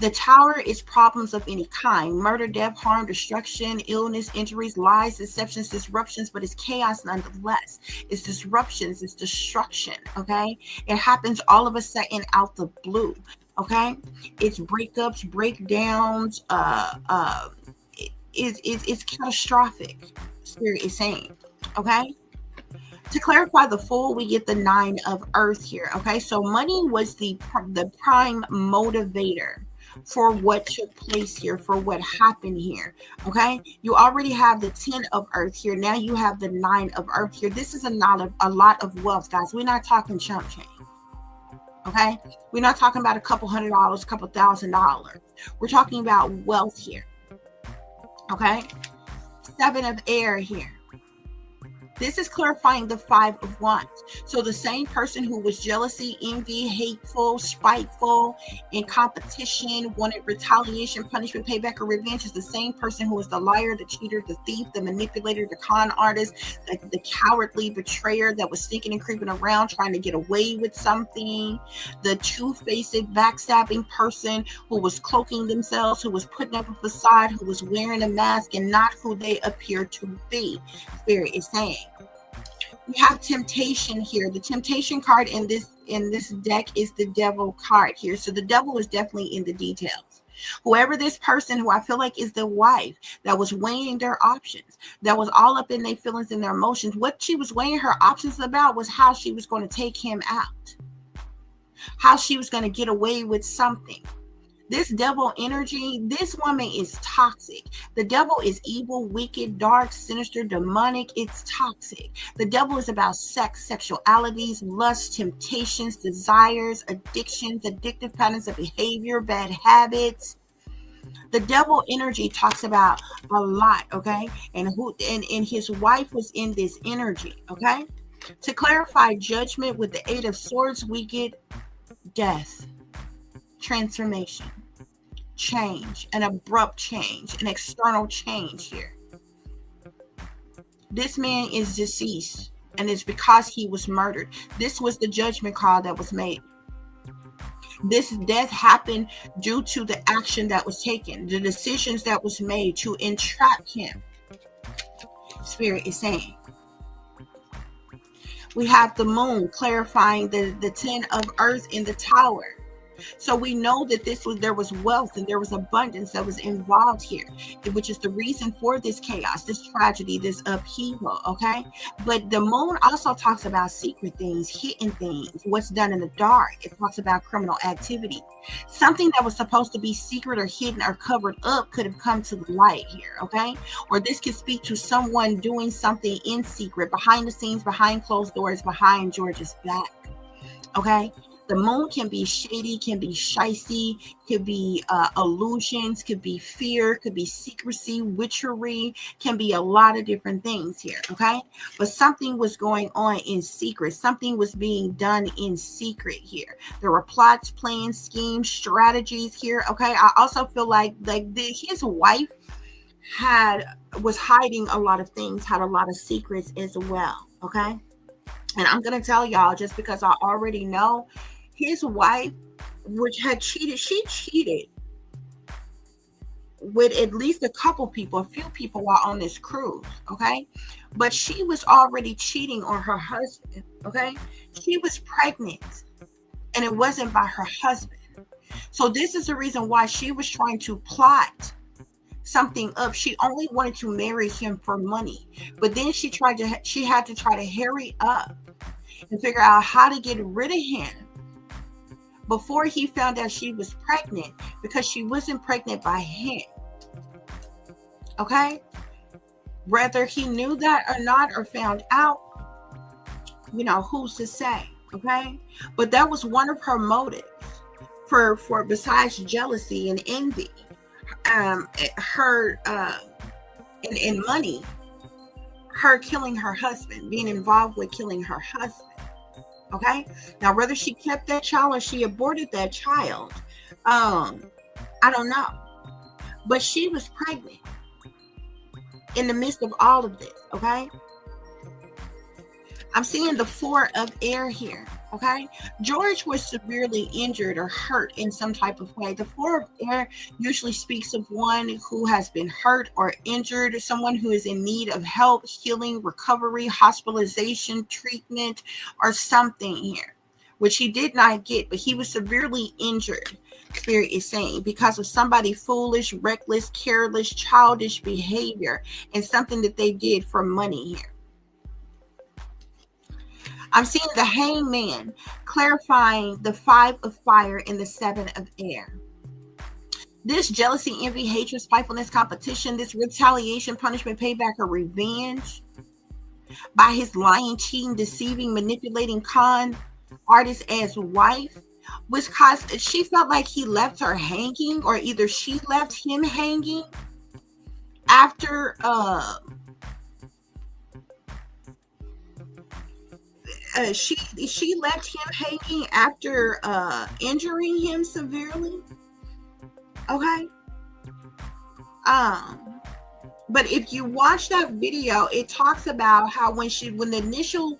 Speaker 3: The Tower is problems of any kind: murder, death, harm, destruction, illness, injuries, lies, deceptions, disruptions, but it's chaos nonetheless. It's disruptions, it's destruction, okay? It happens all of a sudden out the blue. Okay, it's breakups, breakdowns, it's catastrophic, Spirit is saying, okay? To clarify the Fool, we get the 9 of earth here, okay? So money was the prime motivator for what took place here, for what happened here, okay? You already have the 10 of earth here. Now you have the 9 of earth here. This is a lot of wealth, guys. We're not talking chump change. Okay, we're not talking about a couple $100, a couple $1,000. We're talking about wealth here. Okay, 7 of air here. This is clarifying the 5 of wands. So the same person who was jealousy, envy, hateful, spiteful, in competition, wanted retaliation, punishment, payback, or revenge is the same person who was the liar, the cheater, the thief, the manipulator, the con artist, the cowardly betrayer that was sneaking and creeping around trying to get away with something, the two-faced, backstabbing person who was cloaking themselves, who was putting up a facade, who was wearing a mask and not who they appear to be. Spirit is saying. We have temptation here. The temptation card in this deck is the devil card here. So the devil is definitely in the details. Whoever this person, who I feel like is the wife, that was weighing their options, that was all up in their feelings and their emotions, what she was weighing her options about was how she was going to take him out, how she was going to get away with something. This devil energy, this woman is toxic. The devil is evil, wicked, dark, sinister, demonic. It's toxic. The devil is about sex, sexualities, lust, temptations, desires, addictions, addictive patterns of behavior, bad habits. The devil energy talks about a lot, okay? And his wife was in this energy, okay? To clarify judgment with the 8 of swords, we get death, transformation, change, an abrupt change, an external change here. This man is deceased, and it's because he was murdered. This was the judgment call that was made. This death happened due to the action that was taken, the decisions that was made to entrap him. Spirit is saying. We have the moon clarifying the 10 of earth in the Tower. So we know that there was wealth and there was abundance that was involved here, which is the reason for this chaos, this tragedy, this upheaval. Okay. But the moon also talks about secret things, hidden things, what's done in the dark. It talks about criminal activity. Something that was supposed to be secret or hidden or covered up could have come to the light here. Okay. Or this could speak to someone doing something in secret, behind the scenes, behind closed doors, behind George's back. Okay. The moon can be shady, can be shysty, could be illusions, could be fear, could be secrecy, witchery, can be a lot of different things here, okay? But something was going on in secret. Something was being done in secret here. There were plots, plans, schemes, strategies here, okay? I also feel like his wife was hiding a lot of things, had a lot of secrets as well, okay? And I'm going to tell y'all, just because I already know, his wife, which had cheated, she cheated with at least a few people while on this cruise, okay? But she was already cheating on her husband, okay? She was pregnant, and it wasn't by her husband. So this is the reason why she was trying to plot something up. She only wanted to marry him for money, but then she had to try to hurry up and figure out how to get rid of him before he found out she was pregnant, because she wasn't pregnant by him. Okay? Whether he knew that or not, or found out, who's to say? Okay? But that was one of her motives for besides jealousy and envy, her and money, her killing her husband, being involved with killing her husband. Okay. Now, whether she kept that child or she aborted that child, I don't know. But she was pregnant in the midst of all of this. Okay. I'm seeing the 4 of air here. Okay. George was severely injured or hurt in some type of way. The 4 of air usually speaks of one who has been hurt or injured, someone who is in need of help, healing, recovery, hospitalization, treatment, or something here, which he did not get, but he was severely injured, Spirit is saying, because of somebody foolish, reckless, careless, childish behavior, and something that they did for money here. I'm seeing the hangman, clarifying the 5 of fire and the 7 of air. This jealousy, envy, hatred, spitefulness, competition, this retaliation, punishment, payback, or revenge by his lying, cheating, deceiving, manipulating con artist as wife was because she felt like he left her hanging, or either she left him hanging after she left him hanging after injuring him severely. Okay. But if you watch that video, it talks about how when the initial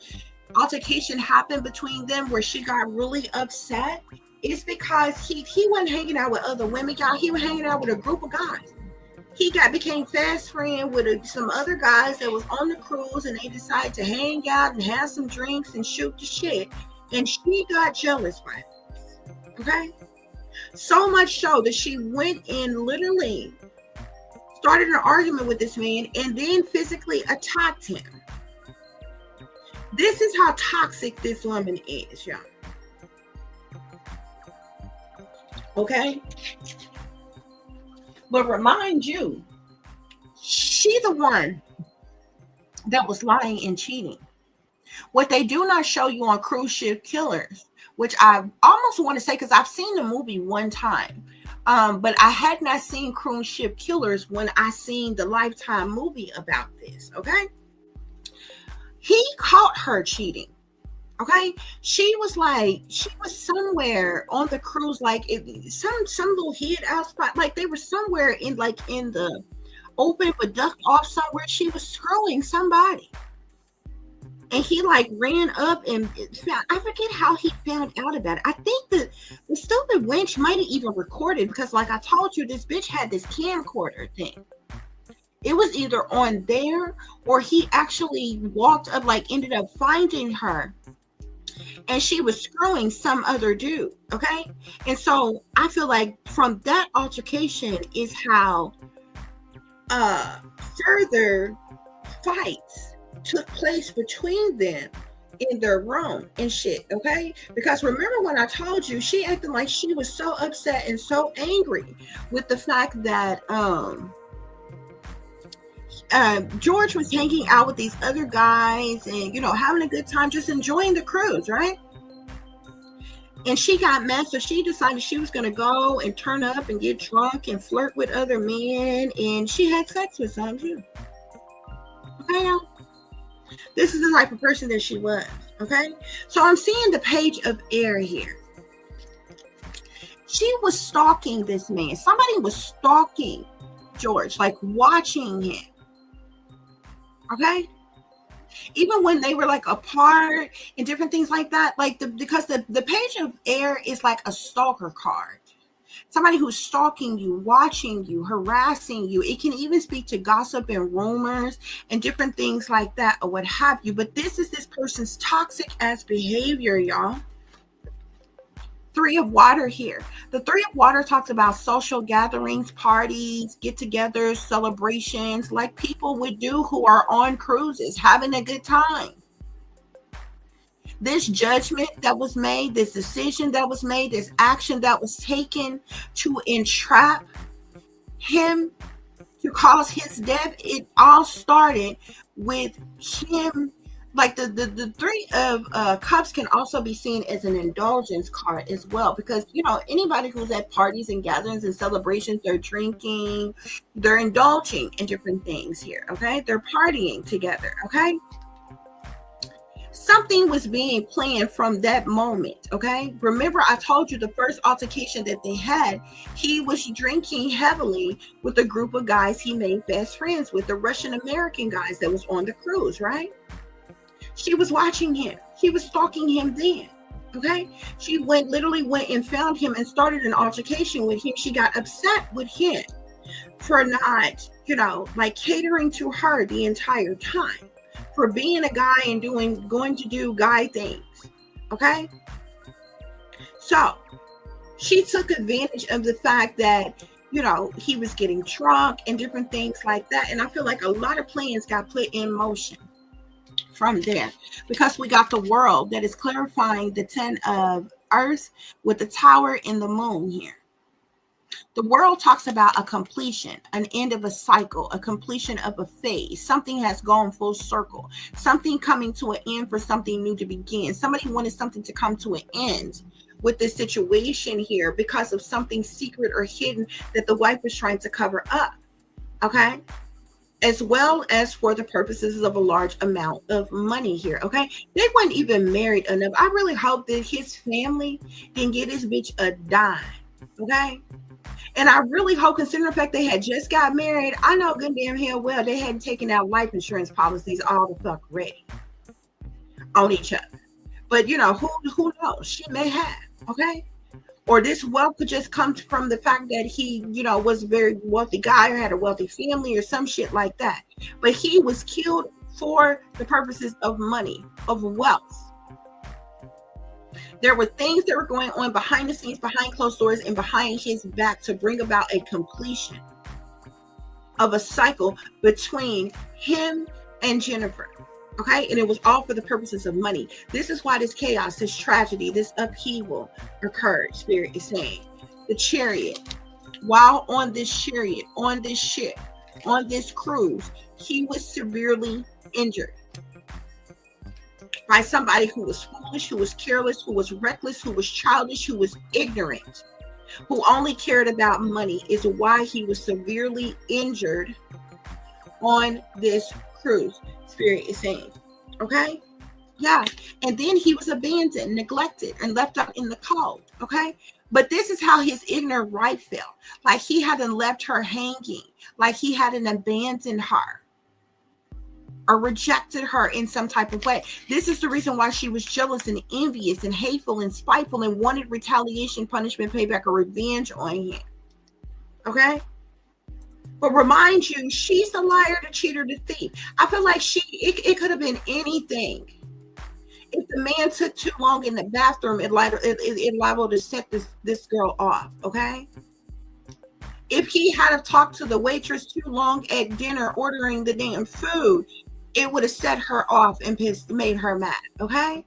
Speaker 3: altercation happened between them, where she got really upset, it's because he wasn't hanging out with other women, y'all. He was hanging out with a group of guys. He became fast friend with some other guys that was on the cruise, and they decided to hang out and have some drinks and shoot the shit. And she got jealous by it. Okay? So much so that she went and literally started an argument with this man and then physically attacked him. This is how toxic this woman is, y'all. Okay? But remind you, she the one that was lying and cheating. What they do not show you on Cruise Ship Killers, which I almost want to say, because I've seen the movie one time, but I had not seen Cruise Ship Killers when I seen the Lifetime movie about this, okay? He caught her cheating. Okay, she was somewhere on the cruise, like some little hid out spot, like they were somewhere in the open but ducked off somewhere. She was scrolling somebody, and he ran up and found. I forget how he found out about it. I think the stupid wench might have even recorded, because, like I told you, this bitch had this camcorder thing. It was either on there, or he actually walked up, ended up finding her and she was screwing some other dude. Okay. And so I feel like from that altercation is how further fights took place between them in their room and shit. Okay. Because remember when I told you she acted like she was so upset and so angry with the fact that George was hanging out with these other guys and, you know, having a good time, just enjoying the cruise, right? And she got mad, so she decided she was going to go and turn up and get drunk and flirt with other men, and she had sex with some too. Okay, this is the type of person that she was. Okay, so I'm seeing the page of air here. She was stalking this man. Somebody was stalking George, like watching him. Okay, even when they were like apart and different things like that, like because the page of air is like a stalker card. Somebody who's stalking you, watching you, harassing you. It can even speak to gossip and rumors and different things like that or what have you. But this is this person's toxic ass behavior, y'all. Three of water here. The three of water talks about social gatherings, parties, get-togethers, celebrations, like people would do who are on cruises, having a good time. This judgment that was made, this decision that was made, this action that was taken to entrap him, to cause his death, it all started with him. Like the three of cups can also be seen as an indulgence card as well, because, you know, anybody who's at parties and gatherings and celebrations, they're drinking, they're indulging in different things here. Okay, they're partying together. Okay, something was being planned from that moment. Okay, remember I told you the first altercation that they had, he was drinking heavily with a group of guys he made best friends with, the Russian American guys that was on the cruise, right? She was watching him. She was stalking him then. Okay. She literally went and found him and started an altercation with him. She got upset with him for not, you know, like catering to her the entire time, for being a guy and going to do guy things. Okay. So she took advantage of the fact that, you know, he was getting drunk and different things like that. And I feel like a lot of plans got put in motion from there, because we got the world that is clarifying the 10 of earth with the tower and the moon here. The world talks about a completion, an end of a cycle, a completion of a phase. Something has gone full circle, something coming to an end for something new to begin. Somebody wanted something to come to an end with this situation here because of something secret or hidden that the wife was trying to cover up. Okay, as well as for the purposes of a large amount of money here. Okay, they weren't even married enough. I really hope that his family didn't get his bitch a dime. Okay, and I really hope, considering the fact they had just got married, I know good damn hell well they hadn't taken out life insurance policies all the fuck ready on each other. But, you know, who knows? She may have. Okay, or this wealth could just come from the fact that he, you know, was a very wealthy guy or had a wealthy family or some shit like that. But he was killed for the purposes of money, of wealth. There were things that were going on behind the scenes, behind closed doors, and behind his back to bring about a completion of a cycle between him and Jennifer. Okay, and it was all for the purposes of money. This is why this chaos, this tragedy, this upheaval occurred, Spirit is saying. The Chariot, while on this chariot, on this ship, on this cruise, he was severely injured by somebody who was foolish, who was careless, who was reckless, who was childish, who was ignorant, who only cared about money, is why he was severely injured on this cruise, Spirit is saying. Okay, yeah, and then he was abandoned, neglected, and left out in the cold. Okay, but this is how his ignorant wife felt, like he hadn't left her hanging, like he hadn't abandoned her or rejected her in some type of way. This is the reason why she was jealous and envious and hateful and spiteful and wanted retaliation, punishment, payback, or revenge on him. Okay, but remind you, she's the liar, the cheater, the thief. I feel like it could have been anything. If the man took too long in the bathroom, it liable to set this girl off, okay? If he had to talk to the waitress too long at dinner ordering the damn food, it would have set her off and made her mad, okay?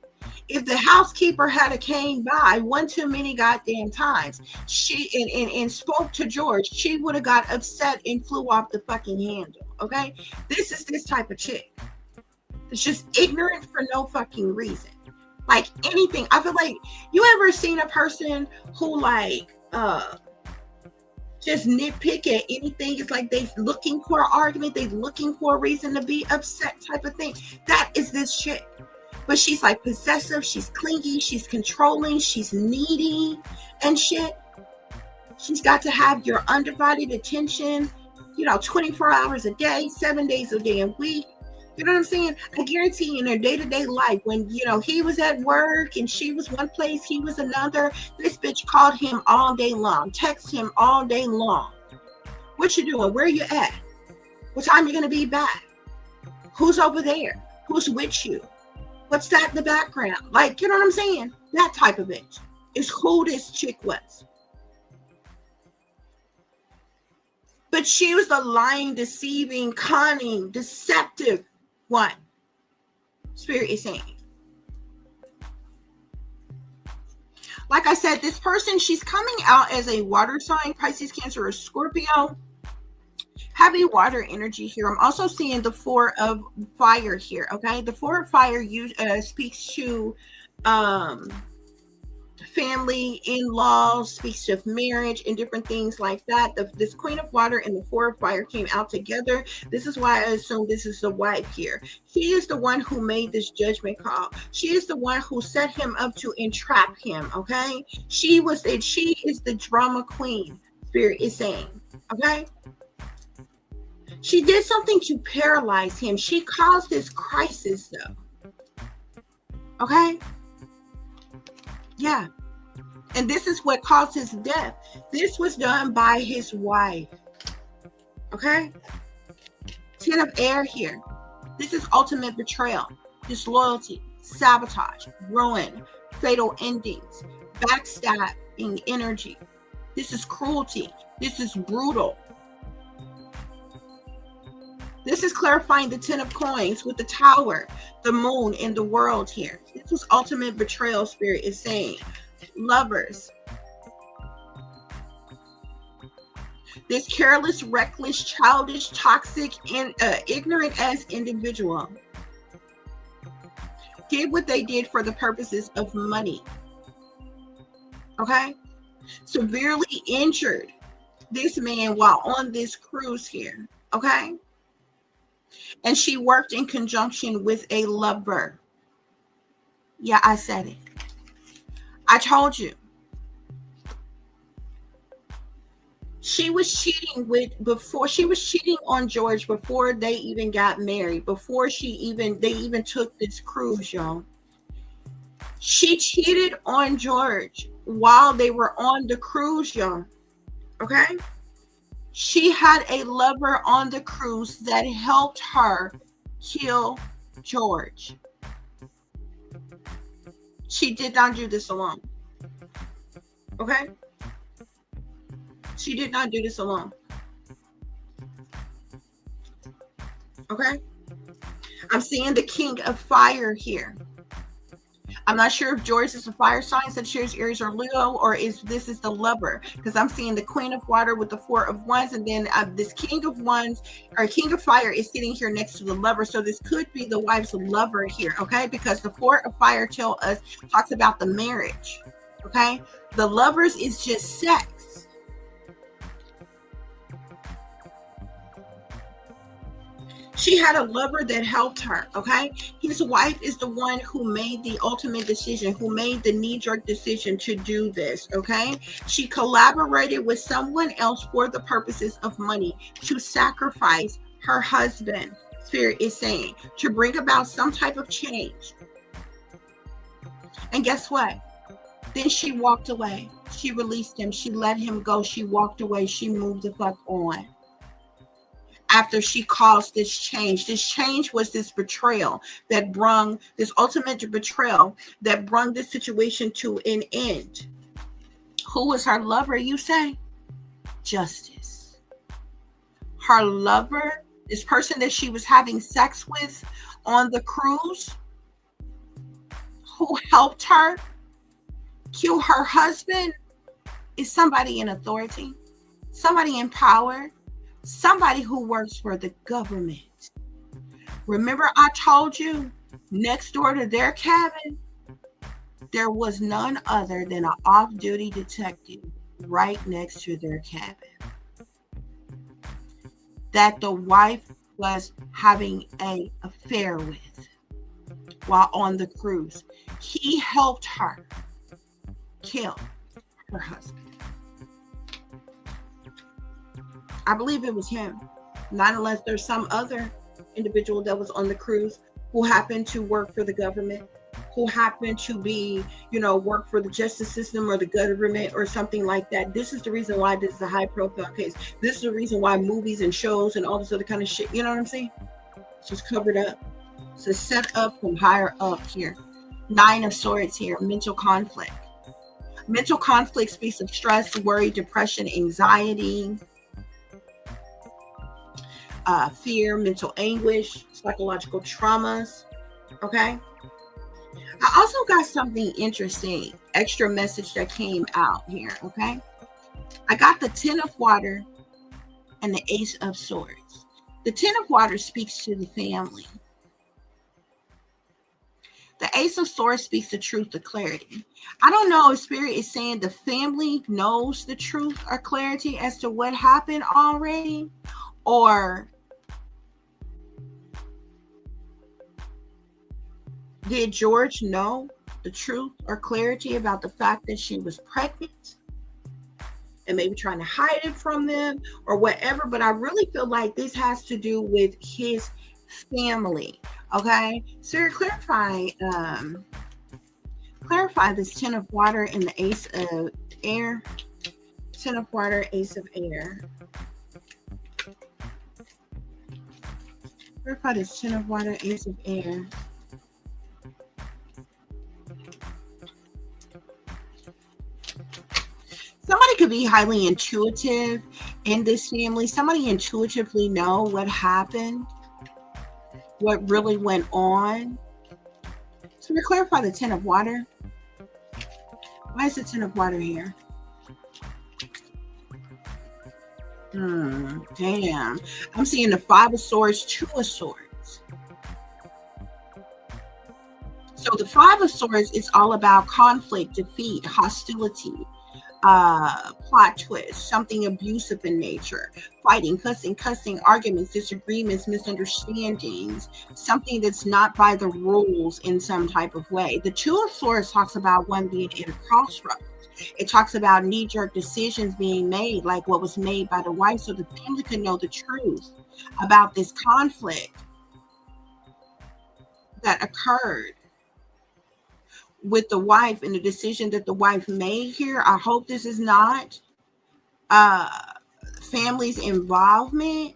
Speaker 3: If the housekeeper had a came by one too many goddamn times, she and spoke to George, she would have got upset and flew off the fucking handle, okay? This is this type of chick. It's just ignorant for no fucking reason. Like anything. I feel like, you ever seen a person who like just nitpick at anything? It's like they looking for an argument, they looking for a reason to be upset type of thing. That is this chick. But she's like possessive, she's clingy, she's controlling, she's needy and shit. She's got to have your undivided attention, 24 hours a day, 7 days a day a week. You know what I'm saying? I guarantee you in her day-to-day life, when, he was at work and she was one place, he was another, this bitch called him all day long, text him all day long. What you doing? Where you at? What time you going to be back? Who's over there? Who's with you? What's that in the background? Like, you know what I'm saying? That type of bitch is who this chick was. But she was the lying, deceiving, cunning, deceptive one. Spirit is saying. Like I said, this person, she's coming out as a water sign, Pisces, Cancer, or Scorpio. Heavy water energy here. I'm also seeing the 4 of fire here, okay? The 4 of fire speaks to family, in-laws, speaks of marriage and different things like that. This Queen of Water and the 4 of Fire came out together. This is why I assume this is the wife here. She is the one who made this judgment call. She is the one who set him up to entrap him, okay? She is the drama queen, Spirit is saying, okay? She did something to paralyze him. She caused this crisis, though. Okay? Yeah. And this is what caused his death. This was done by his wife. Okay? 10 of air here. This is ultimate betrayal, disloyalty, sabotage, ruin, fatal endings, backstabbing energy. This is cruelty. This is brutal. This is clarifying the 10 of coins with the tower, the moon, and the world here. This was ultimate betrayal, Spirit is saying. Lovers. This careless, reckless, childish, toxic, and ignorant as individual did what they did for the purposes of money. Okay? Severely injured this man while on this cruise here. Okay? And she worked in conjunction with a lover. Yeah, I said it. I told you. She was cheating on George before they even got married, before they even took this cruise, y'all. She cheated on George while they were on the cruise, y'all. Okay? She had a lover on the cruise that helped her kill George. She did not do this alone. Okay? She did not do this alone. Okay? I'm seeing the King of Fire here. I'm not sure if George is a fire sign, Sagittarius, Aries, or Leo, or this is the lover, because I'm seeing the Queen of Water with the 4 of Wands, and then this King of Wands or King of Fire is sitting here next to the lover. So this could be the wife's lover here, okay? Because the 4 of Fire talks about the marriage, okay? The lovers is just sex. She had a lover that helped her, okay? His wife is the one who made the ultimate decision, who made the knee-jerk decision to do this, okay? She collaborated with someone else for the purposes of money, to sacrifice her husband, Spirit is saying, to bring about some type of change. And guess what? Then she walked away. She released him. She let him go. She walked away. She moved the fuck on. after she caused this change. This change was this betrayal that brung this ultimate betrayal that brung this situation to an end. Who was her lover, you say? Justice. Her lover, this person that she was having sex with on the cruise, who helped her kill her husband, is somebody in authority, somebody in power, somebody who works for the government. Remember, I told you next door to their cabin, there was none other than an off-duty detective right next to their cabin that the wife was having an affair with while on the cruise. He helped her kill her husband. I believe it was him, not unless there's some other individual that was on the cruise who happened to work for the government, who happened to be, work for the justice system or the government or something like that. This is the reason why this is a high profile case. This is the reason why movies and shows and all this other kind of shit, you know what I'm saying? It's just covered up. It's a set up from higher up here. 9 of Swords here, mental conflict. Mental conflict speaks of stress, worry, depression, anxiety, fear, mental anguish, psychological traumas. Okay. I also got something interesting, extra message that came out here. Okay. I got the 10 of Water and the Ace of Swords. The 10 of Water speaks to the family. The Ace of Swords speaks the truth, the clarity. I don't know if Spirit is saying the family knows the truth or clarity as to what happened already, or did George know the truth or clarity about the fact that she was pregnant and maybe trying to hide it from them or whatever? But I really feel like this has to do with his family. Okay, so clarify this 10 of Water and the Ace of Air. 10 of Water, Ace of Air. Clarify this 10 of Water, Ace of Air. Somebody could be highly intuitive in this family. Somebody intuitively know what happened, what really went on. So we clarify the 10 of Water. Why is the 10 of Water here? Damn. I'm seeing the 5 of Swords, 2 of Swords. So the 5 of Swords is all about conflict, defeat, hostility, plot twist, something abusive in nature, fighting, cussing, arguments, disagreements, misunderstandings, something that's not by the rules in some type of way. The 2 of Swords talks about one being at a crossroads. It talks about knee-jerk decisions being made, like what was made by the wife, so the family could know the truth about this conflict that occurred with the wife and the decision that the wife made here. I hope this is not family's involvement.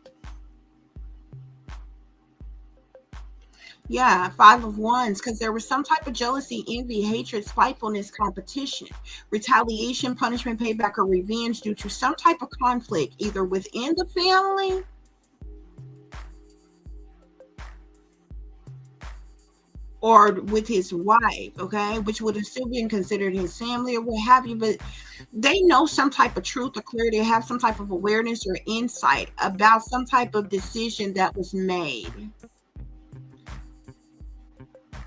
Speaker 3: Yeah, 5 of Wands, because there was some type of jealousy, envy, hatred, spitefulness, competition, retaliation, punishment, payback, or revenge due to some type of conflict, either within the family or with his wife, okay, which would have still been considered his family or what have you, but they know some type of truth or clarity, have some type of awareness or insight about some type of decision that was made.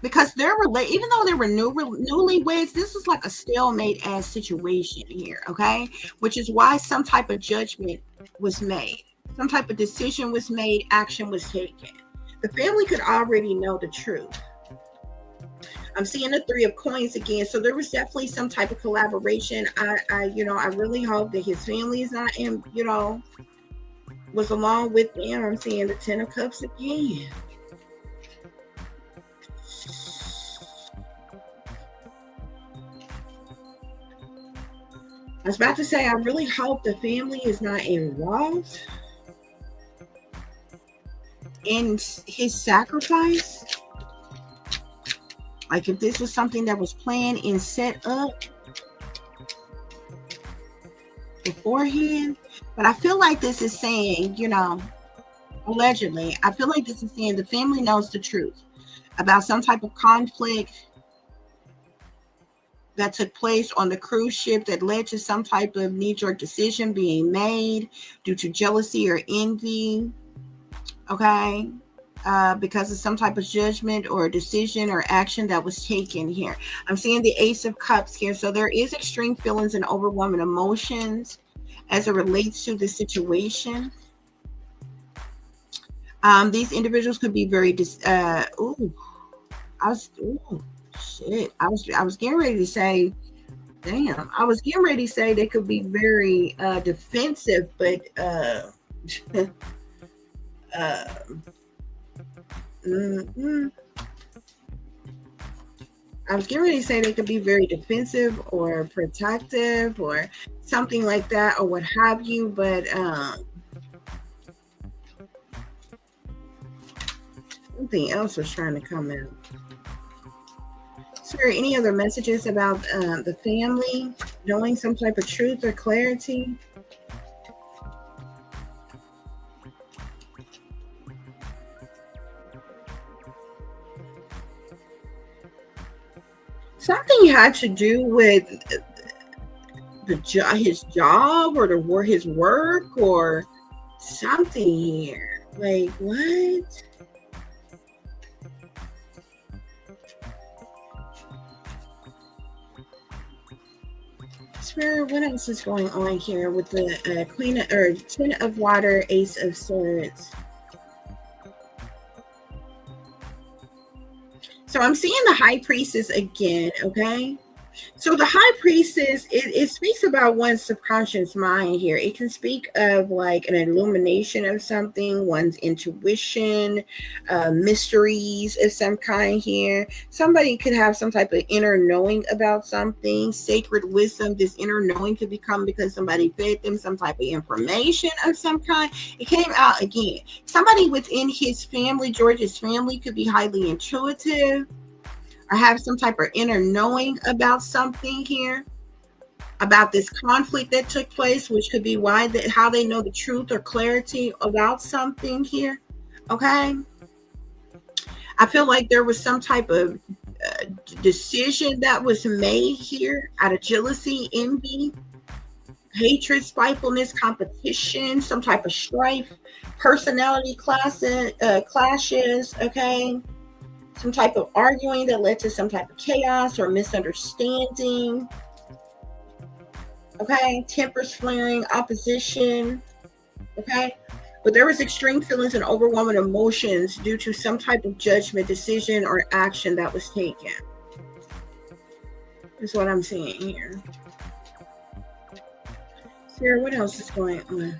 Speaker 3: Because they're even though they were newlyweds, this is like a stalemate ass situation here, okay? Which is why some type of judgment was made, some type of decision was made, action was taken. The family could already know the truth. I'm seeing the 3 of Coins again, so there was definitely some type of collaboration. I really hope that his family is not in, was along with them. I'm seeing the 10 of Cups again. I was about to say, I really hope the family is not involved. in his sacrifice, like if this was something that was planned and set up beforehand. But I feel like this is saying, you know, allegedly, I feel like this is saying the family knows the truth about some type of conflict that took place on the cruise ship that led to some type of knee-jerk decision being made due to jealousy or envy, okay? Because of some type of judgment or decision or action that was taken here. I'm seeing the Ace of Cups here. So there is extreme feelings and overwhelming emotions as it relates to the situation. These individuals could be very I was getting ready to say, damn, I was getting ready to say they could be very defensive, but I was getting ready to say they could be very defensive or protective or something like that or what have you, but something else was trying to come out. Is there any other messages about the family knowing some type of truth or clarity? Something had to do with his job or his work or something here. Like, what? Spirit, what else is going on here with the Queen or Ten of Water, Ace of Swords? So I'm seeing the High Priestess again, okay? So the High Priestess, it speaks about one's subconscious mind here. It can speak of like an illumination of something, one's intuition, mysteries of some kind here. Somebody could have some type of inner knowing about something, sacred wisdom. This inner knowing could become because somebody fed them some type of information of some kind. It came out again. Somebody within his family, George's family, could be highly intuitive, or have some type of inner knowing about something here, about this conflict that took place, which could be how they know the truth or clarity about something here, okay? I feel like there was some type of decision that was made here out of jealousy, envy, hatred, spitefulness, competition, some type of strife, personality clashes, okay? Some type of arguing that led to some type of chaos or misunderstanding. Okay, tempers flaring, opposition. Okay, but there was extreme feelings and overwhelming emotions due to some type of judgment, decision, or action that was taken. That's what I'm seeing here. Sarah, what else is going on?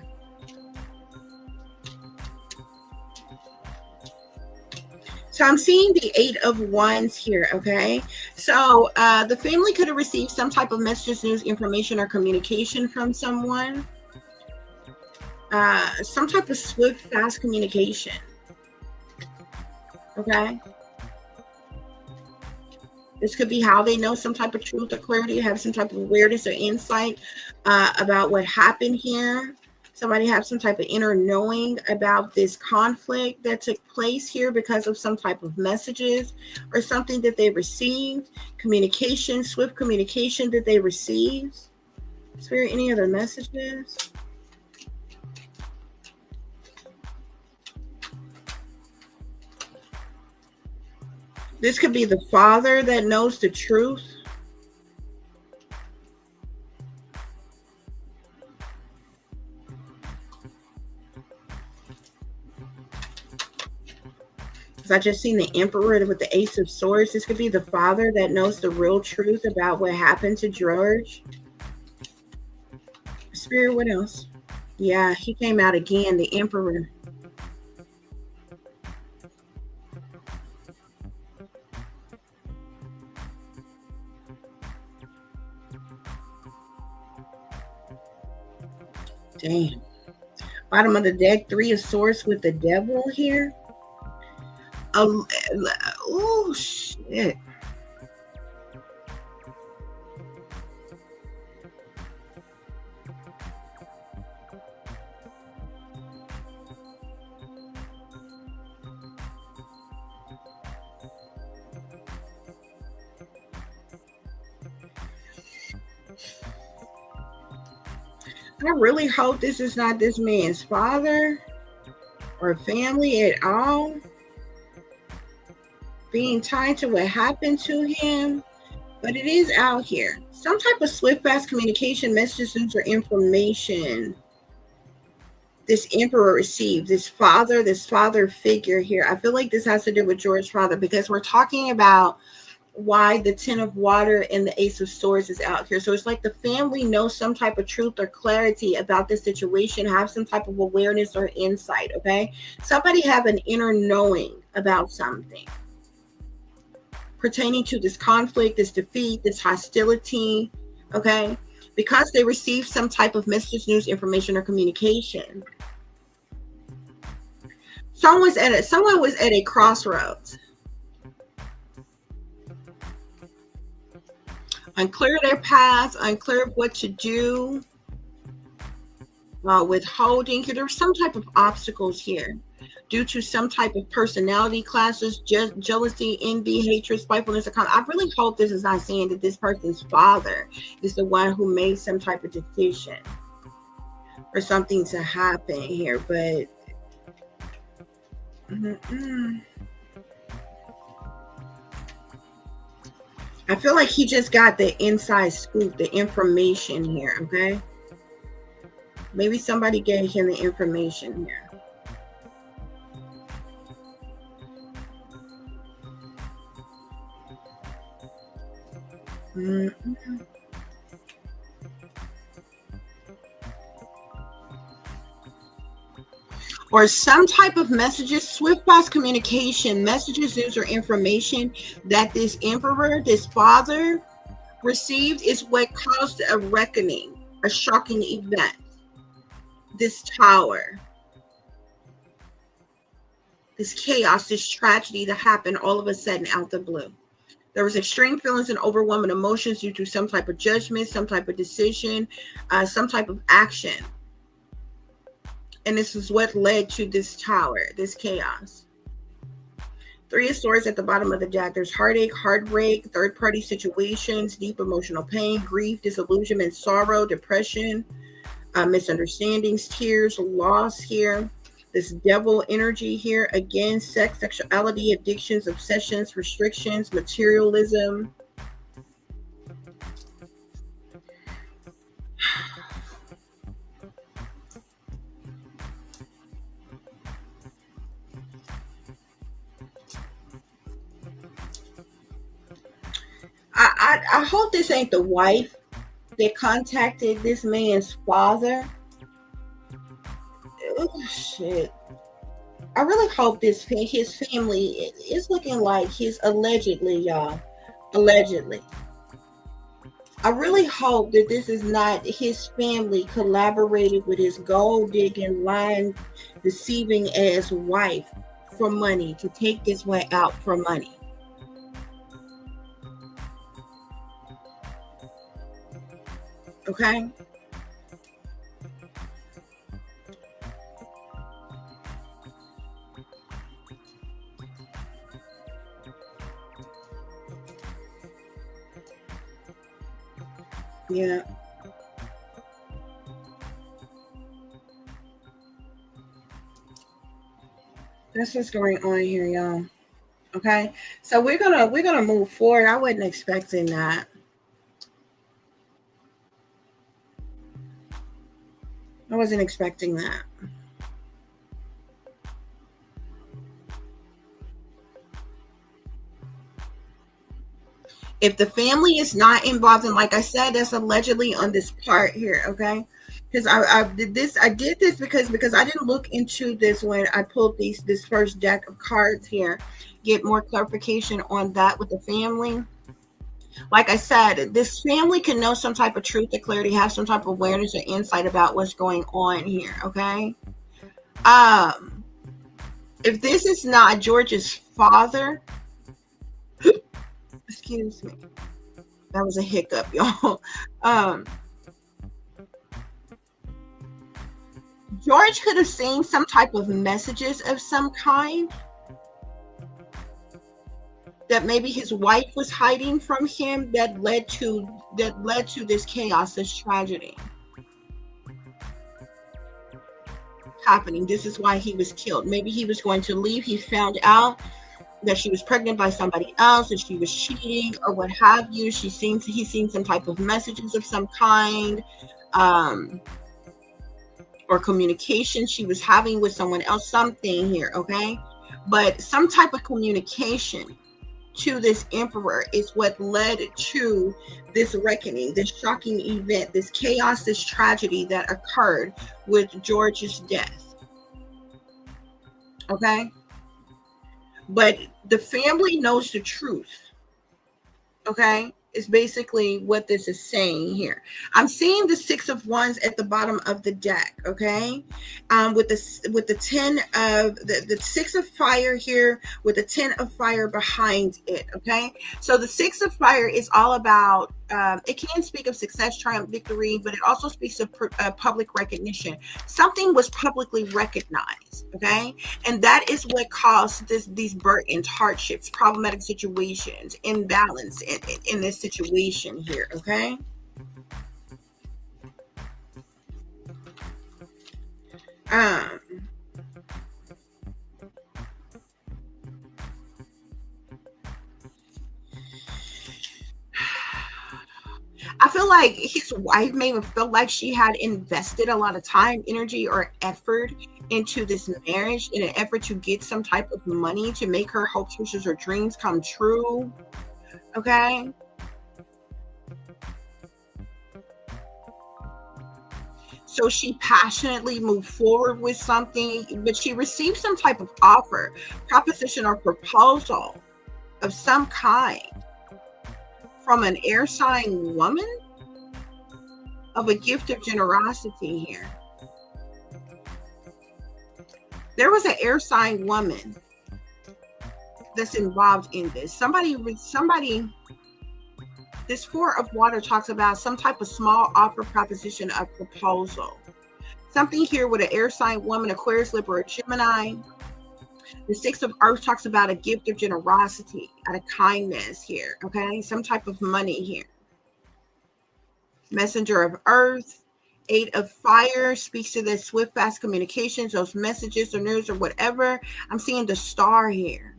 Speaker 3: So I'm seeing the Eight of Wands here, okay? So the family could have received some type of messages, news, information, or communication from someone. Some type of swift, fast communication, okay? This could be how they know some type of truth or clarity, have some type of awareness or insight about what happened here. Somebody have some type of inner knowing about this conflict that took place here because of some type of messages or something that they received, communication, swift communication that they received. Is there any other messages? This could be the father that knows the truth. I just seen the Emperor with the Ace of Swords. This could be the father that knows the real truth about what happened to George. Spirit, what else? Yeah, he came out again, the Emperor. Damn. Bottom of the deck, Three of Swords with the Devil here. Oh shit. I really hope this is not this man's father or family at all being tied to what happened to him, but it is out here. Some type of swift, fast communication, messages, or information this emperor received, this father figure here. I feel like this has to do with George's father, because we're talking about why the Ten of Water and the Ace of Swords is out here. So it's like the family knows some type of truth or clarity about the situation, have some type of awareness or insight, okay? Somebody have an inner knowing about something pertaining to this conflict, this defeat, this hostility, okay? Because they received some type of message, news, information, or communication. Someone was at a crossroads. Unclear their path, unclear of what to do, withholding. There were some type of obstacles here due to some type of personality classes, jealousy, envy, hatred, spitefulness. I really hope this is not saying that this person's father is the one who made some type of decision for something to happen here, but I feel like he just got the inside scoop, the information here, okay? Maybe somebody gave him the information here. Or some type of messages, swift fast communication, messages, news, or information that this emperor, this father received is what caused a reckoning, a shocking event. This tower, this chaos, this tragedy that happened all of a sudden out the blue. There was extreme feelings and overwhelming emotions due to some type of judgment, some type of decision, some type of action. And this is what led to this tower, this chaos. Three of Swords at the bottom of the deck. There's heartache, heartbreak, third-party situations, deep emotional pain, grief, disillusionment, sorrow, depression, misunderstandings, tears, loss here. This devil energy here. Again, sex, sexuality, addictions, obsessions, restrictions, materialism. I hope this ain't the wife that contacted this man's father. Oh, shit. I really hope his family is looking like his allegedly, y'all. Allegedly. I really hope that this is not his family collaborated with his gold digging, lying, deceiving ass wife for money to take this way out for money. Okay? Yeah. That's what's going on here, y'all. Okay? So we're gonna move forward. I wasn't expecting that. I wasn't expecting that. If the family is not involved, and like I said, that's allegedly on this part here, okay? Because I did this because I didn't look into this when I pulled this first deck of cards here. Get more clarification on that with the family. Like I said, this family can know some type of truth or clarity, have some type of awareness or insight about what's going on here, okay? If this is not George's father, excuse me, that was a hiccup, y'all. George could have seen some type of messages of some kind that maybe his wife was hiding from him that led to this chaos, this tragedy happening. This is why he was killed. Maybe he was going to leave. He found out that she was pregnant by somebody else and she was cheating or what have you. He's seen some type of messages of some kind, or communication she was having with someone else, something here, okay? But some type of communication to this emperor is what led to this reckoning, this shocking event, this chaos, this tragedy that occurred with George's death. Okay? But the family knows the truth. Okay? Is basically what this is saying here. I'm seeing the 6 of Wands at the bottom of the deck, okay? With the 10 of the 6 of fire here, with the 10 of fire behind it, okay? So the 6 of fire is all about, it can speak of success, triumph, victory, but it also speaks of public recognition. Something was publicly recognized, okay? And that is what caused these burdens, hardships, problematic situations, imbalance in this situation here, okay? I feel like his wife may have felt like she had invested a lot of time, energy, or effort into this marriage in an effort to get some type of money to make her hopes, wishes, or dreams come true. Okay? So she passionately moved forward with something, but she received some type of offer, proposition, or proposal of some kind from an air sign woman of a gift of generosity here. There was an air sign woman that's involved in this. Somebody, this 4 of water talks about some type of small offer, proposition, of proposal. Something here with an air sign woman, Aquarius, Libra, or Gemini. The 6 of earth talks about a gift of generosity, out of kindness here, okay? Some type of money here. Messenger of earth. 8 of fire speaks to the swift, fast communications, those messages or news or whatever. I'm seeing the star here.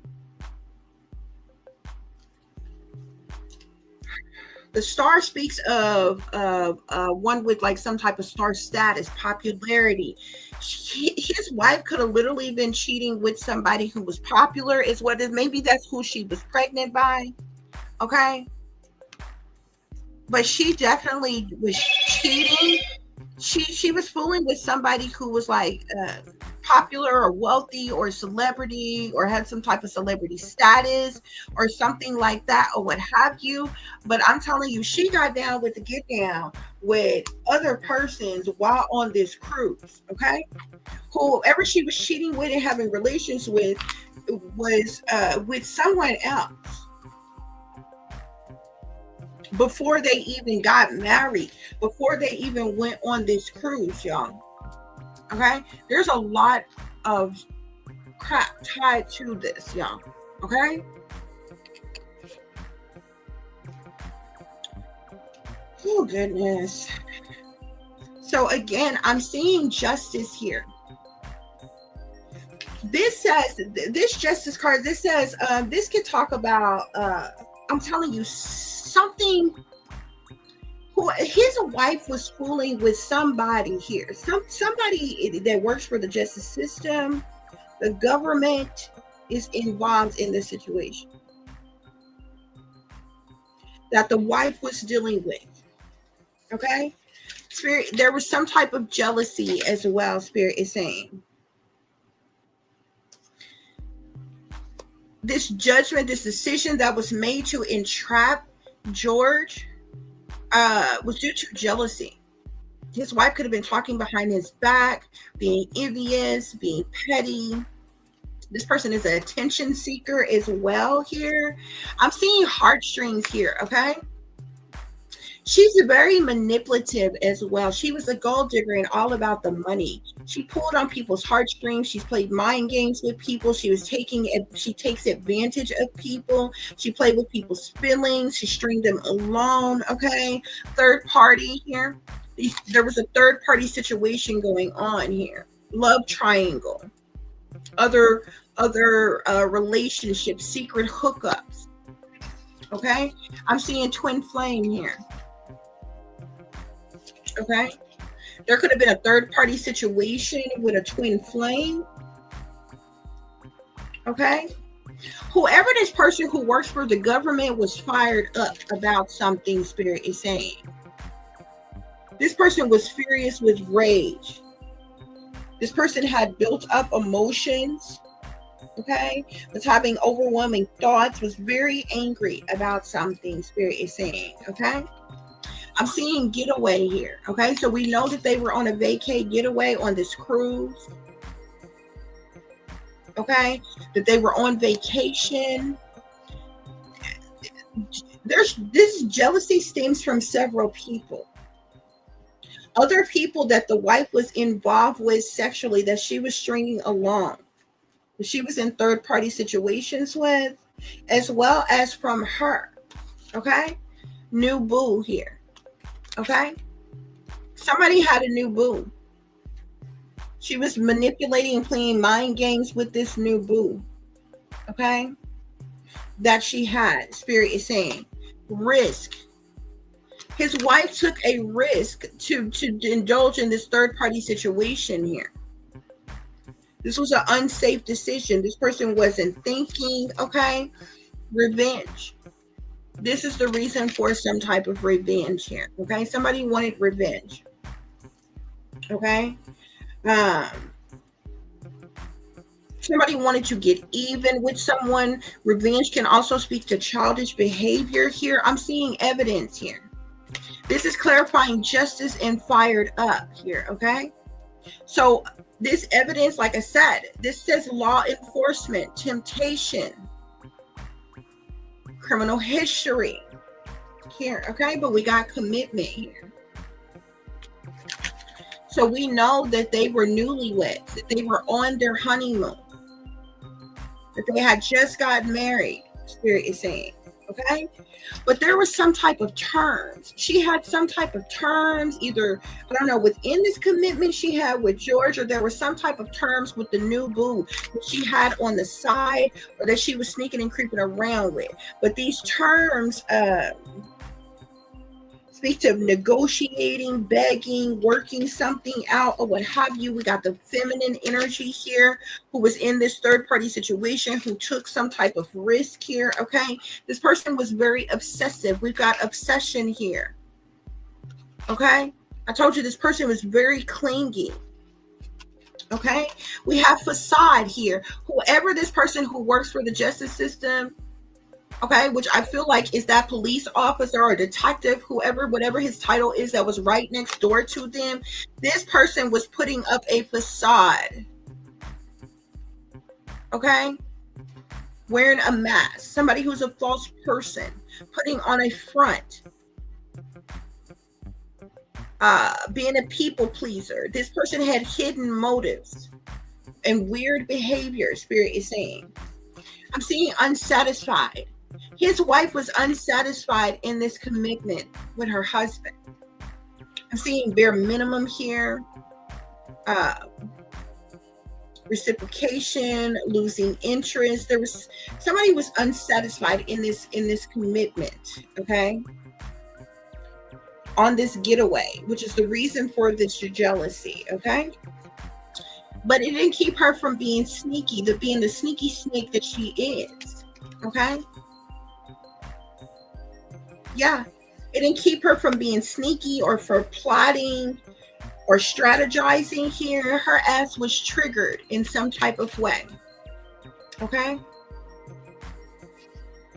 Speaker 3: The star speaks of one with like some type of star status, popularity. His wife could have literally been cheating with somebody who was popular, is what it is. Maybe that's who she was pregnant by. Okay. But she definitely was cheating. She was fooling with somebody who was like popular or wealthy or celebrity or had some type of celebrity status or something like that or what have you. But I'm telling you, she got down with the get down with other persons while on this cruise, okay? Whoever she was cheating with and having relations with was with someone else before they even got married, before they even went on this cruise, y'all. Okay? There's a lot of crap tied to this, y'all. Okay? Oh, goodness. So, again, I'm seeing justice here. This says, this justice card, this says, this can talk about, I'm telling you, something. His wife was fooling with somebody here. Somebody that works for the justice system. The government is involved in this situation that the wife was dealing with. Okay? Spirit, there was some type of jealousy as well, Spirit is saying. This judgment, this decision that was made to entrap George was due to jealousy. His wife could have been talking behind his back, being envious, being petty, This person is an attention seeker as well here. I'm seeing heartstrings here, okay? She's very manipulative as well. She was a gold digger and all about the money. She pulled on people's heartstrings. She's played mind games with people. She takes advantage of people. She played with people's feelings. She stringed them along, okay? Third party here. There was a third party situation going on here. Love triangle. Other relationships, secret hookups. Okay? I'm seeing twin flame here. Okay, there could have been a third party situation with a twin flame. Okay, whoever this person who works for the government was fired up about something, Spirit is saying. This person was furious with rage. This person had built up emotions. Okay, was having overwhelming thoughts, was very angry about something, Spirit is saying. Okay, I'm seeing getaway here. Okay, so we know that they were on a vacay getaway on this cruise. Okay, that they were on vacation. This jealousy stems from several people. Other people that the wife was involved with sexually, that she was stringing along, that she was in third party situations with, as well as from her. Okay, new boo here. Okay, somebody had a new boo. She was manipulating and playing mind games with this new boo. Okay, that she had. Spirit is saying risk. His wife took a risk to indulge in this third party situation here. This was an unsafe decision. This person wasn't thinking. Okay, revenge. This is the reason for some type of revenge here. Okay, somebody wanted revenge. Okay, somebody wanted to get even with someone. Revenge can also speak to childish behavior here. I'm seeing evidence here. This is clarifying justice and fired up here. Okay, so this evidence, like I said, this says law enforcement, temptation, criminal history here. Okay, but we got commitment here. So we know that they were newlyweds, that they were on their honeymoon, that they had just got married, Spirit is saying. Okay, but there was some type of terms. She had some type of terms, either, I don't know, within this commitment she had with George, or there was some type of terms with the new boo that she had on the side, or that she was sneaking and creeping around with. But these terms speak to negotiating, begging, working something out, or what have you. We got the feminine energy here, who was in this third party situation, who took some type of risk here. Okay, this person was very obsessive. We've got obsession here. Okay, I told you this person was very clingy. Okay, we have facade here. Whoever this person who works for the justice system, okay, which I feel like is that police officer or detective, whoever, whatever his title is, that was right next door to them, this person was putting up a facade. Okay, wearing a mask. Somebody who's a false person, putting on a front, being a people pleaser. This person had hidden motives and weird behavior, Spirit is saying. I'm seeing unsatisfied. His wife was unsatisfied in this commitment with her husband. I'm seeing bare minimum here, reciprocation, losing interest. There was somebody was unsatisfied in this commitment. Okay, on this getaway, which is the reason for this jealousy. Okay, but it didn't keep her from being sneaky, being the sneaky snake that she is. Okay. Yeah, it didn't keep her from being sneaky or for plotting or strategizing here. Her ass was triggered in some type of way. Okay,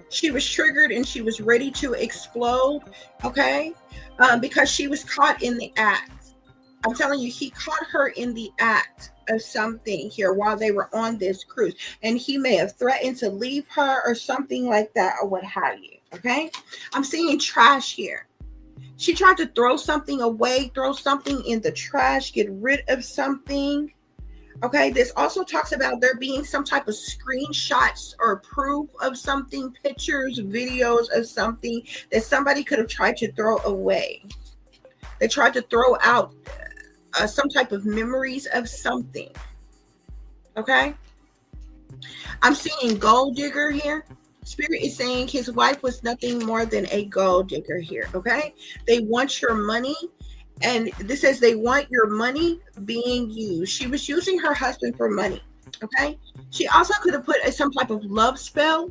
Speaker 3: she was triggered and she was ready to explode. Okay, because she was caught in the act I'm telling you, he caught her in the act of something here while they were on this cruise. And he may have threatened to leave her or something like that or what have you. Okay. I'm seeing trash here. She tried to throw something away, throw something in the trash, get rid of something. Okay, this also talks about there being some type of screenshots or proof of something, pictures, videos of something that somebody could have tried to throw away. They tried to throw out some type of memories of something. Okay, I'm seeing gold digger here. Spirit is saying his wife was nothing more than a gold digger here. Okay, they want your money. And this says they want your money being used. She was using her husband for money. Okay. She also could have put some type of love spell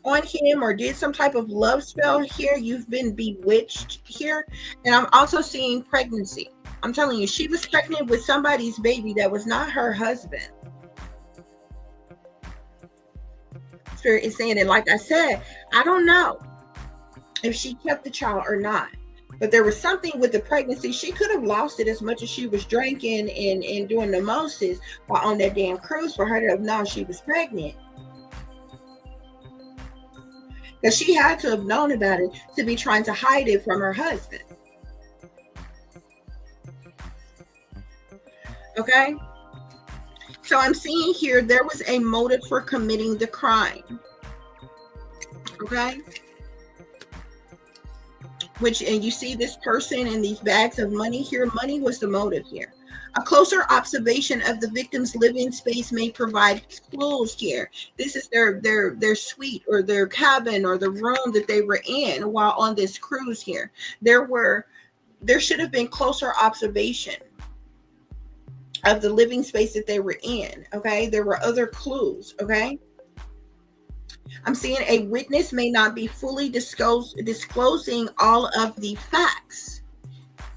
Speaker 3: on him or did some type of love spell here. You've been bewitched here. And I'm also seeing pregnancy. I'm telling you, she was pregnant with somebody's baby that was not her husband. Spirit is saying it. Like I said, I don't know if she kept the child or not. But there was something with the pregnancy. She could have lost it as much as she was drinking and doing the Moses while on that damn cruise for her to have known she was pregnant. Because she had to have known about it to be trying to hide it from her husband. Okay? So I'm seeing here there was a motive for committing the crime. Okay? And you see this person and these bags of money here. Money was the motive here. A closer observation of the victim's living space may provide clues here. This is their suite or their cabin or the room that they were in while on this cruise here. There should have been closer observation of the living space that they were in. Okay, there were other clues. Okay. I'm seeing a witness may not be fully disclosing all of the facts.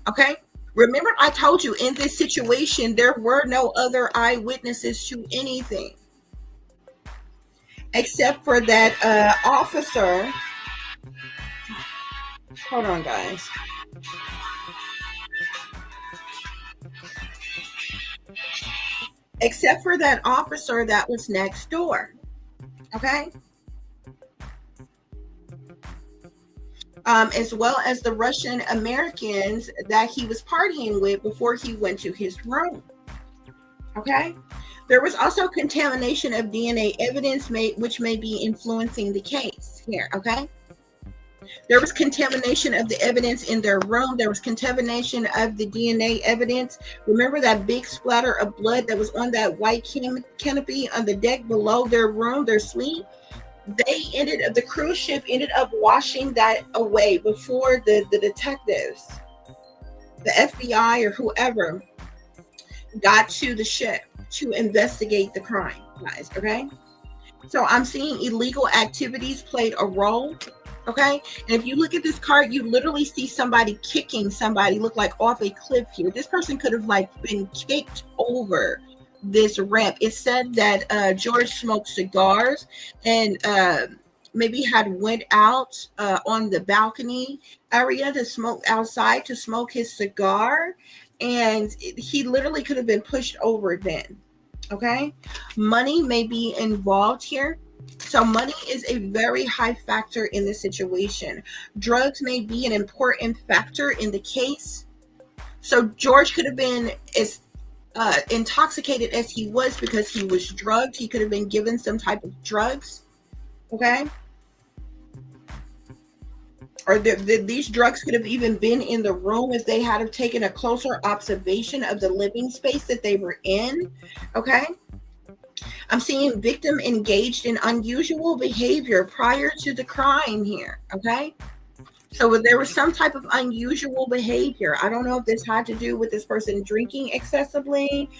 Speaker 3: Okay. Remember, I told you in this situation, there were no other eyewitnesses to anything except for that officer. Hold on, guys. Except for that officer that was next door. Okay. As well as the Russian Americans that he was partying with before he went to his room. Okay. There was also contamination of DNA evidence which may be influencing the case here. Okay. There was contamination of the evidence in their room. There was contamination of the DNA evidence. Remember that big splatter of blood that was on that white canopy on the deck below their room, their suite? The cruise ship ended up washing that away before the detectives, the FBI or whoever got to the ship to investigate the crime, guys. Okay. So I'm seeing illegal activities played a role. Okay. And if you look at this card, you literally see somebody kicking somebody, look like off a cliff here. This person could have been kicked over this ramp. It said that George smoked cigars and maybe had went out on the balcony area to smoke outside to smoke his cigar, and he literally could have been pushed over then. Okay. Money may be involved here. So money is a very high factor in this situation. Drugs may be an important factor in the case. So George could have been as intoxicated as he was because he was drugged. He could have been given some type of drugs. Okay. Or these drugs could have even been in the room if they had have taken a closer observation of the living space that they were in. Okay. I'm seeing victim engaged in unusual behavior prior to the crime here. Okay. So there was some type of unusual behavior. I don't know if this had to do with this person drinking excessively,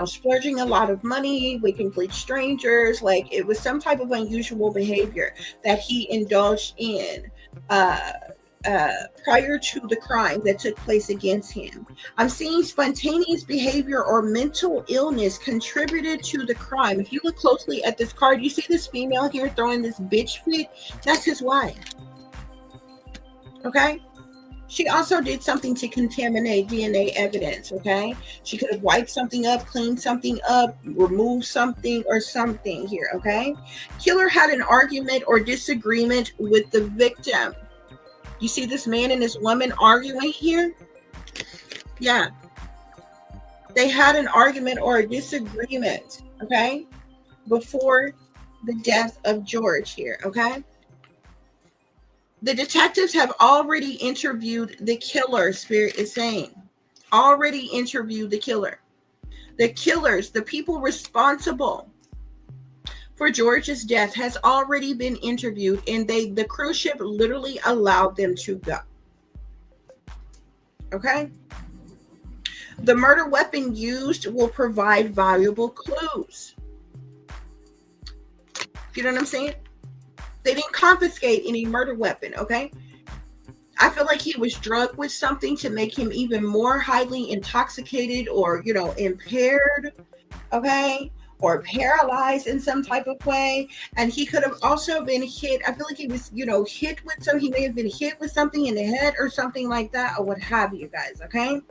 Speaker 3: splurging a lot of money with complete strangers. Like it was some type of unusual behavior that he indulged in prior to the crime that took place against him. I'm seeing spontaneous behavior or mental illness contributed to the crime. If you look closely at this card, you see this female here throwing this bitch fit. That's his wife. Okay. She also did something to contaminate DNA evidence, okay? She could have wiped something up, cleaned something up, removed something or something here, okay? Killer had an argument or disagreement with the victim. You see this man and this woman arguing here? Yeah. They had an argument or a disagreement, okay? Before the death of George here, okay? The detectives have already interviewed the killer, Spirit is saying. Already interviewed the killer. The killers, the people responsible for George's death has already been interviewed, and the cruise ship literally allowed them to go. Okay? The murder weapon used will provide valuable clues. You know what I'm saying? They didn't confiscate any murder weapon, okay? I feel like he was drugged with something to make him even more highly intoxicated or, impaired, okay? Or paralyzed in some type of way. And he could have also been hit. I feel like he was, hit with something. He may have been hit with something in the head or something like that, or what have you guys, okay?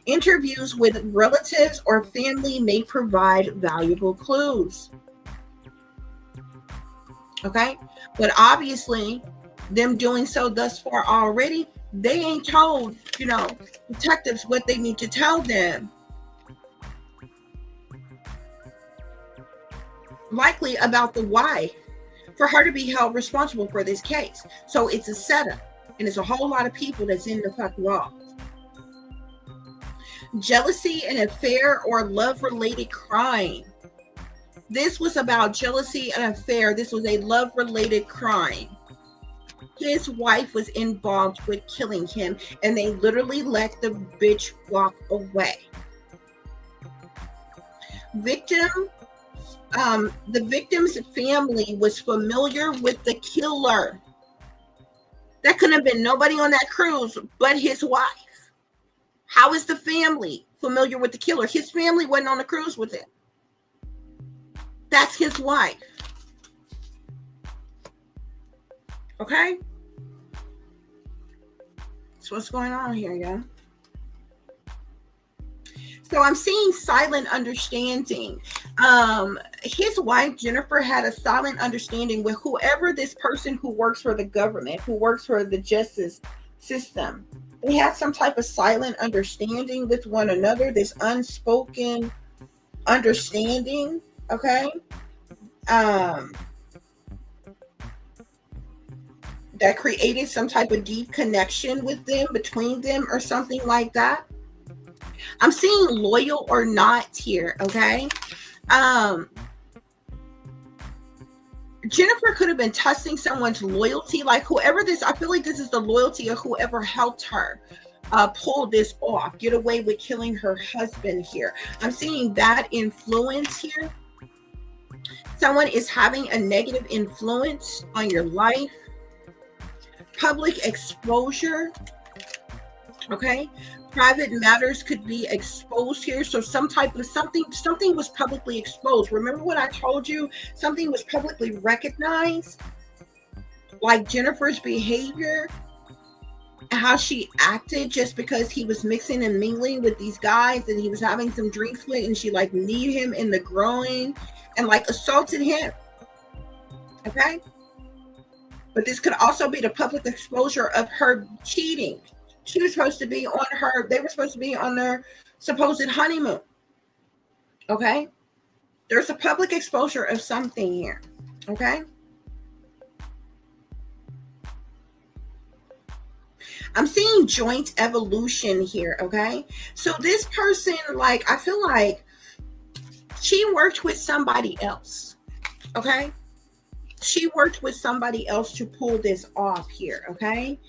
Speaker 3: Interviews with relatives or family may provide valuable clues. Okay, but obviously them doing so thus far already, they ain't told, detectives what they need to tell them. Likely about the wife, for her to be held responsible for this case. So it's a setup, and it's a whole lot of people that's in the fuck law. Jealousy, an affair, or love-related crime. This was about jealousy and affair. This was a love-related crime. His wife was involved with killing him, and they literally let the bitch walk away. The victim's family was familiar with the killer. That couldn't have been nobody on that cruise but his wife. How is the family familiar with the killer? His family wasn't on the cruise with him. That's his wife. Okay? So what's going on here, y'all? So I'm seeing silent understanding. His wife, Jennifer, had a silent understanding with whoever this person who works for the government, who works for the justice system. They had some type of silent understanding with one another, this unspoken understanding. Okay. That created some type of deep connection with them, between them, or something like that. I'm seeing loyal or not here. Okay. Jennifer could have been testing someone's loyalty, like whoever this, I feel like this is the loyalty of whoever helped her pull this off, get away with killing her husband here. I'm seeing bad influence here. Someone is having a negative influence on your life. Public exposure. Okay. Private matters could be exposed here. So some type of something was publicly exposed. Remember what I told you? Something was publicly recognized. Like Jennifer's behavior and how she acted just because he was mixing and mingling with these guys and he was having some drinks with, and she like kneed him in the groin and like assaulted him. Okay. But this could also be the public exposure of her cheating. She was supposed to be on they were supposed to be on their supposed honeymoon. Okay. There's a public exposure of something here. Okay. I'm seeing joint evolution here. Okay. So this person, like, I feel like she worked with somebody else. Okay. She worked with somebody else to pull this off here. Okay.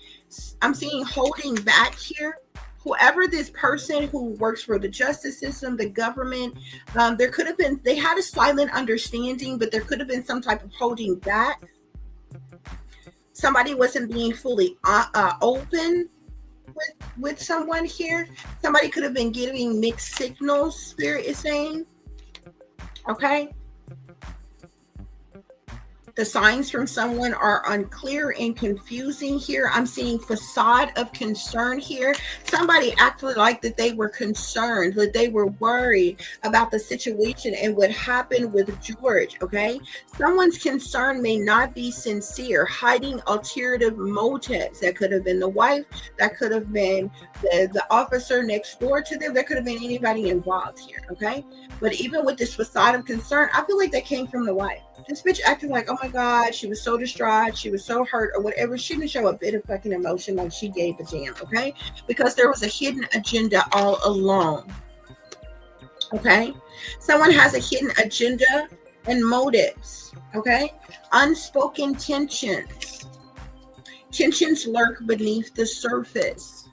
Speaker 3: I'm seeing holding back here. Whoever this person who works for the justice system, the government, there could have been, they had a silent understanding, but there could have been some type of holding back. Somebody wasn't being fully open with someone here. Somebody could have been giving mixed signals, Spirit is saying. Okay. The signs from someone are unclear and confusing here. I'm seeing facade of concern here. Somebody acted like that they were concerned, that they were worried about the situation and what happened with George, okay? Someone's concern may not be sincere, hiding alternative motives. That could have been the wife, that could have been the officer next door to them, that could have been anybody involved here, okay? But even with this facade of concern, I feel like that came from the wife. This bitch acting like, oh my God, she was so distraught, she was so hurt or whatever. She didn't show a bit of fucking emotion like she gave a damn, okay? Because there was a hidden agenda all along, okay? Someone has a hidden agenda and motives, okay? Unspoken tensions. Tensions lurk beneath the surface.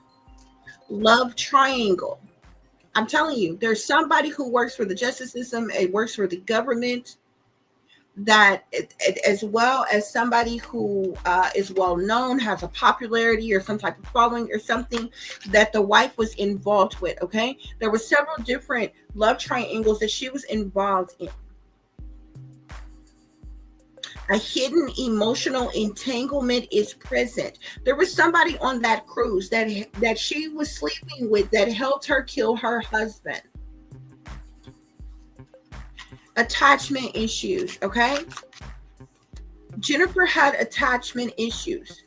Speaker 3: Love triangle. I'm telling you, there's somebody who works for the justice system, it works for the government, that as well as somebody who is well known, has a popularity or some type of following or something that the wife was involved with, okay? There were several different love triangles that she was involved in. A hidden emotional entanglement is present. There was somebody on that cruise that she was sleeping with that helped her kill her husband. Attachment issues, okay? Jennifer had attachment issues.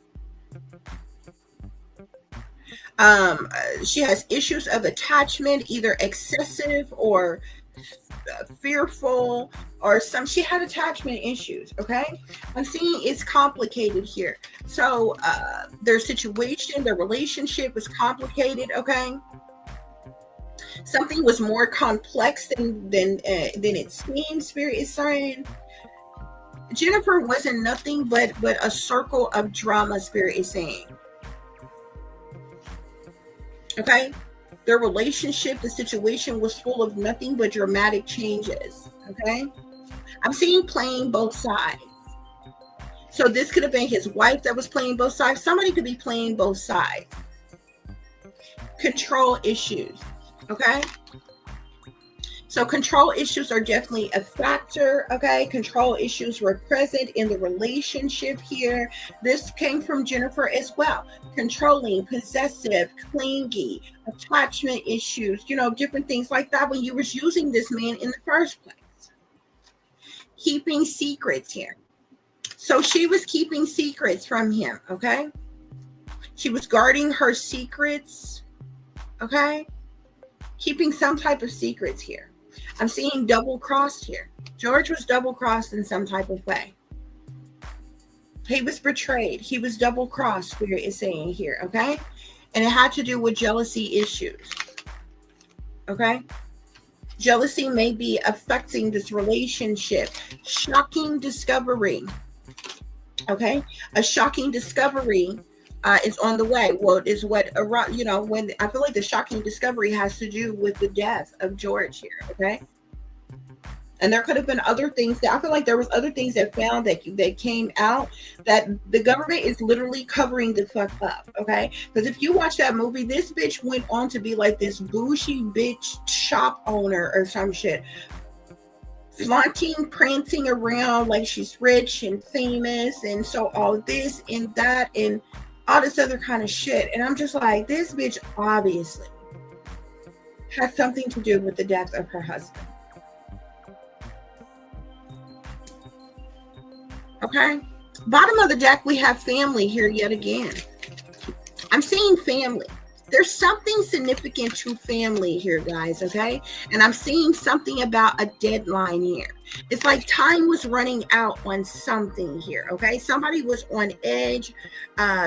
Speaker 3: She has issues of attachment, either excessive or fearful or she had attachment issues, okay? I'm seeing it's complicated here. So their situation, their relationship was complicated, okay? Something was more complex than it seems, Spirit is saying. Jennifer wasn't nothing but a circle of drama, Spirit is saying. Okay? Their relationship, the situation was full of nothing but dramatic changes. Okay? I'm seeing playing both sides. So this could have been his wife that was playing both sides. Somebody could be playing both sides. Control issues. Okay? So control issues are definitely a factor, okay? Control issues were present in the relationship here. This came from Jennifer as well. Controlling, possessive, clingy, attachment issues, different things like that when you was using this man in the first place. Keeping secrets here. So she was keeping secrets from him, okay? She was guarding her secrets, okay? Keeping some type of secrets here. I'm seeing double-crossed here. George was double-crossed in some type of way. He was betrayed. He was double-crossed, Spirit is saying here, okay? And it had to do with jealousy issues, okay? Jealousy may be affecting this relationship. Shocking discovery, okay? A shocking discovery is on the way. Well, is what when I feel like the shocking discovery has to do with the death of George here, okay? And there could have been other things that I feel like there was other things that found that came out that the government is literally covering the fuck up, okay? Because if you watch that movie, this bitch went on to be like this bougie bitch shop owner or some shit, flaunting, prancing around like she's rich and famous, and so all this and that and all this other kind of shit. And I'm just like, this bitch obviously has something to do with the death of her husband. Okay. Bottom of the deck, we have family here yet again. I'm seeing family. There's something significant to family here, guys, okay? And I'm seeing something about a deadline here. It's like time was running out on something here, okay? Somebody was on edge.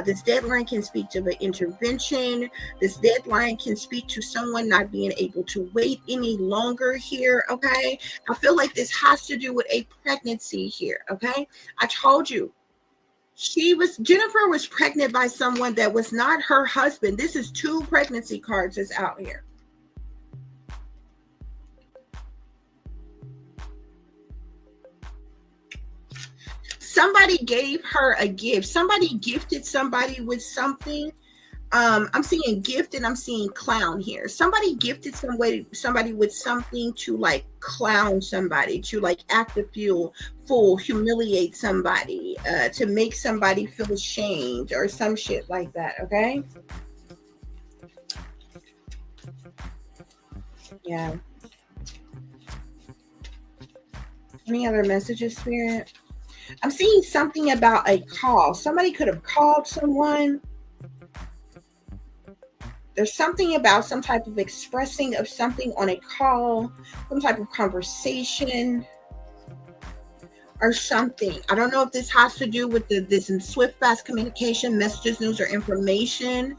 Speaker 3: This deadline can speak to the intervention. This deadline can speak to someone not being able to wait any longer here, okay? I feel like this has to do with a pregnancy here, okay? I told you. Jennifer was pregnant by someone that was not her husband. This is 2 pregnancy cards that's out here. Somebody gave her a gift. Somebody gifted somebody with something. I'm seeing gift and I'm seeing clown here. Somebody gifted somebody with something to like clown somebody, to like act a fool, humiliate somebody, to make somebody feel ashamed or some shit like that. Okay. Yeah. Any other messages, Spirit? I'm seeing something about a call. Somebody could have called someone. There's something about some type of expressing of something on a call, some type of conversation or something. I don't know if this has to do with this swift, fast communication, messages, news, or information.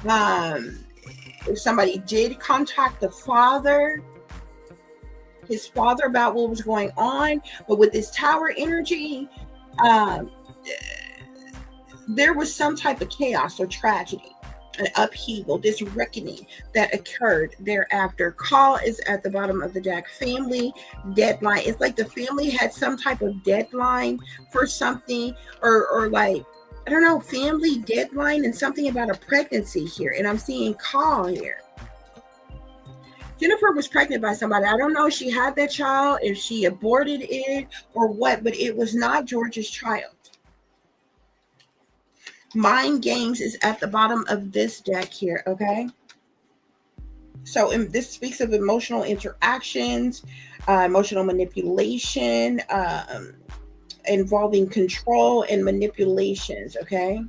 Speaker 3: If somebody did contact the father, his father, about what was going on, but with this tower energy, there was some type of chaos or tragedy, an upheaval, this reckoning that occurred thereafter. Call is at the bottom of the deck. Family, deadline. It's like the family had some type of deadline for something, or like, I don't know, family deadline and something about a pregnancy here. And I'm seeing call here. Jennifer was pregnant by somebody. I don't know if she had that child, if she aborted it or what, but it was not George's child. Mind games is at the bottom of this deck here, okay? So this speaks of emotional interactions, emotional manipulation, involving control and manipulations, okay?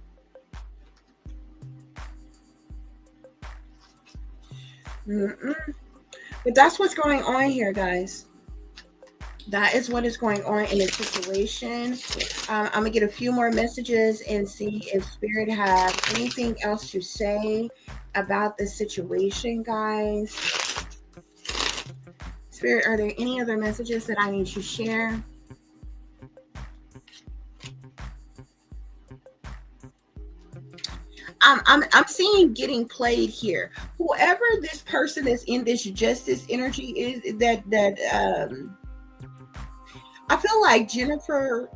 Speaker 3: But that's what's going on here, guys. That is what is going on in this situation. I'm going to get a few more messages and see if Spirit has anything else to say about this situation, guys. Spirit, are there any other messages that I need to share? I'm seeing getting played here. Whoever this person is in this justice energy is, that I feel like Jennifer,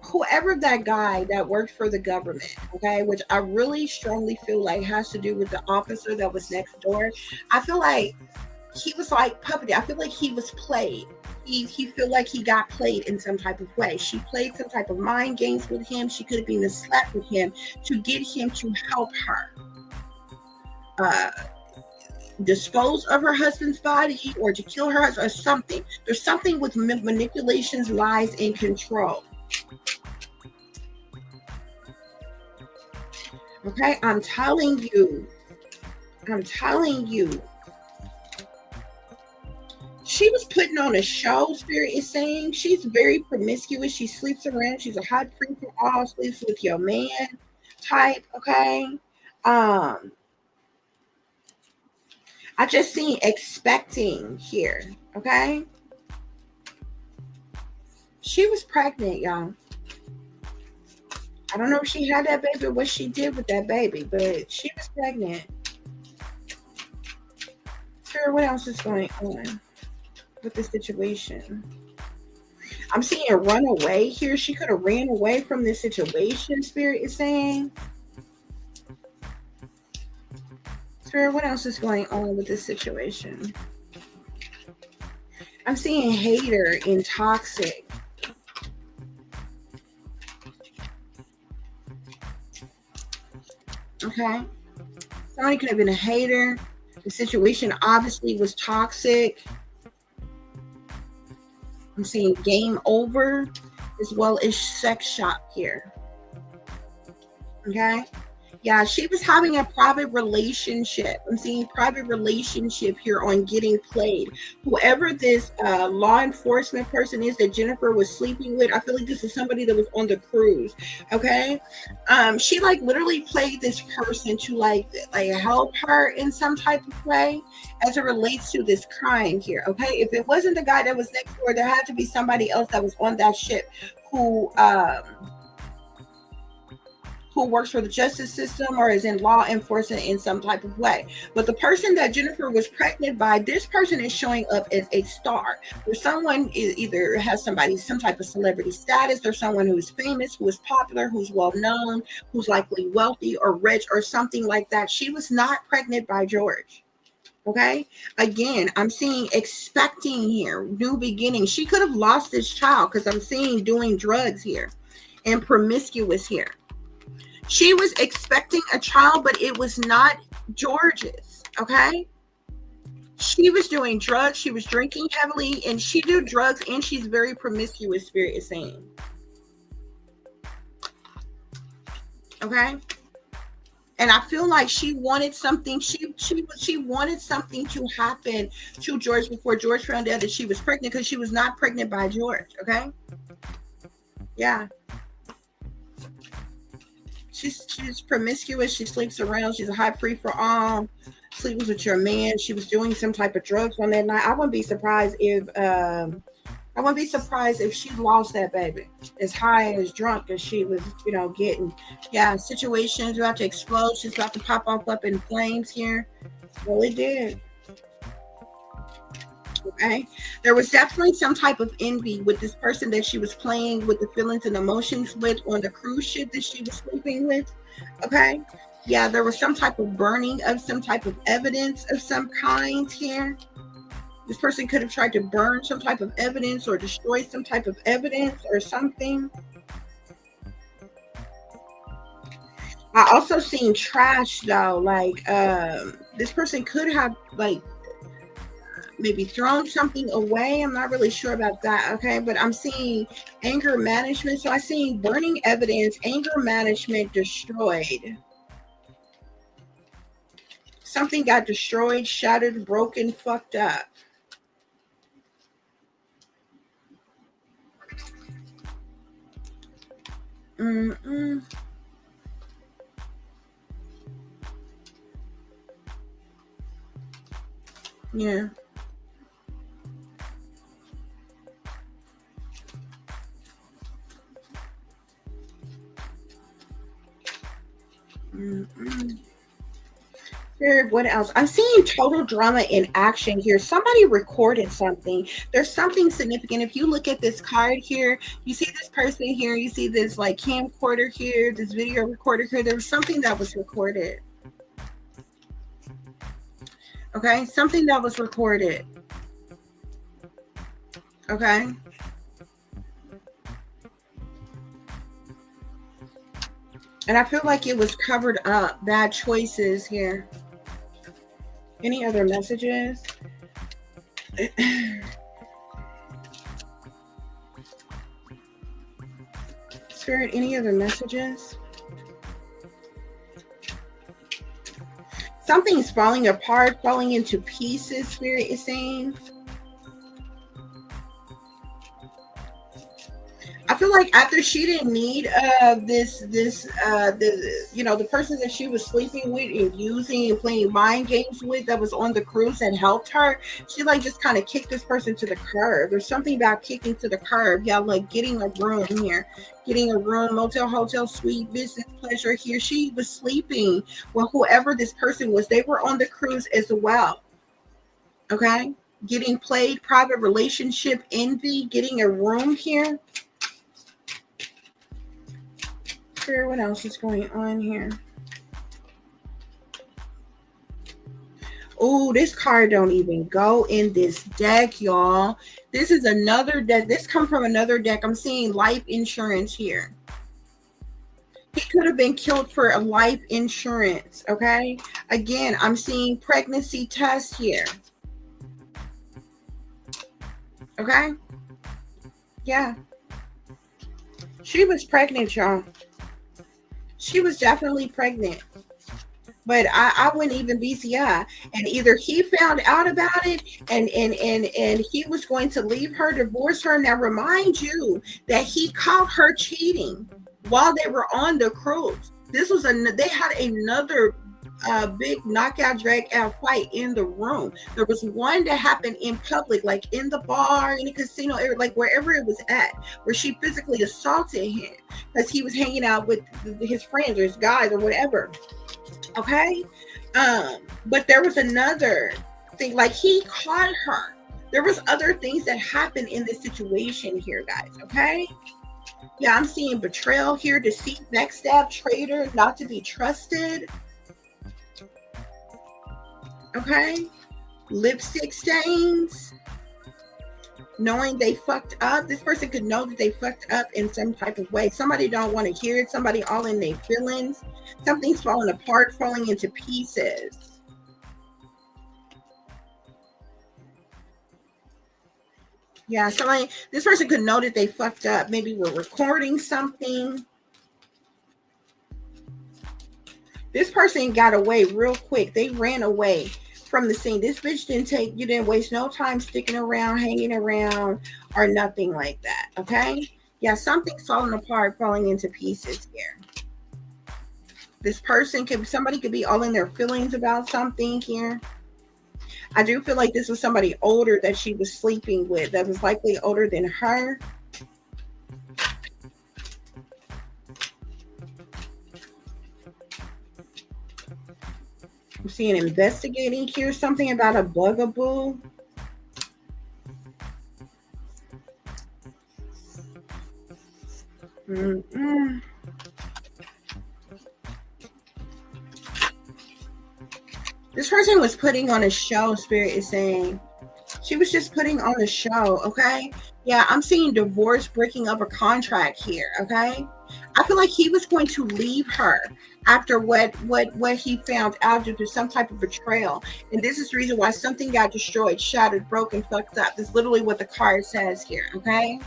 Speaker 3: whoever that guy that worked for the government, okay, which I really strongly feel like has to do with the officer that was next door. I feel like he was like puppeted. I feel like he was played. He feel like he got played in some type of way. She played some type of mind games with him. She could have been slept with him to get him to help her dispose of her husband's body or to kill her or something. There's something with manipulations, lies, and control. Okay, I'm telling you. She was putting on a show, Spirit is saying. She's very promiscuous. She sleeps around. She's a hot free for all, sleeps with your man type, okay? I just seen expecting here, okay? She was pregnant, y'all. I don't know if she had that baby or what she did with that baby, but she was pregnant. Spirit, what else is going on with the situation? I'm seeing a run away here. She could have ran away from this situation, Spirit is saying. Spirit, what else is going on with this situation? I'm seeing hater and toxic. Okay. Somebody could have been a hater. The situation obviously was toxic. I'm seeing game over as well as sex shop here. Okay. Yeah, she was having a private relationship. I'm seeing private relationship here on getting played. Whoever this law enforcement person is that Jennifer was sleeping with, I feel like this is somebody that was on the cruise. Okay. She like literally played this person to like help her in some type of way as it relates to this crime here. Okay. If it wasn't the guy that was next door, there had to be somebody else that was on that ship who who works for the justice system or is in law enforcement in some type of way. But the person that Jennifer was pregnant by, this person is showing up as a star, where someone either has some type of celebrity status, or someone who is famous, who is popular, who's well known, who's likely wealthy or rich or something like that. She was not pregnant by George. Okay. Again, I'm seeing expecting here, new beginning. She could have lost this child, because I'm seeing doing drugs here and promiscuous here. She was expecting a child, but it was not George's. Okay. She was doing drugs. She was drinking heavily, and she do drugs, and she's very promiscuous, Spirit is saying. Okay. And I feel like she wanted something. She wanted something to happen to George before George found out that she was pregnant, because she was not pregnant by George. Okay. Yeah. She's promiscuous. She sleeps around. She's a high free for all. Sleeps with your man. She was doing some type of drugs on that night. I wouldn't be surprised if she lost that baby, as high and as drunk as she was, getting. Yeah, situations about to explode. She's about to pop off up in flames here. Well, it did. Okay, there was definitely some type of envy with this person that she was playing with the feelings and emotions with on the cruise ship that she was sleeping with. Okay, yeah, there was some type of burning of some type of evidence of some kind here. This person could have tried to burn some type of evidence or destroy some type of evidence or something. I also seen trash though, like this person could have maybe thrown something away. I'm not really sure about that. Okay, but I'm seeing anger management. So I seen burning evidence, anger management destroyed. Something got destroyed, shattered, broken, fucked up. Yeah. What else? I'm seeing total drama in action here. Somebody recorded something. There's something significant. If you look at this card here, you see this person here, you see this like camcorder here, this video recorder here. There was something that was recorded. Okay, something that was recorded. Okay. And I feel like it was covered up. Bad choices here. Any other messages? Spirit, any other messages? Something's falling apart, falling into pieces, Spirit is saying. I feel like after she didn't need the person that she was sleeping with and using and playing mind games with that was on the cruise and helped her, she like just kind of kicked this person to the curb. There's something about kicking to the curb. Yeah, like getting a room here, getting a room, motel, hotel, suite, business pleasure here. She was sleeping with whoever this person was. They were on the cruise as well. Okay, getting played, private relationship, envy, getting a room here. What else is going on here? Oh, this card don't even go in this deck, y'all. This is another deck. This comes from another deck. I'm seeing life insurance here. He could have been killed for a life insurance. Okay. Again, I'm seeing pregnancy test here. Okay. Yeah. She was pregnant, y'all. She was definitely pregnant, but I wouldn't even be and either he found out about it and he was going to leave her, divorce her. Now remind you that he caught her cheating while they were on the cruise. This was they had another big knockout, drag out fight in the room. There was one that happened in public, like in the bar, in the casino area, like wherever it was at, where she physically assaulted him because he was hanging out with his friends or his guys or whatever. Okay. But there was another thing, like he caught her. There was other things that happened in this situation here, guys. Okay. Yeah, I'm seeing betrayal here, deceit, backstab, traitor, not to be trusted. Okay. Lipstick stains. Knowing they fucked up. This person could know that they fucked up in some type of way. Somebody don't want to hear it. Somebody all in their feelings. Something's falling apart, falling into pieces. Yeah, somebody, this person could know that they fucked up. Maybe we're recording something. This person got away real quick. They ran away from the scene. This bitch you didn't waste no time sticking around, hanging around, or nothing like that. Okay? Yeah, something's falling apart, falling into pieces here. This person somebody could be all in their feelings about something here. I do feel like this was somebody older that she was sleeping with, that was likely older than her. I'm seeing investigating here, something about a bugaboo. This person was putting on a show, Spirit is saying. She was just putting on a show, okay? Yeah, I'm seeing divorce, breaking up a contract here, okay? I feel like he was going to leave her after what he found out due to some type of betrayal. And this is the reason why something got destroyed, shattered, broken, fucked up. This is literally what the card says here, okay?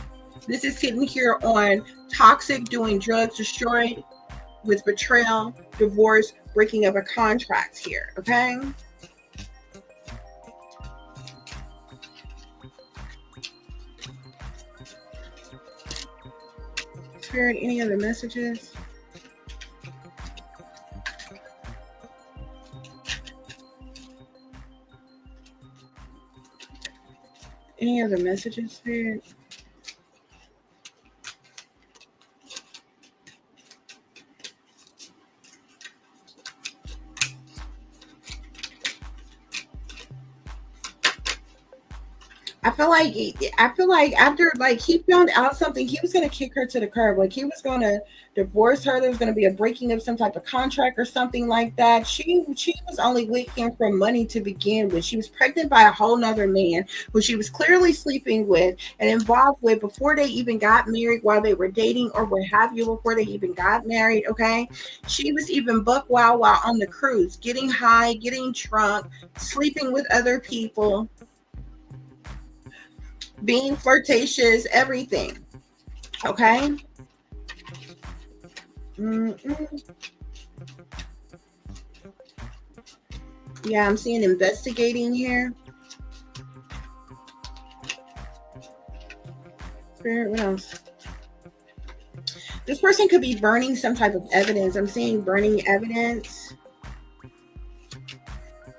Speaker 3: This is sitting here on toxic, doing drugs, destroyed, with betrayal, divorce, breaking up a contract here, okay? Spirit, any other messages? Any other messages, Spirit? I feel like after like he found out something, he was gonna kick her to the curb. Like he was gonna divorce her. There was gonna be a breaking of some type of contract or something like that. She was only with him for money to begin with. She was pregnant by a whole nother man who she was clearly sleeping with and involved with before they even got married, while they were dating or what have you, before they even got married. Okay. She was even buck wild while on the cruise, getting high, getting drunk, sleeping with other people, being flirtatious, everything. Okay. Yeah, I'm seeing investigating here. Spirit, what else? This person could be burning some type of evidence. I'm seeing burning evidence.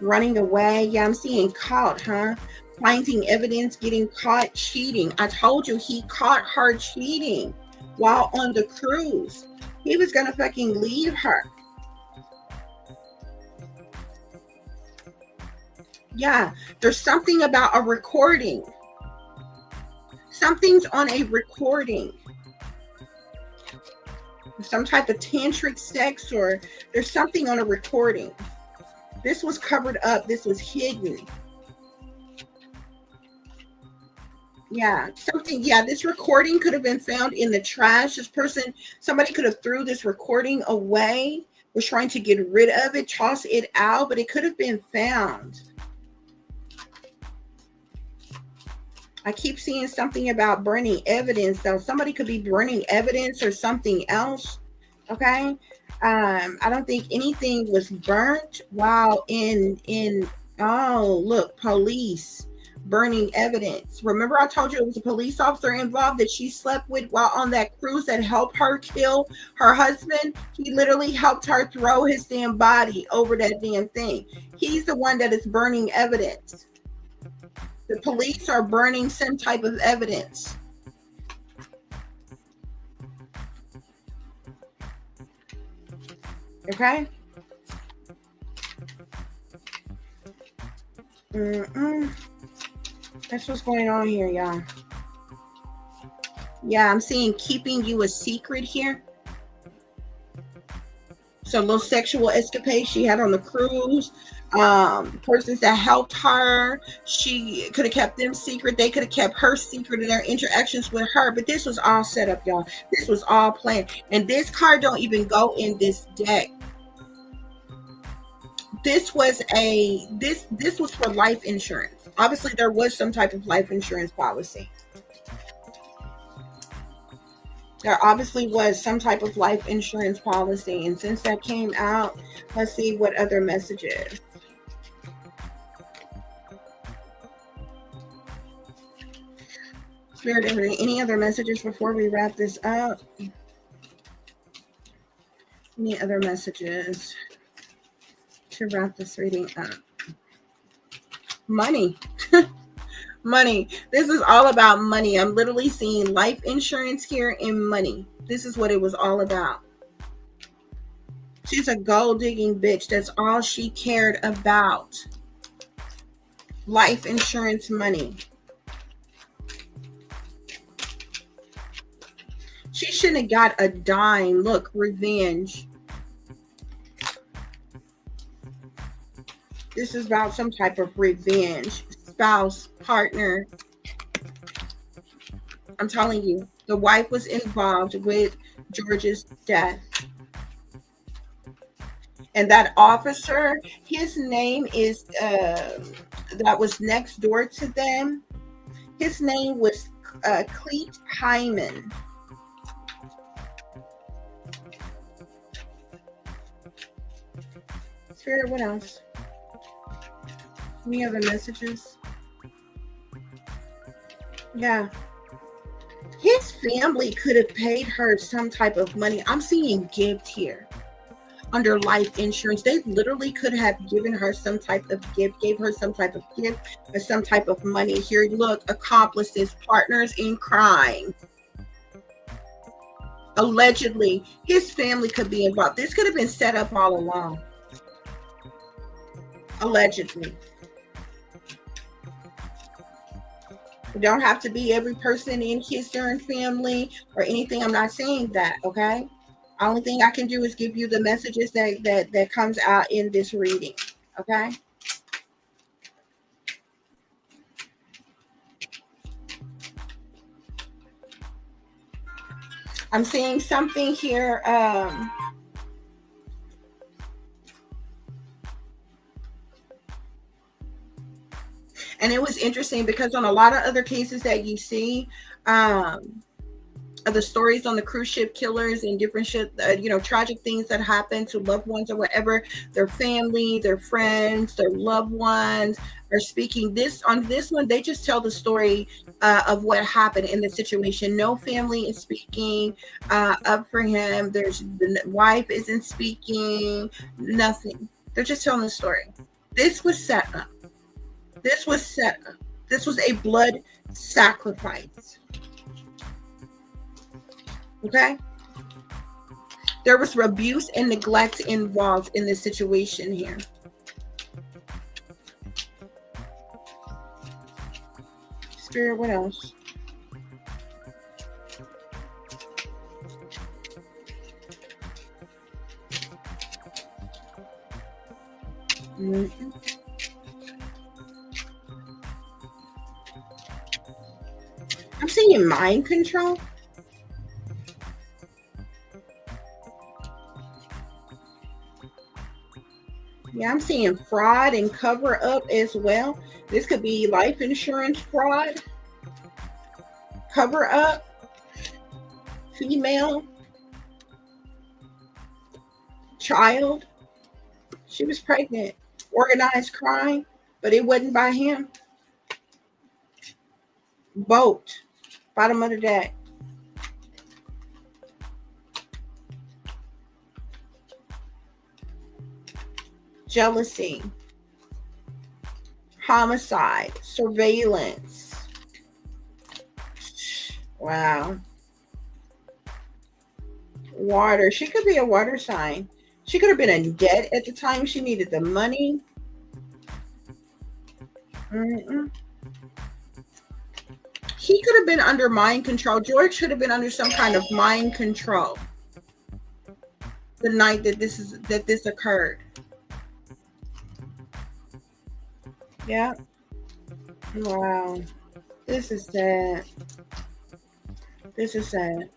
Speaker 3: Running away. Yeah, I'm seeing caught, huh? Finding evidence, getting caught cheating. I told you he caught her cheating while on the cruise. He was gonna fucking leave her. Yeah, there's something about a recording. Something's on a recording. Some type of tantric sex, or there's something on a recording. This was covered up. This was hidden. Yeah, something. Yeah, this recording could have been found in the trash. This person, somebody could have threw this recording away, was trying to get rid of it, toss it out, but it could have been found. I keep seeing something about burning evidence, though. Somebody could be burning evidence or something else. Okay. I don't think anything was burnt while in oh, look, police. burning evidence. Remember I told you it was a police officer involved that she slept with while on that cruise that helped her kill her husband? He literally helped her throw his damn body over that damn thing. He's the one that is burning evidence. The police are burning some type of evidence. Okay? That's what's going on here, y'all. Yeah, I'm seeing keeping you a secret here. So little sexual escapades she had on the cruise. Persons that helped her, she could have kept them secret. They could have kept her secret in their interactions with her. But this was all set up, y'all. This was all planned. And this card don't even go in this deck. This was this was for life insurance. Obviously, there was some type of life insurance policy. There obviously was some type of life insurance policy. And since that came out, let's see what other messages. Spirit, any other messages before we wrap this up? Any other messages to wrap this reading up? Money. Money. This is all about money. I'm literally seeing life insurance here and money. This is what it was all about. She's a gold digging bitch. That's all she cared about. Life insurance, money. She shouldn't have got a dime. Look, revenge. This is about some type of revenge. Spouse, partner. I'm telling you, the wife was involved with George's death. And that officer, his name is, that was next door to them. His name was Cleet Hyman. Spirit, what else? Any other messages? Yeah. His family could have paid her some type of money. I'm seeing gift here under life insurance. They literally could have given her some type of gift, gave her some type of gift or some type of money. Here, look, accomplices, partners in crime. Allegedly, his family could be involved. This could have been set up all along. Allegedly. It don't have to be every person in his darn family or anything. I'm not saying that, okay? Only thing I can do is give you the messages that comes out in this reading, okay? I'm seeing something here. And it was interesting because on a lot of other cases that you see, the stories on the cruise ship killers and different shit, tragic things that happen to loved ones or whatever, their family, their friends, their loved ones are speaking. On this one, they just tell the story of what happened in the situation. No family is speaking up for him. The wife isn't speaking, nothing. They're just telling the story. This was set up. This was set up. This was a blood sacrifice. Okay? There was abuse and neglect involved in this situation here. Spirit, what else? Mm-hmm. I'm seeing mind control. Yeah, I'm seeing fraud and cover up as well. This could be life insurance fraud, cover up, female, child. She was pregnant, organized crime, but it wasn't by him. Boat, bottom of the deck. Jealousy, homicide, surveillance. Wow. Water. She could be a water sign. She could have been in debt at the time. She needed the money. He could have been under mind control. George could have been under some kind of mind control the night that this occurred. Yeah. Wow. This is sad. This is sad.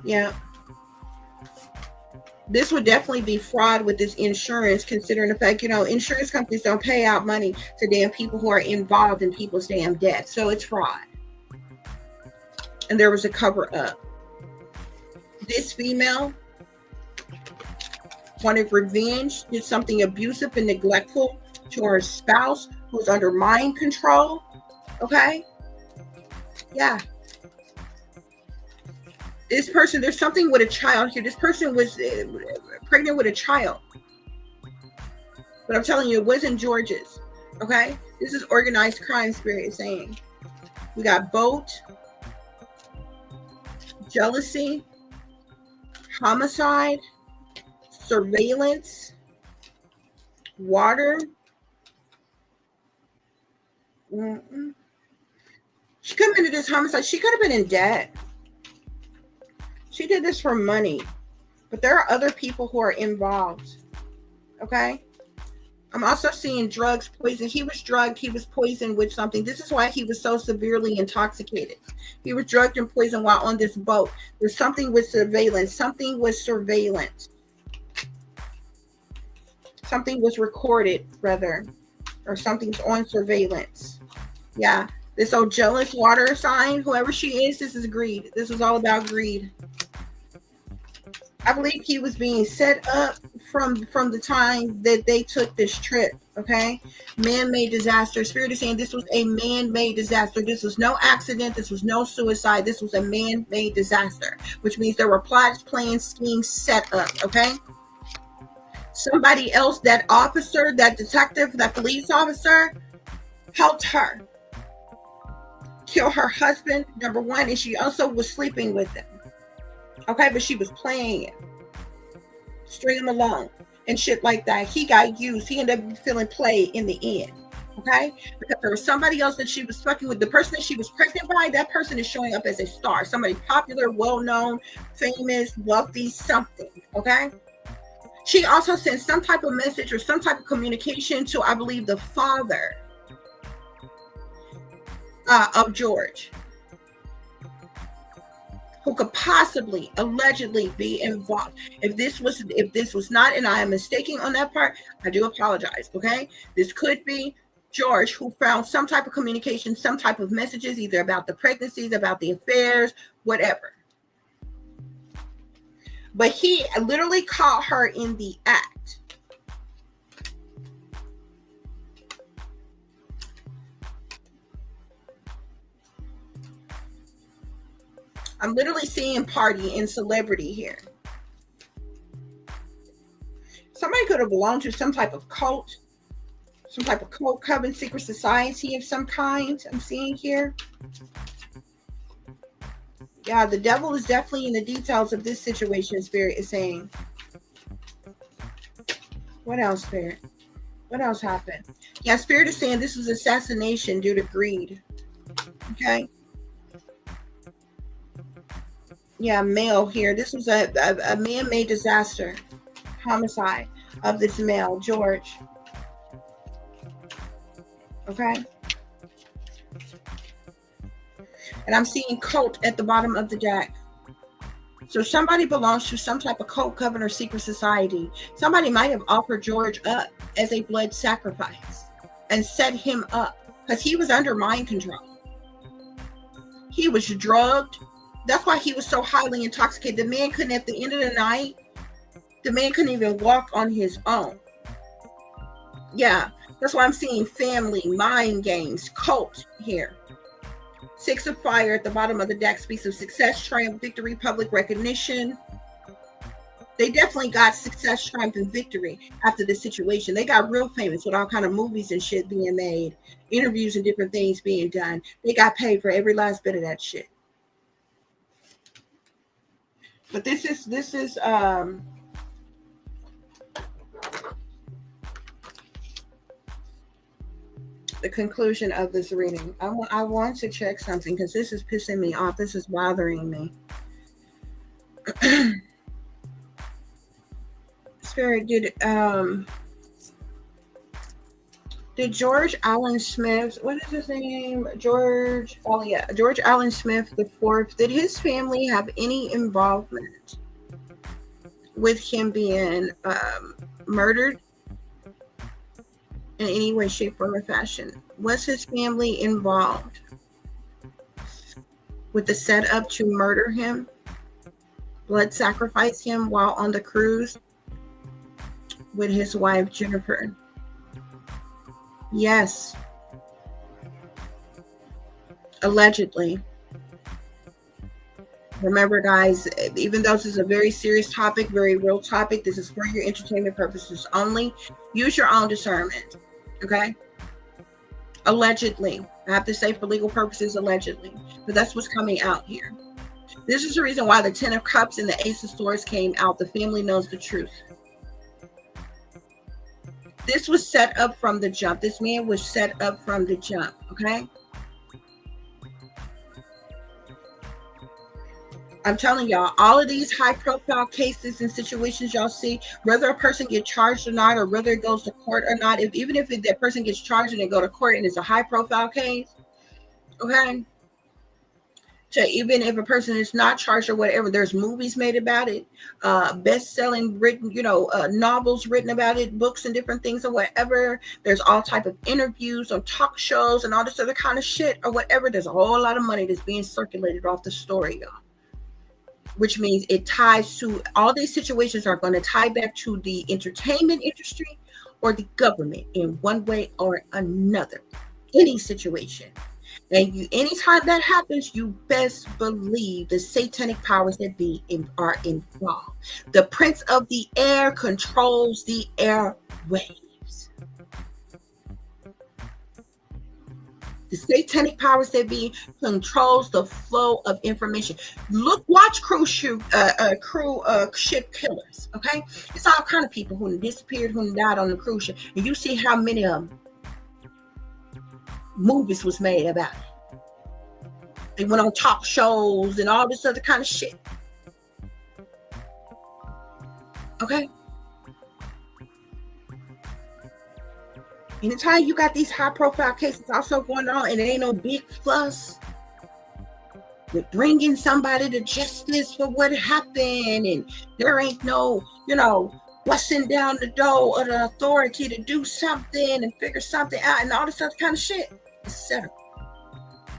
Speaker 3: Yeah. This would definitely be fraud with this insurance, considering the fact, insurance companies don't pay out money to damn people who are involved in people's damn death. So it's fraud. And there was a cover up. This female wanted revenge, did something abusive and neglectful to her spouse who's under mind control. Okay? Yeah. This person, there's something with a child here. This person was pregnant with a child. But I'm telling you, it wasn't George's. Okay? This is organized crime, Spirit is saying. We got boat, jealousy, homicide, surveillance, water. She could have been into this homicide. She could have been in debt. She did this for money, but there are other people who are involved. Okay. I'm also seeing drugs, poison. He was drugged. He was poisoned with something. This is why he was so severely intoxicated. He was drugged and poisoned while on this boat. There's something with surveillance. Something was surveillance. Something was recorded, rather, or something's on surveillance. Yeah. This old jealous water sign, whoever she is, this is greed. This is all about greed. I believe he was being set up from the time that they took this trip. Okay, man-made disaster. Spirit is saying this was a man-made disaster. This was no accident. This was no suicide. This was a man-made disaster, which means there were plots, plans, schemes set up. Okay, somebody else, that officer, that detective, that police officer, helped her kill her husband, number one, and she also was sleeping with him. Okay, but she was playing it. String him along and shit like that. He got used. He ended up feeling played in the end. Okay, because there was somebody else that she was fucking with. The person that she was pregnant by, that person is showing up as a star. Somebody popular, well-known, famous, wealthy, something. Okay. She also sent some type of message or some type of communication to, I believe, the father of George, who could possibly, allegedly be involved. If this was not, and I am mistaken on that part, I do apologize. Okay, this could be George, who found some type of communication, some type of messages, either about the pregnancies, about the affairs, whatever. But he literally caught her in the act. I'm literally seeing party and celebrity here. Somebody could have belonged to some type of cult, some type of cult, coven, secret society of some kind. I'm seeing here. Yeah, the devil is definitely in the details of this situation, Spirit is saying. What else, Spirit? What else happened? Yeah, Spirit is saying this was assassination due to greed. Okay. Yeah, male here. This was a man-made disaster. Homicide of this male, George. Okay. And I'm seeing cult at the bottom of the deck. So somebody belongs to some type of cult, coven, or secret society. Somebody might have offered George up as a blood sacrifice and set him up because he was under mind control. He was drugged. That's why he was so highly intoxicated. The man couldn't, at the end of the night, the man couldn't even walk on his own. Yeah, That's why I'm seeing family, mind games, cult here. 6 of fire at the bottom of the deck speaks of success, triumph, victory, public recognition. They definitely got success, triumph, and victory after this situation. They got real famous with all kind of movies and shit being made, interviews and different things being done. They got paid for every last bit of that shit. But this is the conclusion of this reading. I want to check something because this is pissing me off. This is bothering me. Spirit, did George Allen Smith, what is his name? George Allen Smith IV, did his family have any involvement with him being murdered in any way, shape, form, or fashion? Was his family involved with the setup to murder him, blood sacrifice him while on the cruise with his wife, Jennifer? Yes. Allegedly. Remember, guys, even though this is a very serious topic, very real topic, this is for your entertainment purposes only. Use your own discernment. Okay? Allegedly. I have to say for legal purposes, allegedly. But that's what's coming out here. This is the reason why the 10 of Cups and the Ace of Swords came out. The family knows the truth. This was set up from the jump. This man was set up from the jump, okay? I'm telling y'all, all of these high-profile cases and situations y'all see, whether a person gets charged or not, or whether it goes to court or not, even if that person gets charged and they go to court and it's a high-profile case, okay? So even if a person is not charged or whatever, there's movies made about it, best-selling written, novels written about it, books and different things or whatever. There's all type of interviews on talk shows and all this other kind of shit or whatever. There's a whole lot of money that's being circulated off the story, y'all. Which means it ties to, all these situations are going to tie back to the entertainment industry or the government in one way or another. Any situation. And anytime that happens, you best believe the satanic powers that be are involved. The prince of the air controls the airwaves. The satanic powers that be controls the flow of information. Watch cruise ship killers. Okay, it's all kind of people who disappeared, who died on the cruise ship, and you see how many of them. Movies was made about it. They went on talk shows and all this other kind of shit. Okay? Anytime you got these high profile cases also going on and it ain't no big fuss with bringing somebody to justice for what happened, and there ain't no, busting down the door of the authority to do something and figure something out and all this other kind of shit. It's set up.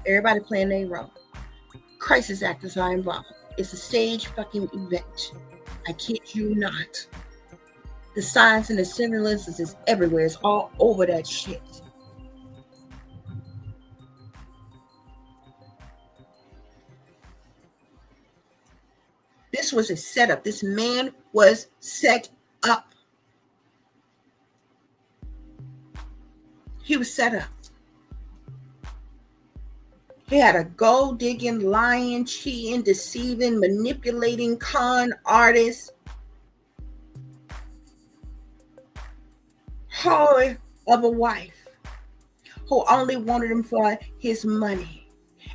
Speaker 3: Everybody playing their role. Crisis actors are involved. It's a stage fucking event. I kid you not. The signs and the symbolisms is everywhere. It's all over that shit. This was a setup. This man was set up. He was set up. He had a gold digging, lying, cheating, deceiving, manipulating con artist, whore of a wife who only wanted him for his money.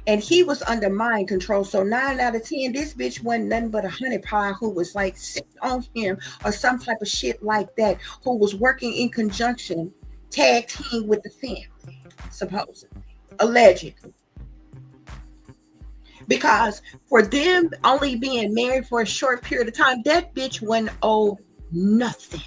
Speaker 3: And he was under mind control. So 9 out of 10, this bitch wasn't nothing but a honey pie who was like sick on him or some type of shit like that, who was working in conjunction, tag team with the family, supposedly, allegedly. Because for them only being married for a short period of time, that bitch wasn't owed nothing.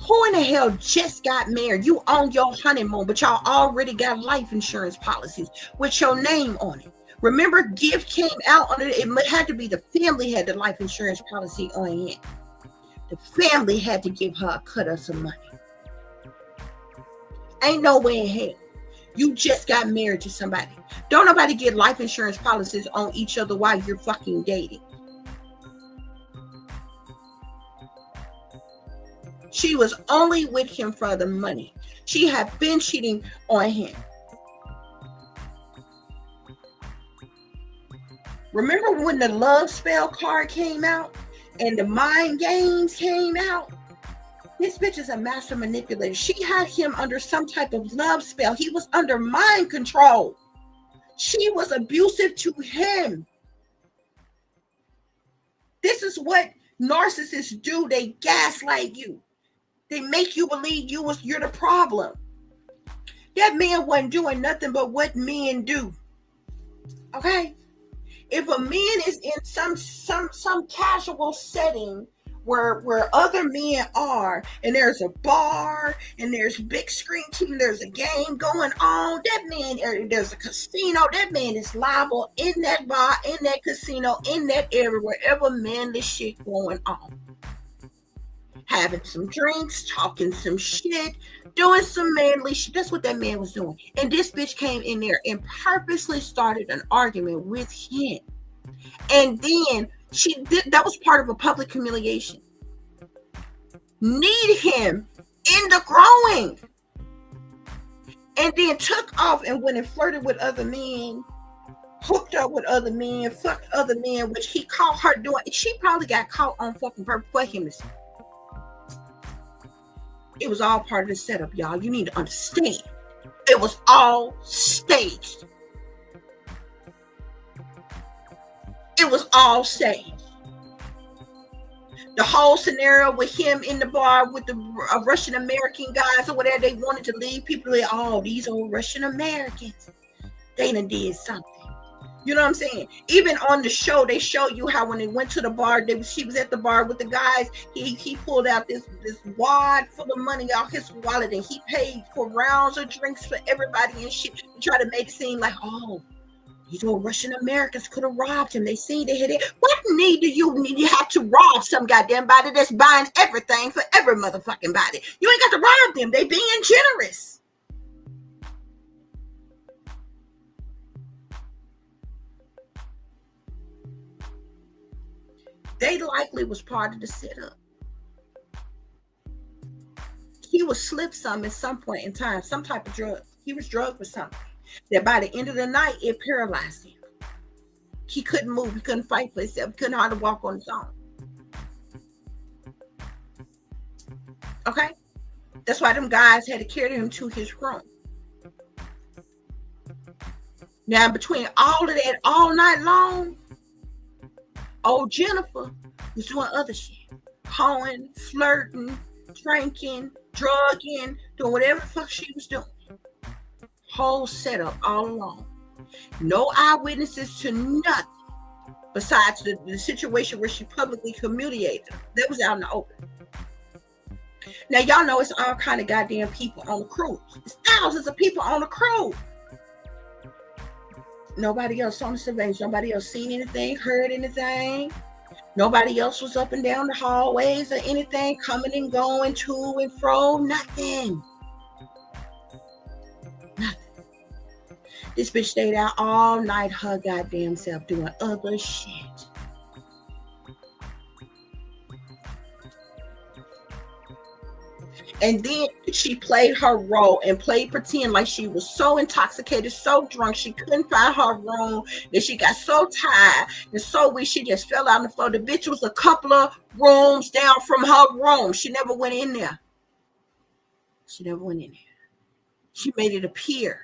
Speaker 3: Who in the hell just got married? You on your honeymoon, but y'all already got life insurance policies with your name on it. Remember, gift came out under it. It had to be the family had the life insurance policy on it. The family had to give her a cut of some money. Ain't no way in hell. You just got married to somebody. Don't nobody get life insurance policies on each other while you're fucking dating. She was only with him for the money. She had been cheating on him. Remember when the love spell card came out and the mind games came out? This bitch is a master manipulator. She had him under some type of love spell. He was under mind control. She was abusive to him. This is what narcissists do. They gaslight you. They make you believe you're the problem. That man wasn't doing nothing but what men do. Okay? If a man is in some casual setting where other men are, and there's a bar, and there's big screen TV, there's a game going on, that man, or there's a casino, that man is liable in that bar, in that casino, in that area, wherever manly shit going on. Having some drinks, talking some shit, doing some manly shit. That's what that man was doing. And this bitch came in there and purposely started an argument with him. And then that was part of a public humiliation. Need him in the growing. And then took off and went and flirted with other men, hooked up with other men, fucked other men, which he caught her doing. She probably got caught on fucking purpose for him to see. It was all part of the setup, y'all. You need to understand. It was all staged. It was all staged. The whole scenario with him in the bar with the Russian American guys or whatever, they wanted to leave people like, oh, these old Russian Americans. They done did something. You know what I'm saying? Even on the show, they show you how when they went to the bar, she was at the bar with the guys. He pulled out this wad full of money out his wallet, and he paid for rounds of drinks for everybody and shit. He tried to make it seem like, oh, these old Russian Americans could have robbed him. They seen they had it. What need do you need? You have to rob some goddamn body that's buying everything for every motherfucking body. You ain't got to rob them. They being generous. They likely was part of the setup. He was slip some at some point in time, some type of drug. He was drugged with something that by the end of the night, it paralyzed him. He couldn't move. He couldn't fight for himself. He couldn't hardly walk on his own. Okay? That's why them guys had to carry him to his room. Now, between all of that, all night long, old Jennifer was doing other shit. Hoeing, flirting, drinking, drugging, doing whatever the fuck she was doing. Whole setup all along. No eyewitnesses to nothing besides the situation where she publicly humiliated her. That was out in the open. Now, y'all know it's all kind of goddamn people on the cruise. It's thousands of people on the cruise. Nobody else on the surveillance. Nobody else seen anything, heard anything. Nobody else was up and down the hallways or anything, coming and going to and fro. Nothing. Nothing. This bitch stayed out all night, her goddamn self, doing other shit. And then she played her role and played pretend like she was so intoxicated, so drunk, she couldn't find her room, that she got so tired and so weak, she just fell out on the floor. The bitch was a couple of rooms down from her room. She never went in there. She never went in there. She made it appear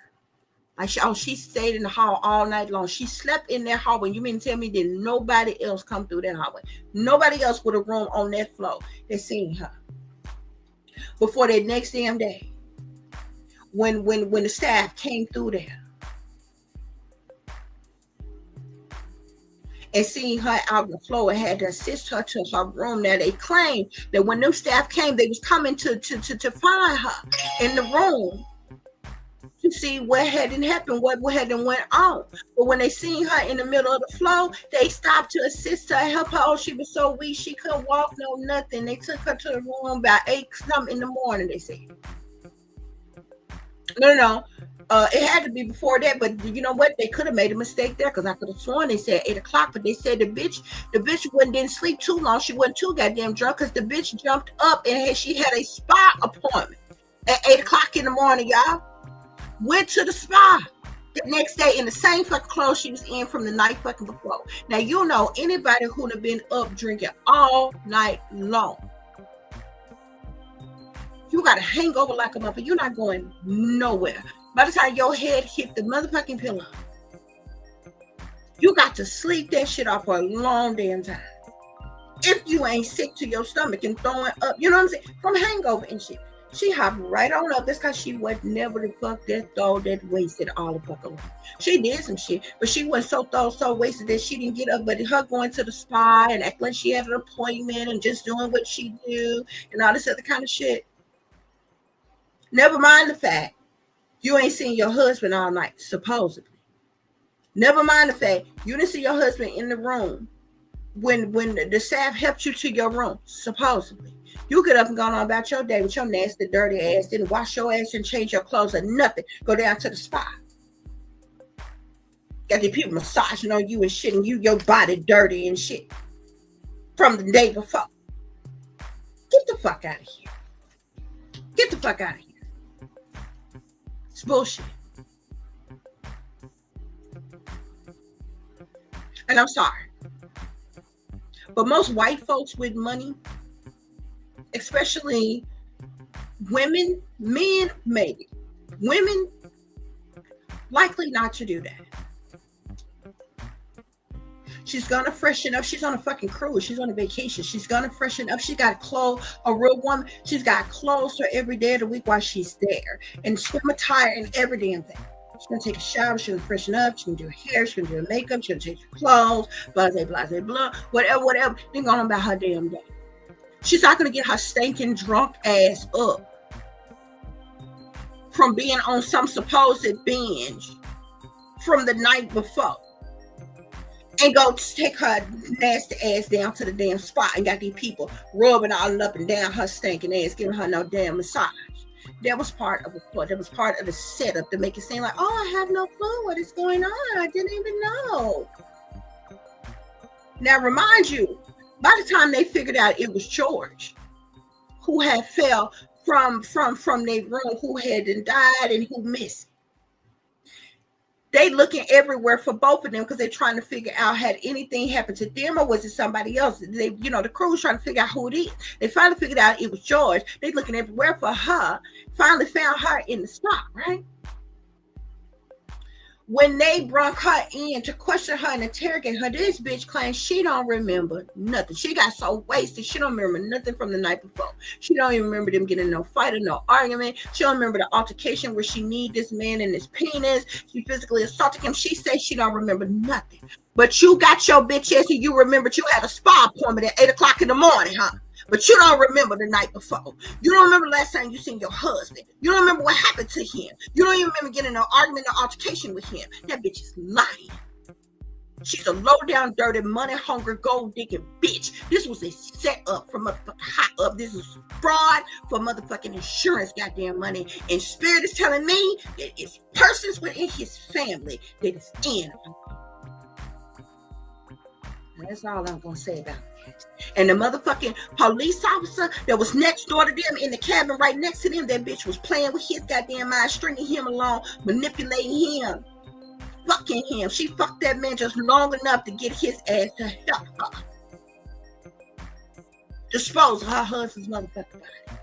Speaker 3: like she stayed in the hall all night long. She slept in that hallway. You mean to tell me that nobody else come through that hallway? Nobody else with a room on that floor that seen her. Before that next damn day, when the staff came through there and seeing her out on the floor and had to assist her to her room. Now they claim that when them staff came, they was coming to find her in the room to see what hadn't happened, what hadn't went on. But when they seen her in the middle of the floor, they stopped to assist her, help her. Oh, she was so weak, she couldn't walk, no nothing. They took her to the room about 8 something in the morning, they said. No. It had to be before that, but you know what? They could have made a mistake there, because I could have sworn they said 8 o'clock, but they said the bitch didn't sleep too long. She wasn't too goddamn drunk, because the bitch jumped up and she had a spa appointment at 8 o'clock in the morning, y'all. Went to the spa the next day in the same fucking clothes she was in from the night fucking before. Now, you know, anybody who have been up drinking all night long, you got a hangover like a motherfucker. You're not going nowhere. By the time your head hit the motherfucking pillow, you got to sleep that shit off for a long damn time. If you ain't sick to your stomach and throwing up, you know what I'm saying? From hangover and shit. She hopped right on up. That's because she was never the fuck that throw that wasted all the fuck around. She did some shit, but she wasn't so wasted that she didn't get up. But her going to the spa and acting like she had an appointment and just doing what she do and all this other kind of shit. Never mind the fact you ain't seen your husband all night, supposedly. Never mind the fact you didn't see your husband in the room when the staff helped you to your room, supposedly. You get up and gone on about your day with your nasty, dirty ass, didn't wash your ass and change your clothes or nothing. Go down to the spa. Got the people massaging on you and shit, and your body dirty and shit from the day before. Get the fuck out of here. Get the fuck out of here. It's bullshit. And I'm sorry, but most white folks with money, especially women, men maybe, women likely not to do that. She's gonna freshen up. She's on a fucking cruise. She's on a vacation. She's gonna freshen up. She got clothes. A real woman. She's got clothes for every day of the week while she's there, and swim attire and every damn thing. She's gonna take a shower. She's gonna freshen up. She's gonna do her hair. She's gonna do her makeup. She's gonna change her clothes. Blah blah blah. Whatever. Then going on about her damn day. She's not gonna get her stinking drunk ass up from being on some supposed binge from the night before, and go take her nasty ass down to the damn spot and got these people rubbing all up and down her stinking ass, giving her no damn massage. That was part of the setup to make it seem like, oh, I have no clue what is going on. I didn't even know. Now, remind you, by the time they figured out it was George who had fell from their room, who had died and who missed. They looking everywhere for both of them because they're trying to figure out, had anything happened to them or was it somebody else? They, the crew was trying to figure out who it is. They finally figured out it was George. They looking everywhere for her. Finally found her in the spot, right? When they brought her in to question her and interrogate her, this bitch claims she don't remember nothing. She got so wasted, she don't remember nothing from the night before. She don't even remember them getting no fight or no argument. She don't remember the altercation where she need this man in his penis. She physically assaulted him. She says she don't remember nothing. But you got your bitch ass and you remembered you had a spa appointment at 8 o'clock in the morning, huh? But you don't remember the night before. You don't remember the last time you seen your husband. You don't remember what happened to him. You don't even remember getting an argument or altercation with him. That bitch is lying. She's a low down, dirty, money hungry, gold digging bitch. This was a setup for motherfucking hot up. This is fraud for motherfucking insurance, goddamn money. And Spirit is telling me that it's persons within his family that is in. And that's all I'm gonna say about it. And the motherfucking police officer that was next door to them in the cabin right next to them, that bitch was playing with his goddamn mind, stringing him along, manipulating him, fucking him. She fucked that man just long enough to get his ass to help her dispose of her husband's motherfucking body.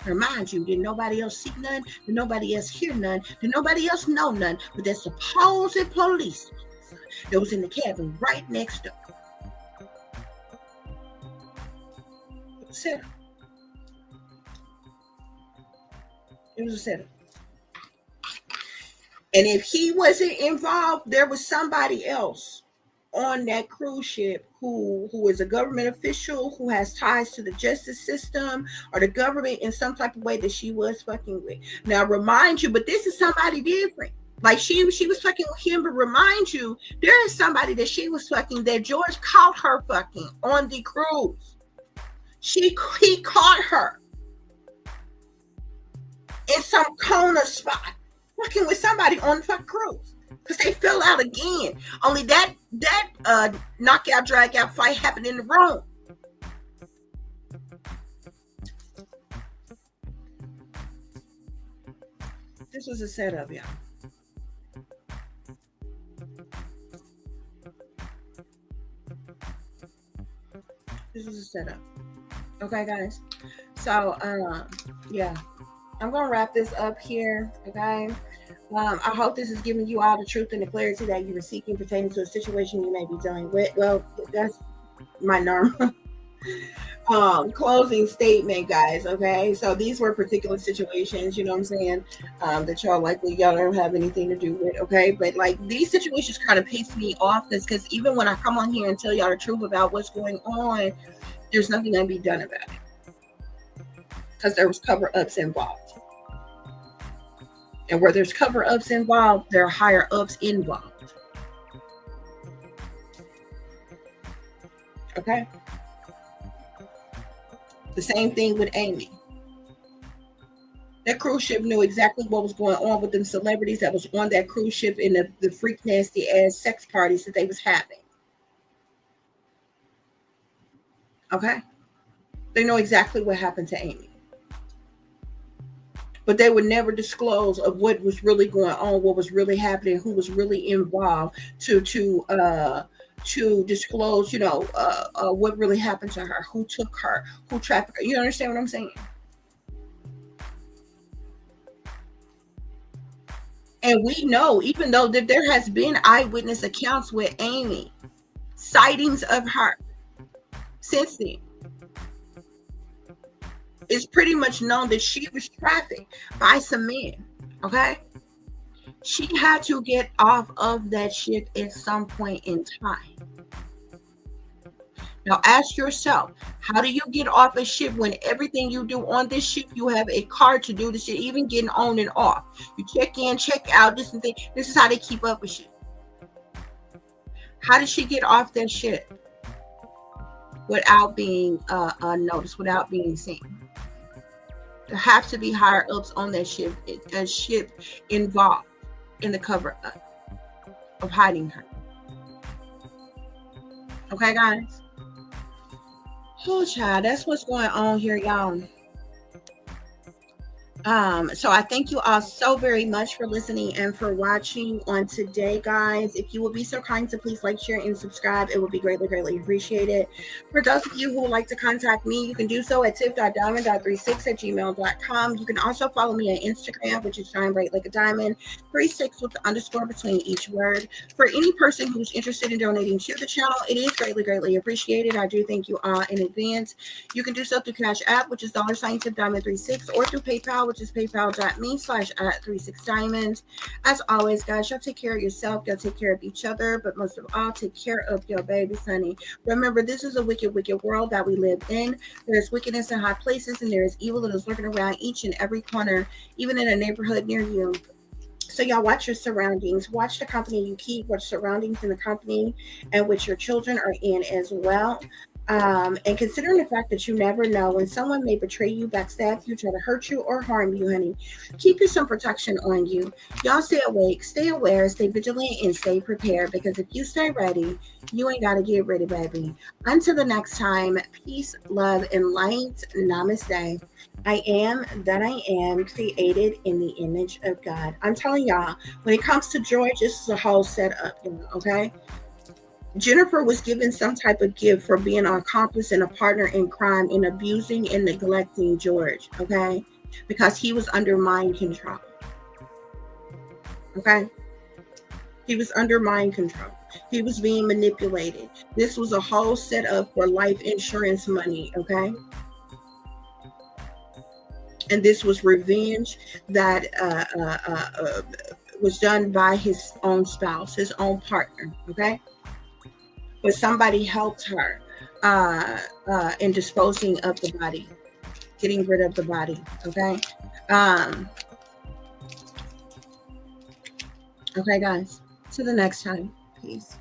Speaker 3: Remind you, did nobody else see none? Did nobody else hear none? Did nobody else know none? But that supposed police officer that was in the cabin right next door. It was a setup. It was a setup. And if he wasn't involved, there was somebody else on that cruise ship who is a government official who has ties to the justice system or the government in some type of way that she was fucking with. Now, remind you, but this is somebody different. Like she was fucking with him, but remind you, there is somebody that she was fucking that George caught her fucking on the cruise. He caught her in some corner spot, fucking with somebody on the fucking cruise. Because they fell out again. Only that knockout, drag out fight happened in the room. This was a setup, y'all. This was a setup. Okay, guys. So, yeah. I'm going to wrap this up here, okay? I hope this is giving you all the truth and the clarity that you were seeking pertaining to a situation you may be dealing with. Well, that's my normal closing statement, guys, okay? So these were particular situations, you know what I'm saying, that y'all don't have anything to do with, okay? But like these situations kind of piss me off because even when I come on here and tell y'all the truth about what's going on, there's nothing that can be done about it because there was cover-ups involved. And where there's cover-ups involved, there are higher-ups involved. Okay? The same thing with Amy. That cruise ship knew exactly what was going on with them celebrities that was on that cruise ship and the freak nasty ass sex parties that they was having. Okay? They know exactly what happened to Amy. But they would never disclose of what was really going on, what was really happening, who was really involved to disclose, what really happened to her, who took her, who trafficked her. You understand what I'm saying? And we know, even though that there has been eyewitness accounts with Amy, sightings of her since then. It's pretty much known that she was trafficked by some men, okay? She had to get off of that ship at some point in time. Now ask yourself, how do you get off a ship when everything you do on this ship, you have a card to do this shit, even getting on and off. You check in, check out, this and thing. This is how they keep up with shit. How did she get off that ship without being noticed, without being seen? There have to be higher ups on that ship, a ship involved in the cover up of hiding her. Okay, guys? Oh, child, that's what's going on here, y'all. So I thank you all so very much for listening and for watching on today, guys. If you would be so kind to please like, share, and subscribe, it would be greatly, greatly appreciated. For those of you who would like to contact me, you can do so at tip.diamond.36@gmail.com. You can also follow me on Instagram, which is shine bright like a diamond, 36 with the underscore between each word. For any person who's interested in donating to the channel, it is greatly, greatly appreciated. I do thank you all in advance. You can do so through Cash App, which is $tip-diamond36, or through PayPal, which is paypal.me/@36diamond. As always, guys, y'all take care of yourself, y'all take care of each other, but most of all, take care of your babies, honey. Remember, this is a wicked, wicked world that we live in. There's wickedness in high places, and there is evil that is lurking around each and every corner, even in a neighborhood near you. So y'all watch your surroundings, watch the company you keep, watch surroundings in the company and which your children are in as well. And considering the fact that you never know when someone may betray you, backstab you, try to hurt you, or harm you, honey, keep you some protection on you. Y'all stay awake, stay aware, stay vigilant, and stay prepared, because if you stay ready, you ain't got to get ready, baby. Until the next time, peace, love, and light. Namaste. I am that I am, created in the image of God. I'm telling y'all, when it comes to George, this is a whole setup, okay? Jennifer was given some type of gift for being an accomplice and a partner in crime in abusing and neglecting George, okay? Because he was under mind control, okay? He was under mind control. He was being manipulated. This was a whole setup for life insurance money, okay? And this was revenge that was done by his own spouse, his own partner, okay? but somebody helped her in disposing of the body, getting rid of the body. Okay. Okay, guys. Till the next time. Peace.